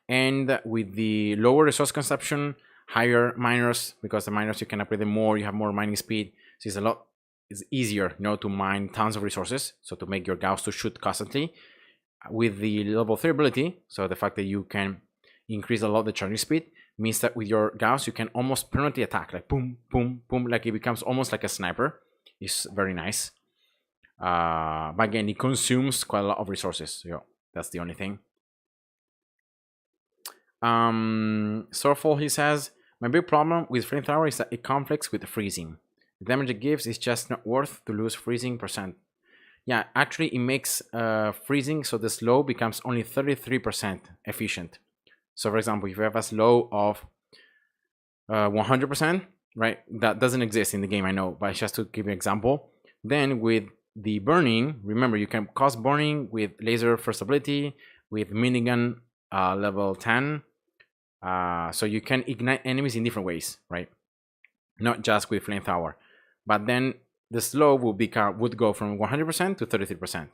And with the lower resource consumption, higher miners, because the miners you can upgrade them more, you have more mining speed. So it's easier, you know, to mine tons of resources. So to make your Gauss to shoot constantly. With the level 3 ability, so the fact that you can increase a lot the charging speed means that with your Gauss you can almost permanently attack, like boom, boom, boom, like it becomes almost like a sniper. It's very nice. But again, it consumes quite a lot of resources. So that's the only thing. Sorful, he says, my big problem with Flamethrower is that it conflicts with freezing. The damage it gives is just not worth to lose freezing percent. Yeah, actually it makes freezing so the slow becomes only 33% efficient. So for example, if you have a slow of 100%, right, that doesn't exist in the game, I know, but just to give you an example, then with the burning, remember you can cause burning with laser first ability, with minigun level 10, so you can ignite enemies in different ways, right? Not just with Flamethrower, but then the slow would go from 100% to 33%.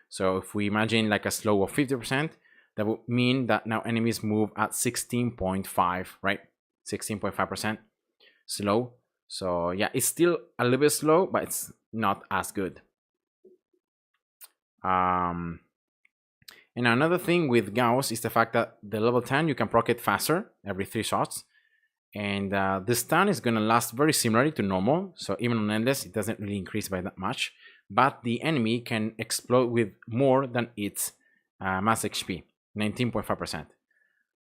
So if we imagine like a slow of 50%, that would mean that now enemies move at 16.5, right? 16.5% slow. So yeah, it's still a little bit slow, but it's not as good. And another thing with Gauss is the fact that the level 10 you can proc it faster every 3 shots. And the stun is going to last very similarly to normal. So even on endless, it doesn't really increase by that much. But the enemy can explode with more than its max HP, 19.5%.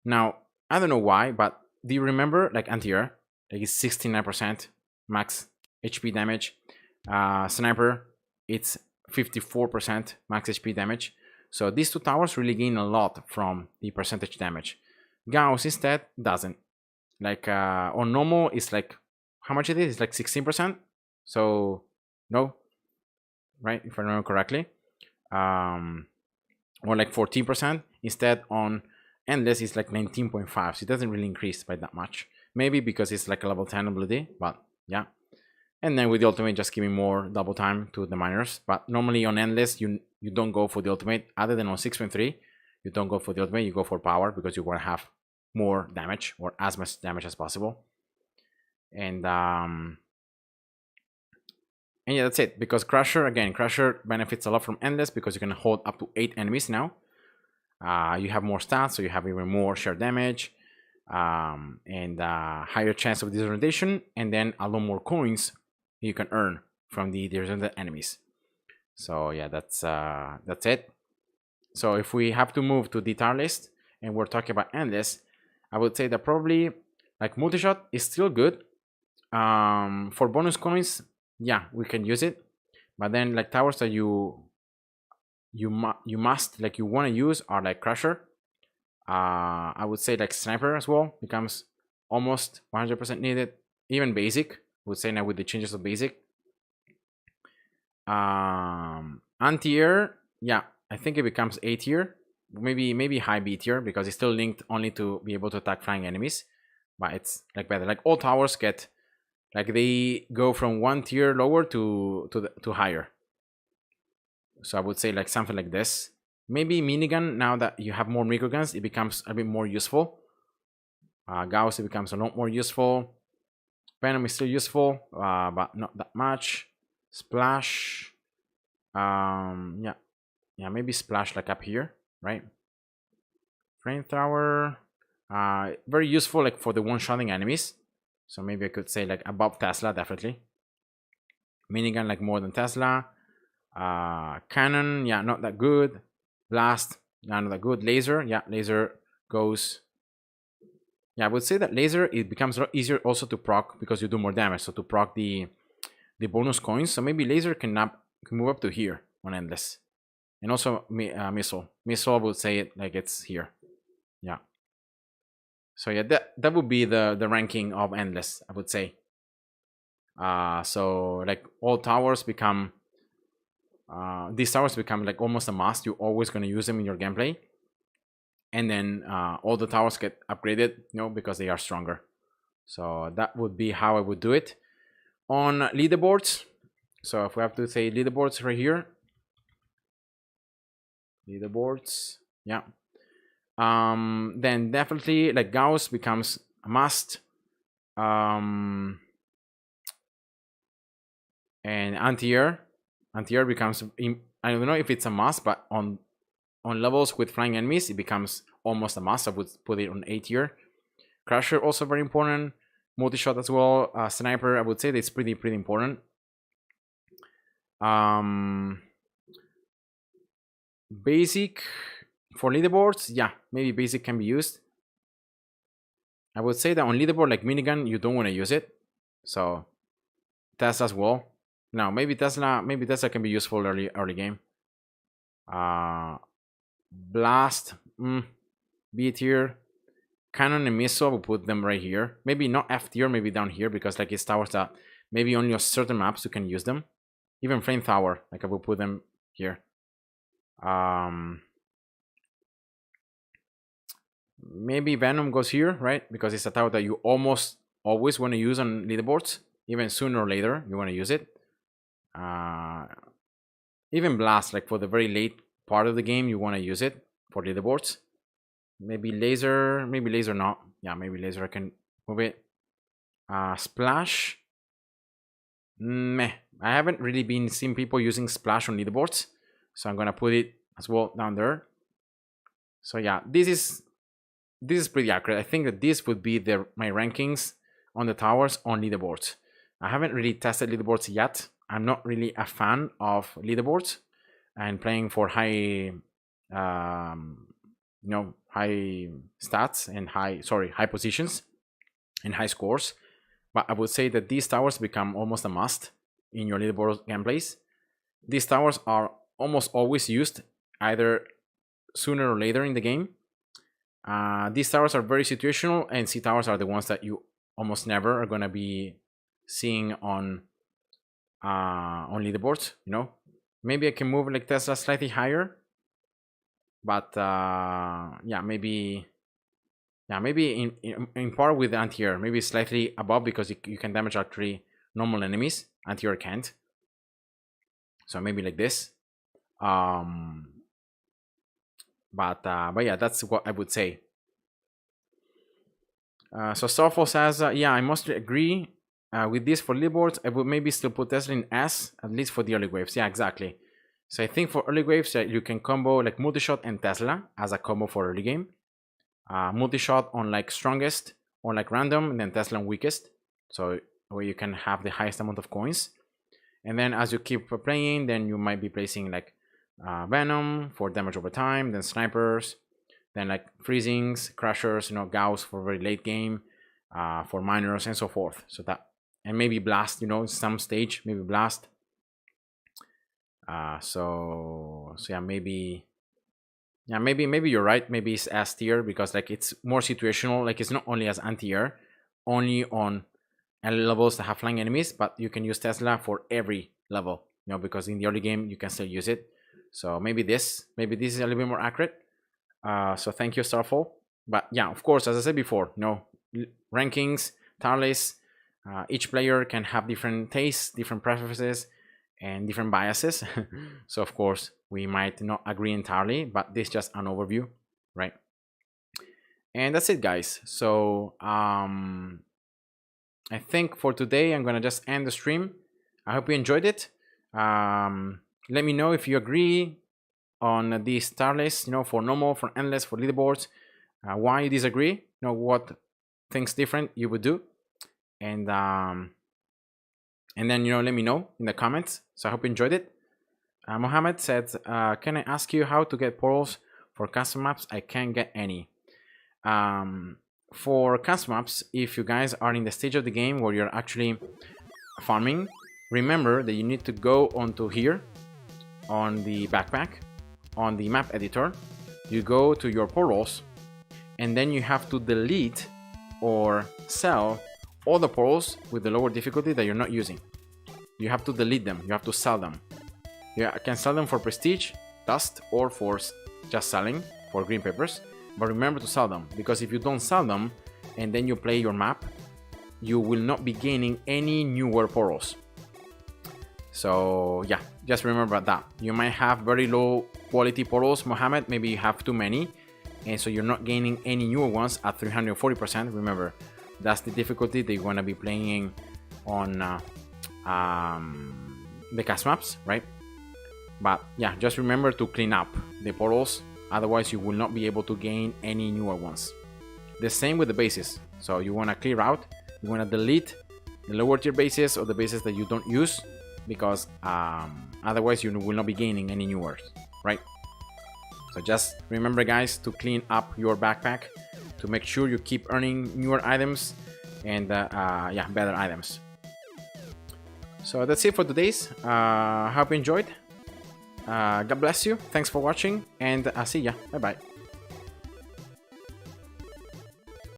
Now, I don't know why, but do you remember like anti-air? Like it's 69% max HP damage. Sniper, it's 54% max HP damage. So these two towers really gain a lot from the percentage damage. Gauss instead doesn't. Like on normal, it's like, how much it is? It's like 16%. So no, right? If I remember correctly, or like 14%. Instead on endless, it's like 19.5. So it doesn't really increase by that much. Maybe because it's like a level 10 ability, but yeah. And then with the ultimate, just giving more double time to the miners. But normally on Endless, you don't go for the ultimate. Other than on 6.3, you don't go for the ultimate. You go for power because you want to have more damage or as much damage as possible. And yeah, that's it. Because Crusher, again, Crusher benefits a lot from Endless because you can hold up to 8 enemies now. You have more stats, so you have even more sheer damage. And higher chance of disorientation, and then a lot more coins you can earn from the disoriented enemies. So yeah, that's it. So if we have to move to the tier list and we're talking about Endless, I would say that probably like Multishot is still good. For bonus coins, yeah, we can use it, but then like towers that you must like you want to use are like Crusher. I would say like Sniper as well becomes almost 100% needed. Even Basic, I would say now with the changes of Basic. Anti-air, yeah, I think it becomes A tier, maybe high B tier because it's still linked only to be able to attack flying enemies, but it's like better. Like all towers get like they go from 1 tier lower to higher. So I would say like something like this. Maybe Minigun, now that you have more microguns, it becomes a bit more useful. Gauss, it becomes a lot more useful. Venom is still useful, but not that much. Splash, yeah, maybe Splash like up here, right? Flamethrower, very useful like for the one-shotting enemies. So maybe I could say like above Tesla, definitely. Minigun like more than Tesla. Cannon, yeah, not that good. Blast, not that good. Laser, yeah, laser goes. Yeah, I would say that laser, it becomes a lot easier also to proc because you do more damage. So to proc the bonus coins. So maybe laser can move up to here on Endless. And also missile. Missile, I would say it like it's here. Yeah. So yeah, that would be the ranking of Endless, I would say. So like all towers become these towers become like almost a must. You're always going to use them in your gameplay. And then all the towers get upgraded, because they are stronger. So that would be how I would do it. On leaderboards, so if we have to say leaderboards right here. Leaderboards, yeah. Then definitely like Gauss becomes a must. And anti-air becomes, I don't know if it's a must, but on levels with flying enemies, it becomes almost a must. I would put it on A tier. Crusher also very important. Multishot as well. Sniper, I would say that's pretty important. Basic for leaderboards, yeah, maybe basic can be used. I would say that on leaderboard like Minigun, you don't want to use it. So Tesla as well. Now maybe Tesla can be useful early game. Blast, B tier. Cannon and missile, we'll put them right here. Maybe not F tier, maybe down here, because like it's towers that maybe only on certain maps you can use them. Even Flamethrower, like I will put them here. Maybe Venom goes here, right? Because it's a tower that you almost always want to use on leaderboards. Even sooner or later, you want to use it. Even Blast, like for the very late part of the game, you want to use it for leaderboards. Maybe laser not. Yeah, maybe laser I can move it. Splash. Meh. I haven't really been seeing people using Splash on leaderboards, so I'm gonna put it as well down there. So yeah, this is pretty accurate. I think that this would be my rankings on the towers on leaderboards. I haven't really tested leaderboards yet. I'm not really a fan of leaderboards and playing for high high stats and high positions and high scores. But I would say that these towers become almost a must in your leaderboard gameplays. These towers are almost always used either sooner or later in the game. These towers are very situational, and C towers are the ones that you almost never are gonna be seeing on leaderboards. Maybe I can move like Tesla slightly higher, but maybe in par with anti-air, maybe slightly above, because you can damage actually normal enemies. Anti-air can't. So maybe like this. But yeah, that's what I would say. So Starfall says, yeah, I mostly agree with this for leaderboards. I would maybe still put Tesla in S, at least for the early waves. Yeah, exactly. So I think for early waves, you can combo like Multishot and Tesla as a combo for early game. Multishot on like strongest or like random, and then Tesla on weakest. So where you can have the highest amount of coins. And then as you keep playing, then you might be placing like Venom for damage over time, then snipers, then like freezings, crushers, you know, Gauss for very late game, for miners and so forth. So that, and maybe blast, you know, some stage, maybe blast. So yeah, maybe you're right. Maybe it's S tier because like it's more situational. Like it's not only as anti-air, only on levels that have flying enemies, but you can use Tesla for every level, you know, because in the early game you can still use it. So maybe this is a little bit more accurate. So thank you, Starfall. But yeah, of course, as I said before, you know, rankings, tier lists, each player can have different tastes, different preferences, and different biases. So of course we might not agree entirely, but this is just an overview, right? And that's it, guys. So I think for today I'm gonna just end the stream. I hope you enjoyed it. Let me know if you agree on these star lists, you know, for normal, for endless, for leaderboards, why you disagree, you know, what things different you would do, and then, you know, let me know in the comments. So I hope you enjoyed it. Mohammed said, can I ask you how to get portals for custom maps? I can't get any. For custom maps, if you guys are in the stage of the game where you're actually farming, remember that you need to go onto here on the backpack, on the map editor. You go to your portals, and then you have to delete or sell all the portals with the lower difficulty that you're not using. You have to delete them. You have to sell them. You can sell them for prestige, dust, or for just selling for green papers. But remember to sell them, because if you don't sell them and then you play your map, you will not be gaining any newer portals. So yeah, just remember that. You might have very low quality portals, Mohammed. Maybe you have too many, and so you're not gaining any newer ones at 340%. Remember, that's the difficulty that you're gonna be playing on the cast maps, right? But yeah, just remember to clean up the portals, otherwise you will not be able to gain any newer ones. The same with the bases. So you want to clear out, you want to delete the lower tier bases or the bases that you don't use, because otherwise you will not be gaining any newer, right? So just remember, guys, to clean up your backpack to make sure you keep earning newer items and yeah, better items. So that's it for today's. Hope you enjoyed. God bless you. Thanks for watching, and I'll see ya. Bye bye.